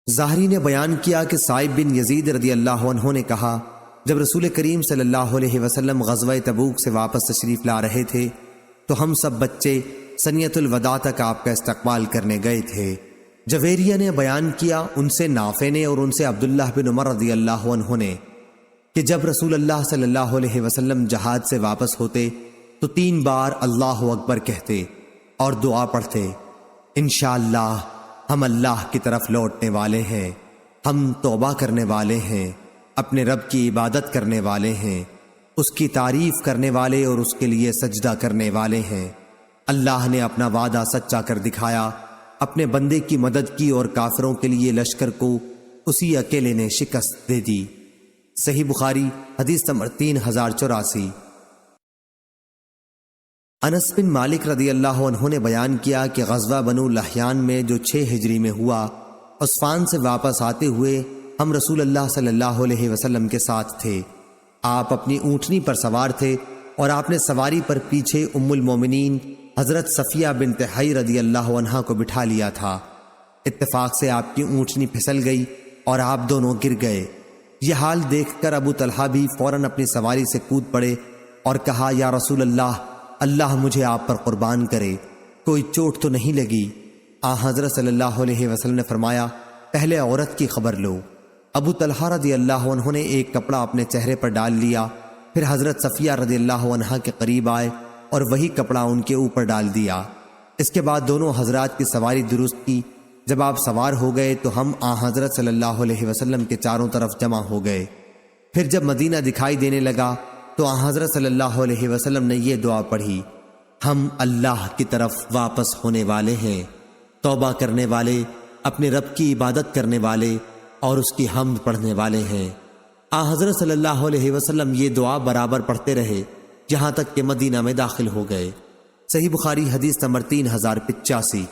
زہری نے بیان کیا کہ سائب بن یزید رضی اللہ عنہ نے کہا، جب رسول کریم صلی اللہ علیہ وسلم غزوہ تبوک سے واپس تشریف لا رہے تھے تو ہم سب بچے سنیت الوداع تک آپ کا استقبال کرنے گئے تھے۔ جویریہ نے بیان کیا، ان سے نافع نے اور ان سے عبداللہ بن عمر رضی اللہ عنہ نے، کہ جب رسول اللہ صلی اللہ علیہ وسلم جہاد سے واپس ہوتے تو 3 بار اللہ اکبر کہتے اور دعا پڑھتے، انشاءاللہ ہم اللہ کی طرف لوٹنے والے ہیں، ہم توبہ کرنے والے ہیں، اپنے رب کی عبادت کرنے والے ہیں، اس کی تعریف کرنے والے اور اس کے لیے سجدہ کرنے والے ہیں۔ اللہ نے اپنا وعدہ سچا کر دکھایا، اپنے بندے کی مدد کی اور کافروں کے لیے لشکر کو اسی اکیلے نے شکست دے دی۔ صحیح بخاری حدیث نمبر 3084۔ انس بن مالک رضی اللہ عنہ نے بیان کیا کہ غزوہ بنو لحیان میں جو 6 ہجری میں ہوا، عسفان سے واپس آتے ہوئے ہم رسول اللہ صلی اللہ علیہ وسلم کے ساتھ تھے۔ آپ اپنی اونٹنی پر سوار تھے اور آپ نے سواری پر پیچھے ام المومنین حضرت صفیہ بنت حی رضی اللہ عنہا کو بٹھا لیا تھا۔ اتفاق سے آپ کی اونٹنی پھسل گئی اور آپ دونوں گر گئے۔ یہ حال دیکھ کر ابو طلحہ بھی فوراً اپنی سواری سے کود پڑے اور کہا، یا رسول اللہ، اللہ مجھے آپ پر قربان کرے، کوئی چوٹ تو نہیں لگی؟ حضرت صلی اللہ علیہ وسلم نے فرمایا، پہلے عورت کی خبر لو۔ ابو طلحہ رضی اللہ عنہ نے ایک کپڑا اپنے چہرے پر ڈال لیا، پھر حضرت صفیہ رضی اللہ عنہا کے قریب آئے اور وہی کپڑا ان کے اوپر ڈال دیا۔ اس کے بعد دونوں حضرات کی سواری درست کی۔ جب آپ سوار ہو گئے تو ہم حضرت صلی اللہ علیہ وسلم کے چاروں طرف جمع ہو گئے۔ پھر جب مدینہ دکھائی دینے لگا تو حضرت صلی اللہ علیہ وسلم نے یہ دعا پڑھی، ہم اللہ کی طرف واپس ہونے والے ہیں، توبہ کرنے والے، اپنے رب کی عبادت کرنے والے اور اس کی حمد پڑھنے والے ہیں۔ حضرت صلی اللہ علیہ وسلم یہ دعا برابر پڑھتے رہے یہاں تک کہ مدینہ میں داخل ہو گئے۔ صحیح بخاری حدیث نمبر 3085۔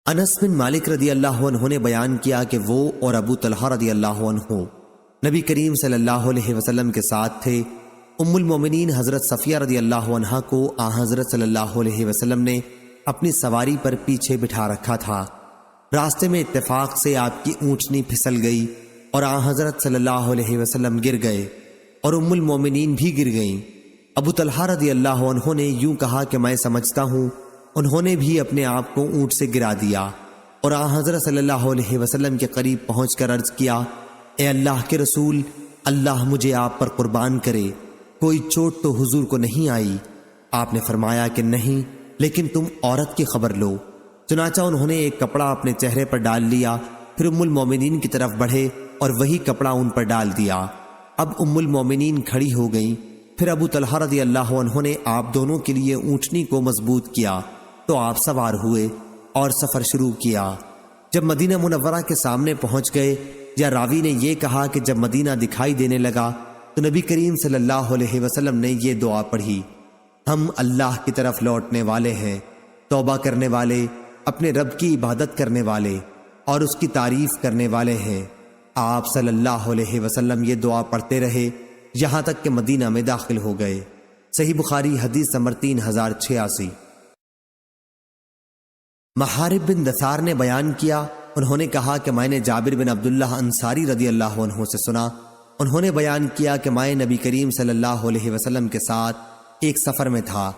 انس بن مالک رضی اللہ عنہ نے بیان کیا کہ وہ اور ابو طلحہ رضی اللہ عنہ نبی کریم صلی اللہ علیہ وسلم کے ساتھ تھے۔ ام المومنین حضرت صفیہ رضی اللہ عنہا کو حضرت صلی اللہ علیہ وسلم نے اپنی سواری پر پیچھے بٹھا رکھا تھا۔ راستے میں اتفاق سے آپ کی اونٹنی پھسل گئی اور حضرت صلی اللہ علیہ وسلم گر گئے اور ام المومنین بھی گر گئیں۔ ابو طلحہ رضی اللہ عنہ نے یوں کہا کہ میں سمجھتا ہوں انہوں نے بھی اپنے آپ کو اونٹ سے گرا دیا اور حضرت صلی اللہ علیہ وسلم کے قریب پہنچ کر عرض کیا، اے اللہ کے رسول، اللہ مجھے آپ پر قربان کرے، کوئی چوٹ تو حضور کو نہیں آئی؟ آپ نے فرمایا کہ نہیں، لیکن تم عورت کی خبر لو۔ چنانچہ انہوں نے ایک کپڑا اپنے چہرے پر ڈال لیا، پھر ام المومنین کی طرف بڑھے اور وہی کپڑا ان پر ڈال دیا۔ اب ام المومنین کھڑی ہو گئیں۔ پھر ابو طلحہ رضی اللہ عنہ نے آپ دونوں کے لیے اونٹنی کو مضبوط کیا تو آپ سوار ہوئے اور سفر شروع کیا۔ جب مدینہ منورہ کے سامنے پہنچ گئے، یا راوی نے یہ کہا کہ جب مدینہ دکھائی دینے لگا تو نبی کریم صلی اللہ علیہ وسلم نے یہ دعا پڑھی، ہم اللہ کی طرف لوٹنے والے ہیں، توبہ کرنے والے، اپنے رب کی عبادت کرنے والے اور اس کی تعریف کرنے والے ہیں۔ آپ صلی اللہ علیہ وسلم یہ دعا پڑھتے رہے یہاں تک کہ مدینہ میں داخل ہو گئے۔ صحیح بخاری حدیث نمبر 3086۔ محارب بن دثار نے بیان کیا، انہوں نے کہا کہ میں نے جابر بن عبداللہ انصاری رضی اللہ عنہ سے سنا، انہوں نے بیان کیا کہ میں نبی کریم صلی اللہ علیہ وسلم کے ساتھ ایک سفر میں تھا۔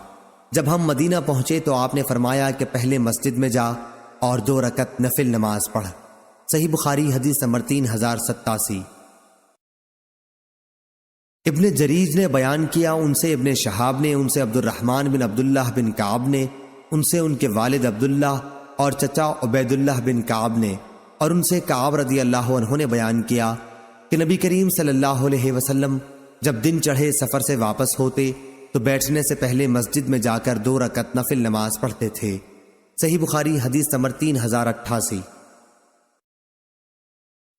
جب ہم مدینہ پہنچے تو آپ نے فرمایا کہ پہلے مسجد میں جا اور 2 رکعت نفل نماز پڑھ، صحیح بخاری حدیث نمبر 3087۔ ابن جریج نے بیان کیا، ان سے ابن شہاب نے، ان سے عبد الرحمن بن عبداللہ بن کعب نے، ان سے ان کے والد عبداللہ اور چچا عبید اللہ بن کعب نے، اور ان سے کعب رضی اللہ عنہ نے بیان کیا کہ نبی کریم صلی اللہ علیہ وسلم جب دن چڑھے سفر سے واپس ہوتے تو بیٹھنے سے پہلے مسجد میں جا کر 2 رکعت نفل نماز پڑھتے تھے۔ صحیح بخاری حدیث نمبر 3088۔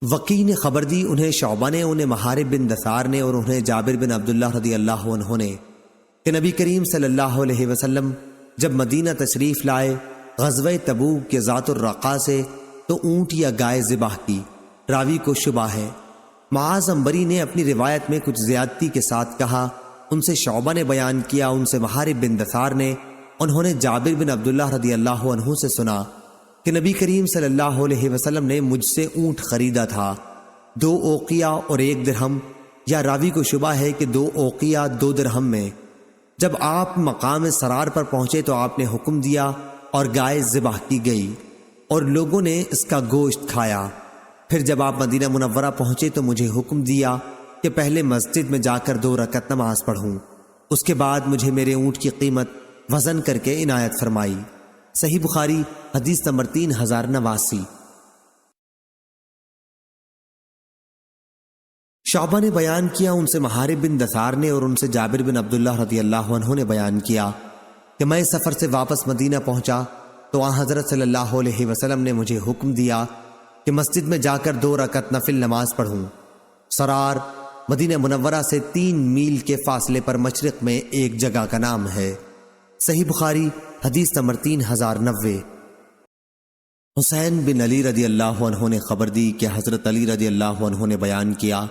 وقی نے خبر دی، انہیں شعبہ نے، انہیں محارب بن دثار نے، اور انہیں جابر بن عبداللہ رضی اللہ عنہ نے کہ نبی کریم صلی اللہ علیہ وسلم جب مدینہ تشریف لائے غزوہ تبوک کے ذات الرقا سے تو اونٹ یا گائے ذبح کی۔ راوی کو شبہ ہے۔ معاذ عنبری نے اپنی روایت میں کچھ زیادتی کے ساتھ کہا، ان سے شعبہ نے بیان کیا، ان سے محارب بن دثار نے، انہوں نے جابر بن عبداللہ رضی اللہ عنہ سے سنا کہ نبی کریم صلی اللہ علیہ وسلم نے مجھ سے اونٹ خریدا تھا 2 اوقیہ اور 1 درہم، یا راوی کو شبہ ہے کہ 2 اوقیہ 2 درہم میں۔ جب آپ مقام سرار پر پہنچے تو آپ نے حکم دیا اور گائے ذبح کی گئی اور لوگوں نے اس کا گوشت کھایا۔ پھر جب آپ مدینہ منورہ پہنچے تو مجھے حکم دیا کہ پہلے مسجد میں جا کر 2 رکعت نماز پڑھوں، اس کے بعد مجھے میرے اونٹ کی قیمت وزن کر کے عنایت فرمائی۔ صحیح بخاری حدیث نمبر 3089۔ شعبہ نے بیان کیا، ان سے محارب بن دثار نے، اور ان سے جابر بن عبداللہ رضی اللہ عنہ نے بیان کیا کہ میں سفر سے واپس مدینہ پہنچا تو آن حضرت صلی اللہ علیہ وسلم نے مجھے حکم دیا کہ مسجد میں جا کر 2 رکعت نفل نماز پڑھوں۔ سرار مدینہ منورہ سے 3 میل کے فاصلے پر مشرق میں ایک جگہ کا نام ہے۔ صحیح بخاری حدیث نمبر 3090۔ حسین بن علی رضی اللہ عنہ نے خبر دی کہ حضرت علی رضی اللہ عنہ نے بیان کیا،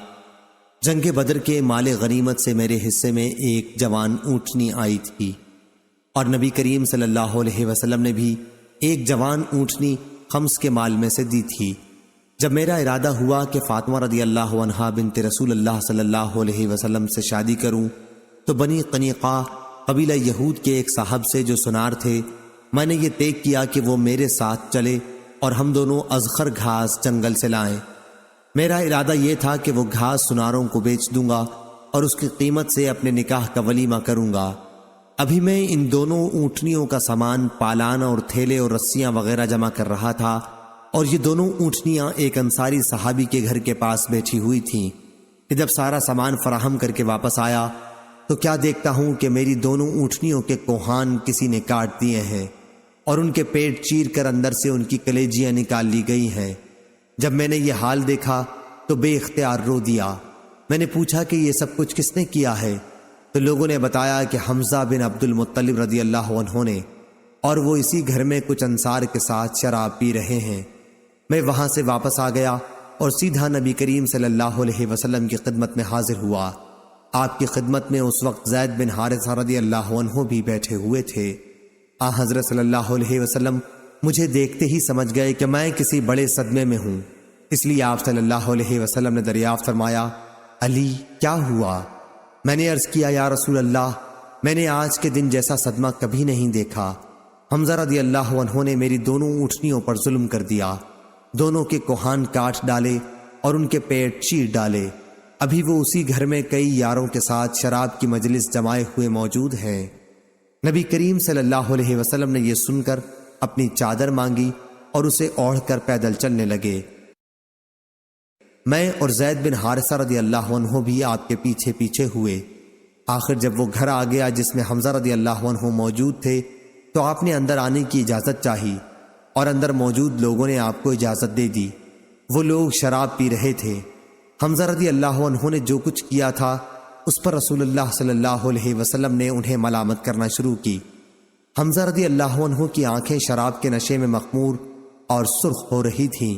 جنگ بدر کے مال غنیمت سے میرے حصے میں ایک جوان اونٹنی آئی تھی، اور نبی کریم صلی اللہ علیہ وسلم نے بھی ایک جوان اونٹنی خمس کے مال میں سے دی تھی۔ جب میرا ارادہ ہوا کہ فاطمہ رضی اللہ عنہا بنت رسول اللہ صلی اللہ علیہ وسلم سے شادی کروں تو بنی قنیقہ قبیلہ یہود کے ایک صاحب سے جو سنار تھے، میں نے یہ طے کیا کہ وہ میرے ساتھ چلے اور ہم دونوں ازخر گھاس جنگل سے لائیں۔ میرا ارادہ یہ تھا کہ وہ گھاس سناروں کو بیچ دوں گا اور اس کی قیمت سے اپنے نکاح کا ولیمہ کروں گا۔ ابھی میں ان دونوں اونٹنیوں کا سامان پالان اور تھیلے اور رسیاں وغیرہ جمع کر رہا تھا، اور یہ دونوں اونٹنیاں ایک انصاری صحابی کے گھر کے پاس بیٹھی ہوئی تھیں کہ جب سارا سامان فراہم کر کے واپس آیا تو کیا دیکھتا ہوں کہ میری دونوں اونٹنیوں کے کوہان کسی نے کاٹ دیے ہیں اور ان کے پیٹ چیر کر اندر سے ان کی کلیجیاں نکال لی گئی ہیں۔ جب میں نے یہ حال دیکھا تو بے اختیار رو دیا۔ میں نے پوچھا کہ یہ سب کچھ کس نے کیا ہے؟ تو لوگوں نے بتایا کہ حمزہ بن عبد المطلب رضی اللہ عنہ نے، اور وہ اسی گھر میں کچھ انصار کے ساتھ شراب پی رہے ہیں۔ میں وہاں سے واپس آ گیا اور سیدھا نبی کریم صلی اللہ علیہ وسلم کی خدمت میں حاضر ہوا۔ آپ کی خدمت میں اس وقت زید بن حارثہ رضی اللہ عنہ بھی بیٹھے ہوئے تھے۔ حضرت صلی اللہ علیہ وسلم مجھے دیکھتے ہی سمجھ گئے کہ میں کسی بڑے صدمے میں ہوں، اس لیے آپ صلی اللہ علیہ وسلم نے دریافت فرمایا، علی کیا ہوا؟ میں نے عرض کیا، یا رسول اللہ، میں نے آج کے دن جیسا صدمہ کبھی نہیں دیکھا۔ حمزہ رضی اللہ عنہ نے میری دونوں اونٹنیوں پر ظلم کر دیا، دونوں کے کوہان کاٹ ڈالے اور ان کے پیٹ چیر ڈالے۔ ابھی وہ اسی گھر میں کئی یاروں کے ساتھ شراب کی مجلس جمائے ہوئے موجود ہیں۔ نبی کریم صلی اللہ علیہ وسلم نے یہ سن کر اپنی چادر مانگی اور اسے اوڑھ کر پیدل چلنے لگے۔ میں اور زید بن حارثہ رضی اللہ عنہ بھی آپ کے پیچھے پیچھے ہوئے۔ آخر جب وہ گھر آ گیا جس میں حمزہ رضی اللہ عنہ موجود تھے تو آپ نے اندر آنے کی اجازت چاہی، اور اندر موجود لوگوں نے آپ کو اجازت دے دی۔ وہ لوگ شراب پی رہے تھے۔ حمزہ رضی اللہ عنہ نے جو کچھ کیا تھا اس پر رسول اللہ صلی اللہ علیہ وسلم نے انہیں ملامت کرنا شروع کی۔ حمزہ رضی اللہ عنہ کی آنکھیں شراب کے نشے میں مخمور اور سرخ ہو رہی تھیں۔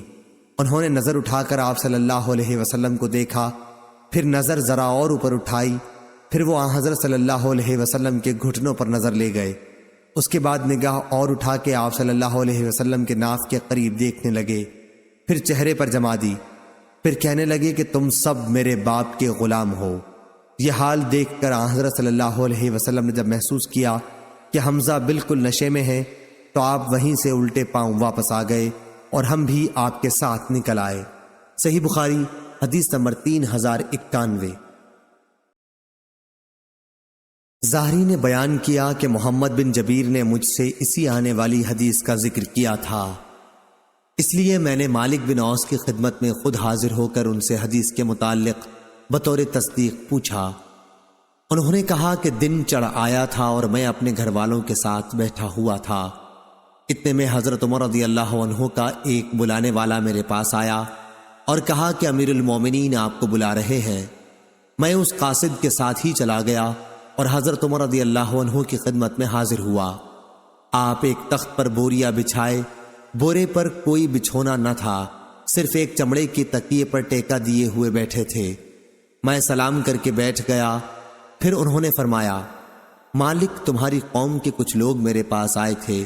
انہوں نے نظر اٹھا کر آپ صلی اللہ علیہ وسلم کو دیکھا، پھر نظر ذرا اور اوپر اٹھائی، پھر وہ حضرت صلی اللہ علیہ وسلم کے گھٹنوں پر نظر لے گئے۔ اس کے بعد نگاہ اور اٹھا کے آپ صلی اللہ علیہ وسلم کے ناف کے قریب دیکھنے لگے، پھر چہرے پر جما دی، پھر کہنے لگے کہ تم سب میرے باپ کے غلام ہو۔ یہ حال دیکھ کر حضرت صلی اللہ علیہ وسلم نے جب محسوس کیا کہ حمزہ بالکل نشے میں ہے تو آپ وہیں سے الٹے پاؤں واپس آ گئے اور ہم بھی آپ کے ساتھ نکل آئے۔ صحیح بخاری حدیث نمبر 3091۔ ظاہری نے بیان کیا کہ محمد بن جبیر نے مجھ سے اسی آنے والی حدیث کا ذکر کیا تھا، اس لیے میں نے مالک بن اوس کی خدمت میں خود حاضر ہو کر ان سے حدیث کے متعلق بطور تصدیق پوچھا۔ انہوں نے کہا کہ دن چڑھ آیا تھا اور میں اپنے گھر والوں کے ساتھ بیٹھا ہوا تھا، اتنے میں حضرت عمر رضی اللہ عنہ کا ایک بلانے والا میرے پاس آیا اور کہا کہ امیر المومنین آپ کو بلا رہے ہیں۔ میں اس قاصد کے ساتھ ہی چلا گیا اور حضرت عمر رضی اللہ عنہ کی خدمت میں حاضر ہوا۔ آپ ایک تخت پر بوریا بچھائے، بورے پر کوئی بچھونا نہ تھا، صرف ایک چمڑے کی تکیے پر ٹیکا دیے ہوئے بیٹھے تھے۔ میں سلام کر کے بیٹھ گیا، پھر انہوں نے فرمایا، مالک تمہاری قوم کے کچھ لوگ میرے پاس آئے تھے،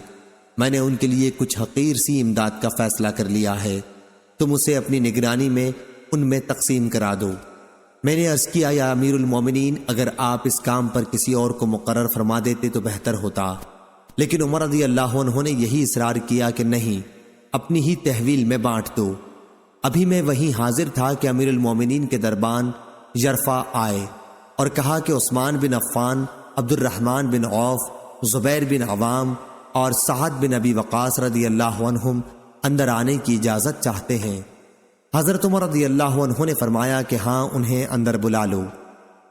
میں نے ان کے لیے کچھ حقیر سی امداد کا فیصلہ کر لیا ہے، تم اسے اپنی نگرانی میں ان میں تقسیم کرا دو۔ میں نے عرض کیا، یا امیر المومنین، اگر آپ اس کام پر کسی اور کو مقرر فرما دیتے تو بہتر ہوتا، لیکن عمر رضی اللہ عنہ نے یہی اصرار کیا کہ نہیں، اپنی ہی تحویل میں بانٹ دو۔ ابھی میں وہیں حاضر تھا کہ امیر المومنین کے دربان یرفع آئے اور کہا کہ عثمان بن عفان، عبد الرحمن بن عوف، زبیر بن عوام اور سعد بن ابی وقاص رضی اللہ عنہم اندر آنے کی اجازت چاہتے ہیں۔ حضرت عمر رضی اللہ عنہ نے فرمایا کہ ہاں، انہیں اندر بلا لو۔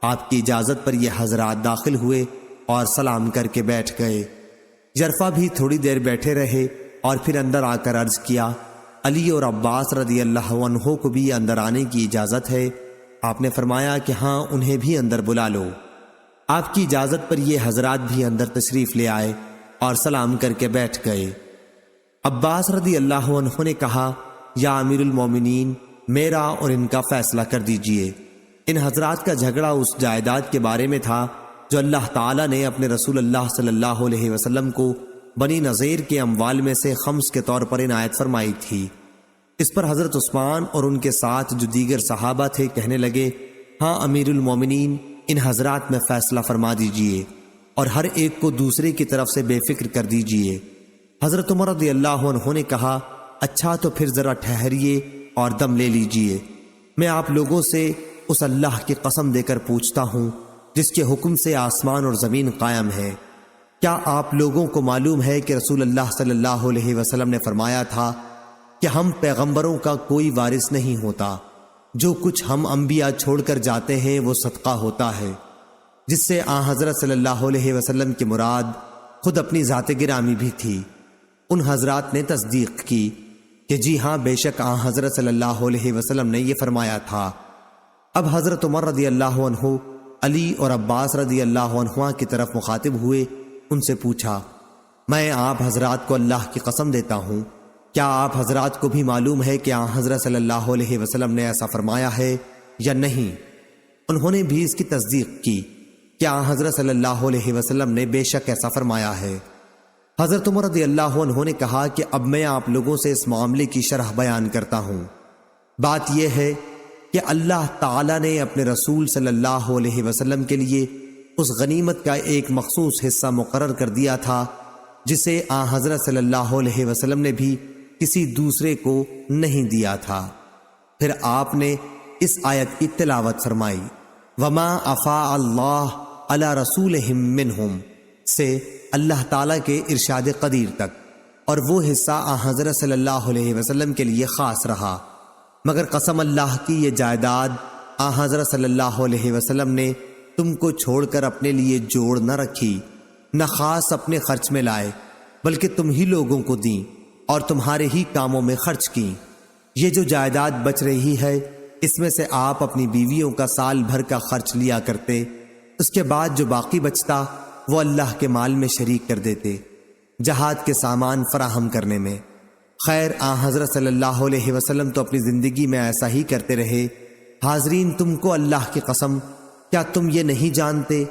آپ کی اجازت پر یہ حضرات داخل ہوئے اور سلام کر کے بیٹھ گئے۔ یرفع بھی تھوڑی دیر بیٹھے رہے اور پھر اندر آ کر عرض کیا، علی اور عباس رضی اللہ عنہ کو بھی اندر آنے کی اجازت ہے؟ آپ نے فرمایا کہ ہاں، انہیں بھی اندر بلا لو۔ آپ کی اجازت پر یہ حضرات بھی اندر تشریف لے آئے اور سلام کر کے بیٹھ گئے۔ عباس رضی اللہ عنہ نے کہا، یا امیر المومنین، میرا اور ان کا فیصلہ کر دیجئے۔ ان حضرات کا جھگڑا اس جائیداد کے بارے میں تھا جو اللہ تعالیٰ نے اپنے رسول اللہ صلی اللہ علیہ وسلم کو بنی نذیر کے اموال میں سے خمس کے طور پر عنایت فرمائی تھی۔ اس پر حضرت عثمان اور ان کے ساتھ جو دیگر صحابہ تھے کہنے لگے، ہاں امیر المومنین، ان حضرات میں فیصلہ فرما دیجئے اور ہر ایک کو دوسرے کی طرف سے بے فکر کر دیجئے۔ حضرت عمر رضی اللہ عنہ نے کہا، اچھا تو پھر ذرا ٹھہریے اور دم لے لیجئے، میں آپ لوگوں سے اس اللہ کی قسم دے کر پوچھتا ہوں جس کے حکم سے آسمان اور زمین قائم ہے، کیا آپ لوگوں کو معلوم ہے کہ رسول اللہ صلی اللہ علیہ وسلم نے فرمایا تھا کہ ہم پیغمبروں کا کوئی وارث نہیں ہوتا، جو کچھ ہم انبیاء چھوڑ کر جاتے ہیں وہ صدقہ ہوتا ہے، جس سے آن حضرت صلی اللہ علیہ وسلم کی مراد خود اپنی ذات گرامی بھی تھی۔ ان حضرات نے تصدیق کی کہ جی ہاں، بے شک آن حضرت صلی اللہ علیہ وسلم نے یہ فرمایا تھا۔ اب حضرت عمر رضی اللہ عنہ علی اور عباس رضی اللہ عنہ کی طرف مخاطب ہوئے، ان سے پوچھا، میں آپ حضرات کو اللہ کی قسم دیتا ہوں، کیا آپ حضرات کو بھی معلوم ہے کہ آن حضرت صلی اللہ علیہ وسلم نے ایسا فرمایا ہے یا نہیں؟ انہوں نے بھی اس کی تصدیق کی کہ آن حضرت صلی اللہ علیہ وسلم نے بے شک ایسا فرمایا ہے۔ حضرت عمر رضی اللہ عنہ نے کہا کہ اب میں آپ لوگوں سے اس معاملے کی شرح بیان کرتا ہوں۔ بات یہ ہے کہ اللہ تعالیٰ نے اپنے رسول صلی اللہ علیہ وسلم کے لیے اس غنیمت کا ایک مخصوص حصہ مقرر کر دیا تھا جسے آن حضرت صلی اللہ علیہ وسلم نے بھی کسی دوسرے کو نہیں دیا تھا۔ پھر آپ نے اس آیت کی تلاوت فرمائی، وما افاء اللہ علی رسولہم منہم سے اللہ تعالیٰ کے ارشاد قدیر تک، اور وہ حصہ آن حضرت صلی اللہ علیہ وسلم کے لیے خاص رہا، مگر قسم اللہ کی یہ جائیداد آن حضرت صلی اللہ علیہ وسلم نے تم کو چھوڑ کر اپنے لیے جوڑ نہ رکھی، نہ خاص اپنے خرچ میں لائے، بلکہ تم ہی لوگوں کو دیں اور تمہارے ہی کاموں میں خرچ کیں۔ یہ جو جائیداد بچ رہی ہے، اس میں سے آپ اپنی بیویوں کا سال بھر کا خرچ لیا کرتے، اس کے بعد جو باقی بچتا وہ اللہ کے مال میں شریک کر دیتے، جہاد کے سامان فراہم کرنے میں۔ خیر، آن حضرت صلی اللہ علیہ وسلم تو اپنی زندگی میں ایسا ہی کرتے رہے۔ حاضرین، تم کو اللہ کی قسم، کیا تم یہ نہیں جانتے؟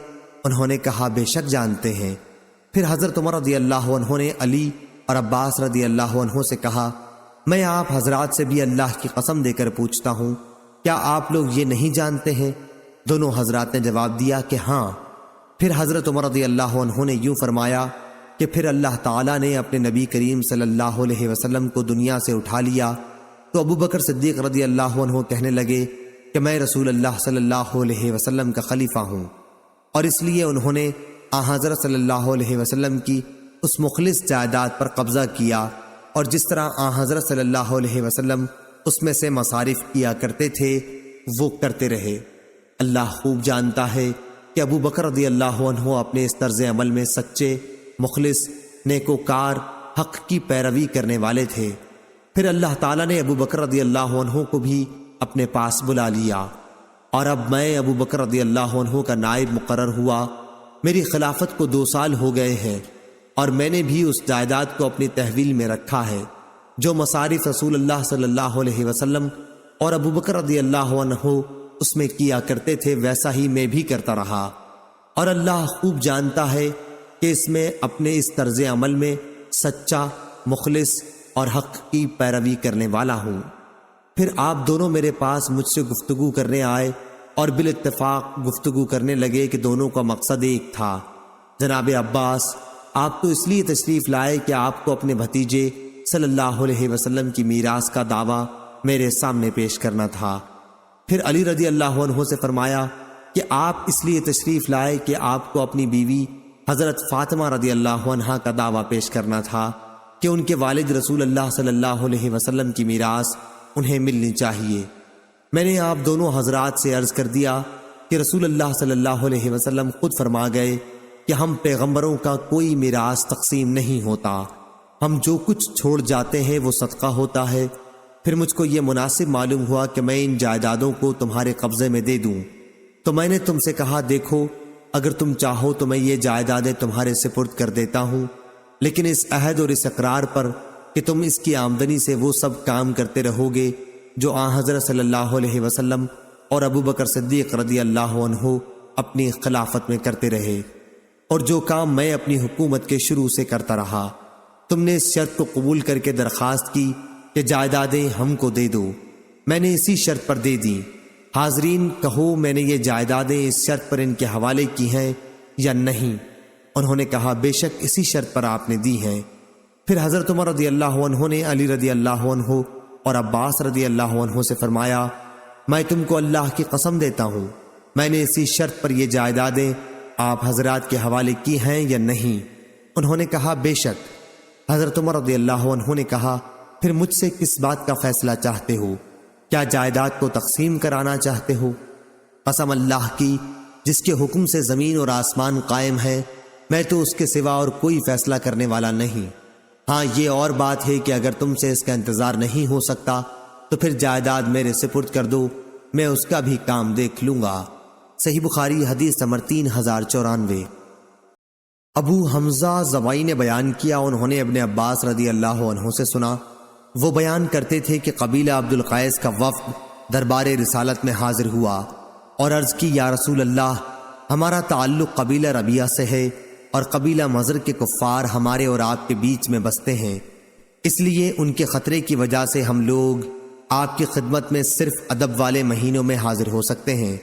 انہوں نے کہا، بے شک جانتے ہیں۔ پھر حضرت عمر رضی اللہ عنہ نے علی اور عباس رضی اللہ عنہ سے کہا، میں آپ حضرات سے بھی اللہ کی قسم دے کر پوچھتا ہوں، کیا آپ لوگ یہ نہیں جانتے ہیں؟ دونوں حضرات نے جواب دیا کہ ہاں۔ پھر حضرت عمر رضی اللہ عنہ نے یوں فرمایا کہ پھر اللہ تعالیٰ نے اپنے نبی کریم صلی اللہ علیہ وسلم کو دنیا سے اٹھا لیا تو ابو بکر صدیق رضی اللہ عنہ کہنے لگے کہ میں رسول اللہ صلی اللہ علیہ وسلم کا خلیفہ ہوں، اور اس لیے انہوں نے حضرت صلی اللہ علیہ وسلم کی اس مخلص جائیداد پر قبضہ کیا، اور جس طرح حضرت صلی اللہ علیہ وسلم اس میں سے مصارف کیا کرتے تھے وہ کرتے رہے۔ اللہ خوب جانتا ہے کہ ابو بکر رضی اللہ عنہ اپنے اس طرز عمل میں سچے، مخلص، نیکوکار، حق کی پیروی کرنے والے تھے۔ پھر اللہ تعالیٰ نے ابو بکر رضی اللہ عنہ کو بھی اپنے پاس بلا لیا، اور اب میں ابو بکر رضی اللہ عنہ کا نائب مقرر ہوا۔ میری خلافت کو 2 سال ہو گئے ہیں، اور میں نے بھی اس جائیداد کو اپنی تحویل میں رکھا ہے جو مصارف رسول اللہ صلی اللہ علیہ وسلم اور ابو بکر رضی اللہ عنہ اس میں کیا کرتے تھے، ویسا ہی میں بھی کرتا رہا، اور اللہ خوب جانتا ہے کہ اس میں اپنے اس طرز عمل میں سچا، مخلص اور حق کی پیروی کرنے والا ہوں۔ پھر آپ دونوں میرے پاس مجھ سے گفتگو کرنے آئے، اور بالاتفاق گفتگو کرنے لگے کہ دونوں کا مقصد ایک تھا۔ جناب عباس، آپ تو اس لیے تشریف لائے کہ آپ کو اپنے بھتیجے صلی اللہ علیہ وسلم کی میراث کا دعویٰ میرے سامنے پیش کرنا تھا۔ پھر علی رضی اللہ عنہ سے فرمایا کہ آپ اس لیے تشریف لائے کہ آپ کو اپنی بیوی حضرت فاطمہ رضی اللہ عنہا کا دعویٰ پیش کرنا تھا کہ ان کے والد رسول اللہ صلی اللہ علیہ وسلم کی میراث انہیں ملنی چاہیے۔ میں نے آپ دونوں حضرات سے عرض کر دیا کہ رسول اللہ صلی اللہ علیہ وسلم خود فرما گئے کہ ہم پیغمبروں کا کوئی میراث تقسیم نہیں ہوتا، ہم جو کچھ چھوڑ جاتے ہیں وہ صدقہ ہوتا ہے۔ پھر مجھ کو یہ مناسب معلوم ہوا کہ میں ان جائیدادوں کو تمہارے قبضے میں دے دوں، تو میں نے تم سے کہا دیکھو اگر تم چاہو تو میں یہ جائیدادیں تمہارے سپرد کر دیتا ہوں، لیکن اس عہد اور اس اقرار پر کہ تم اس کی آمدنی سے وہ سب کام کرتے رہو گے جو حضرت صلی اللہ علیہ وسلم اور ابو بکر صدیق رضی اللہ عنہ اپنی خلافت میں کرتے رہے، اور جو کام میں اپنی حکومت کے شروع سے کرتا رہا۔ تم نے اس شرط کو قبول کر کے درخواست کی کہ جائیدادیں ہم کو دے دو، میں نے اسی شرط پر دے دی۔ حاضرین کہو میں نے یہ جائیدادیں اس شرط پر ان کے حوالے کی ہیں یا نہیں؟ انہوں نے کہا بے شک اسی شرط پر آپ نے دی ہیں۔ پھر حضرت عمر رضی اللہ عنہ نے علی رضی اللہ عنہ اور عباس رضی اللہ عنہ سے فرمایا میں تم کو اللہ کی قسم دیتا ہوں میں نے اسی شرط پر یہ جائیدادیں آپ حضرات کے حوالے کی ہیں یا نہیں؟ انہوں نے کہا بے شک۔ حضرت عمر رضی اللہ عنہ نے کہا پھر مجھ سے کس بات کا فیصلہ چاہتے ہو؟ کیا جائیداد کو تقسیم کرانا چاہتے ہو؟ قسم اللہ کی جس کے حکم سے زمین اور آسمان قائم ہے، میں تو اس کے سوا اور کوئی فیصلہ کرنے والا نہیں۔ ہاں یہ اور بات ہے کہ اگر تم سے اس کا انتظار نہیں ہو سکتا تو پھر جائیداد میرے سپرد کر دو، میں اس کا بھی کام دیکھ لوں گا۔ صحیح بخاری حدیث نمبر 3094۔ ابو حمزہ زبائی نے بیان کیا، انہوں نے ابن عباس رضی اللہ عنہ سے سنا، وہ بیان کرتے تھے کہ قبیلہ عبد القیس کا وفد دربار رسالت میں حاضر ہوا اور عرض کی یا رسول اللہ، ہمارا تعلق قبیلہ ربیعہ سے ہے اور قبیلہ مضر کے کفار ہمارے اور آپ کے بیچ میں بستے ہیں، اس لیے ان کے خطرے کی وجہ سے ہم لوگ آپ کی خدمت میں صرف ادب والے مہینوں میں حاضر ہو سکتے ہیں۔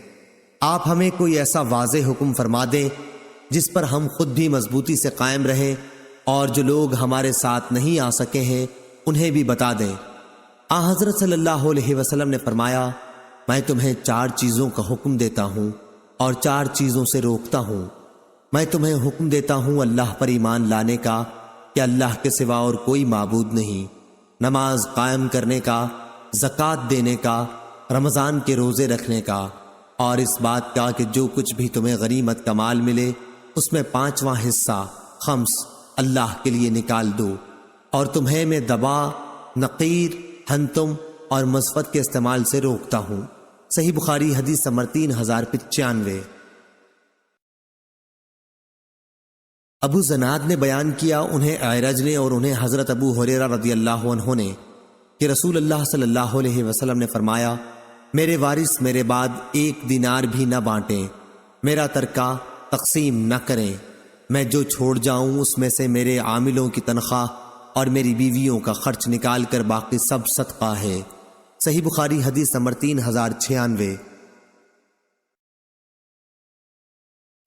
آپ ہمیں کوئی ایسا واضح حکم فرما دیں جس پر ہم خود بھی مضبوطی سے قائم رہیں، اور جو لوگ ہمارے ساتھ نہیں آ سکے ہیں انہیں بھی بتا دیں۔ حضرت صلی اللہ علیہ وسلم نے فرمایا میں تمہیں 4 چیزوں کا حکم دیتا ہوں اور 4 چیزوں سے روکتا ہوں۔ میں تمہیں حکم دیتا ہوں اللہ پر ایمان لانے کا کہ اللہ کے سوا اور کوئی معبود نہیں، نماز قائم کرنے کا، زکوٰۃ دینے کا، رمضان کے روزے رکھنے کا، اور اس بات کا کہ جو کچھ بھی تمہیں غنیمت کا مال ملے اس میں 5واں حصہ خمس اللہ کے لیے نکال دو، اور تمہیں میں دبا، نقیر، ہنتم اور مصفت کے استعمال سے روکتا ہوں۔ صحیح بخاری حدیث نمبر 3095۔ ابو زناد نے بیان کیا، انہیں اعرج نے اور انہیں حضرت ابو ہریرہ رضی اللہ عنہ نے کہ رسول اللہ صلی اللہ علیہ وسلم نے فرمایا میرے وارث میرے بعد 1 دینار بھی نہ بانٹیں، میرا ترکہ تقسیم نہ کریں، میں جو چھوڑ جاؤں اس میں سے میرے عاملوں کی تنخواہ اور میری بیویوں کا خرچ نکال کر باقی سب صدقہ ہے۔ صحیح بخاری حدیث نمبر 3096۔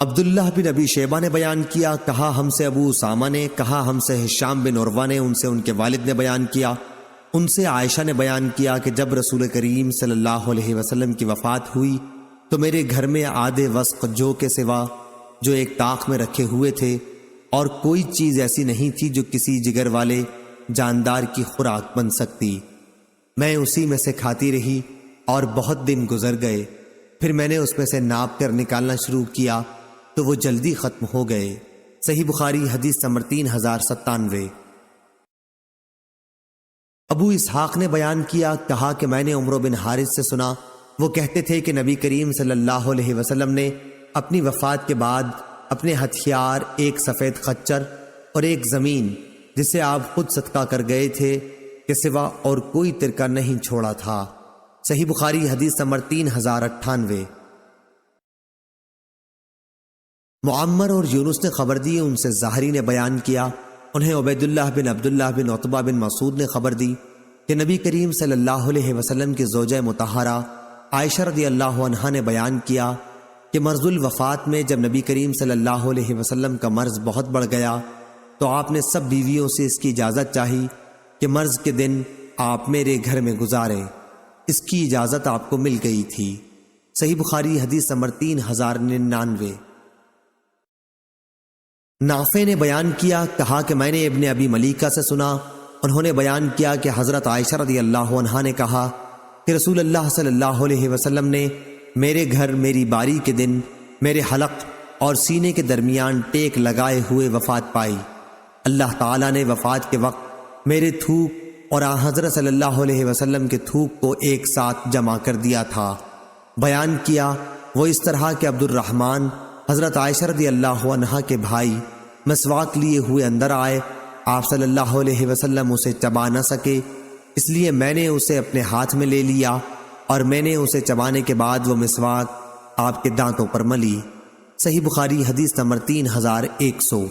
عبداللہ بن ابی شیبہ نے بیان کیا، کہا ہم سے ابو اسامہ نے، کہا ہم سے ہشام بن عروہ نے، ان سے ان کے والد نے بیان کیا، ان سے عائشہ نے بیان کیا کہ جب رسول کریم صلی اللہ علیہ وسلم کی وفات ہوئی تو میرے گھر میں آدھے وسق جو کے سوا جو ایک طاق میں رکھے ہوئے تھے اور کوئی چیز ایسی نہیں تھی جو کسی جگر والے جاندار کی خوراک بن سکتی۔ میں اسی میں سے کھاتی رہی اور بہت دن گزر گئے، پھر میں نے اس میں سے ناپ کر نکالنا شروع کیا تو وہ جلدی ختم ہو گئے۔ صحیح بخاری حدیث نمبر 3097۔ ابو اسحاق نے بیان کیا، کہا کہ میں نے عمرو بن حارث سے سنا، وہ کہتے تھے کہ نبی کریم صلی اللہ علیہ وسلم نے اپنی وفات کے بعد اپنے ہتھیار، ایک سفید خچر اور ایک زمین جسے آپ خود صدقہ کر گئے تھے کے سوا اور کوئی ترکہ نہیں چھوڑا تھا۔ صحیح بخاری حدیث نمبر 3098۔ معمر اور یونس نے خبر دی، ان سے زہری نے بیان کیا، انہیں عبیداللہ بن عبداللہ بن عتبہ بن مسعود نے خبر دی کہ نبی کریم صلی اللہ علیہ وسلم کی زوجہ مطہرہ عائشہ رضی اللہ عنہا نے بیان کیا کہ مرض الوفات میں جب نبی کریم صلی اللہ علیہ وسلم کا مرض بہت بڑھ گیا تو آپ نے سب بیویوں سے اس کی اجازت چاہی کہ مرض کے دن آپ میرے گھر میں گزاریں۔ اس کی اجازت آپ کو مل گئی تھی۔ صحیح بخاری حدیث نمبر 3099۔ نافع نے بیان کیا، کہا کہ میں نے ابن ابی ملیکہ سے سنا، انہوں نے بیان کیا کہ حضرت عائشہ رضی اللہ عنہا نے کہا کہ رسول اللہ صلی اللہ علیہ وسلم نے میرے گھر میری باری کے دن میرے حلق اور سینے کے درمیان ٹیک لگائے ہوئے وفات پائی۔ اللہ تعالیٰ نے وفات کے وقت میرے تھوک اور حضرت صلی اللہ علیہ وسلم کے تھوک کو ایک ساتھ جمع کر دیا تھا۔ بیان کیا وہ اس طرح کہ عبد الرحمن حضرت عائشہ رضی اللہ عنہا کے بھائی مسواک لیے ہوئے اندر آئے، آپ صلی اللہ علیہ وسلم اسے چبا نہ سکے، اس لیے میں نے اسے اپنے ہاتھ میں لے لیا اور میں نے اسے چبانے کے بعد وہ مسواک آپ کے دانتوں پر ملی۔ صحیح بخاری حدیث نمبر 3100۔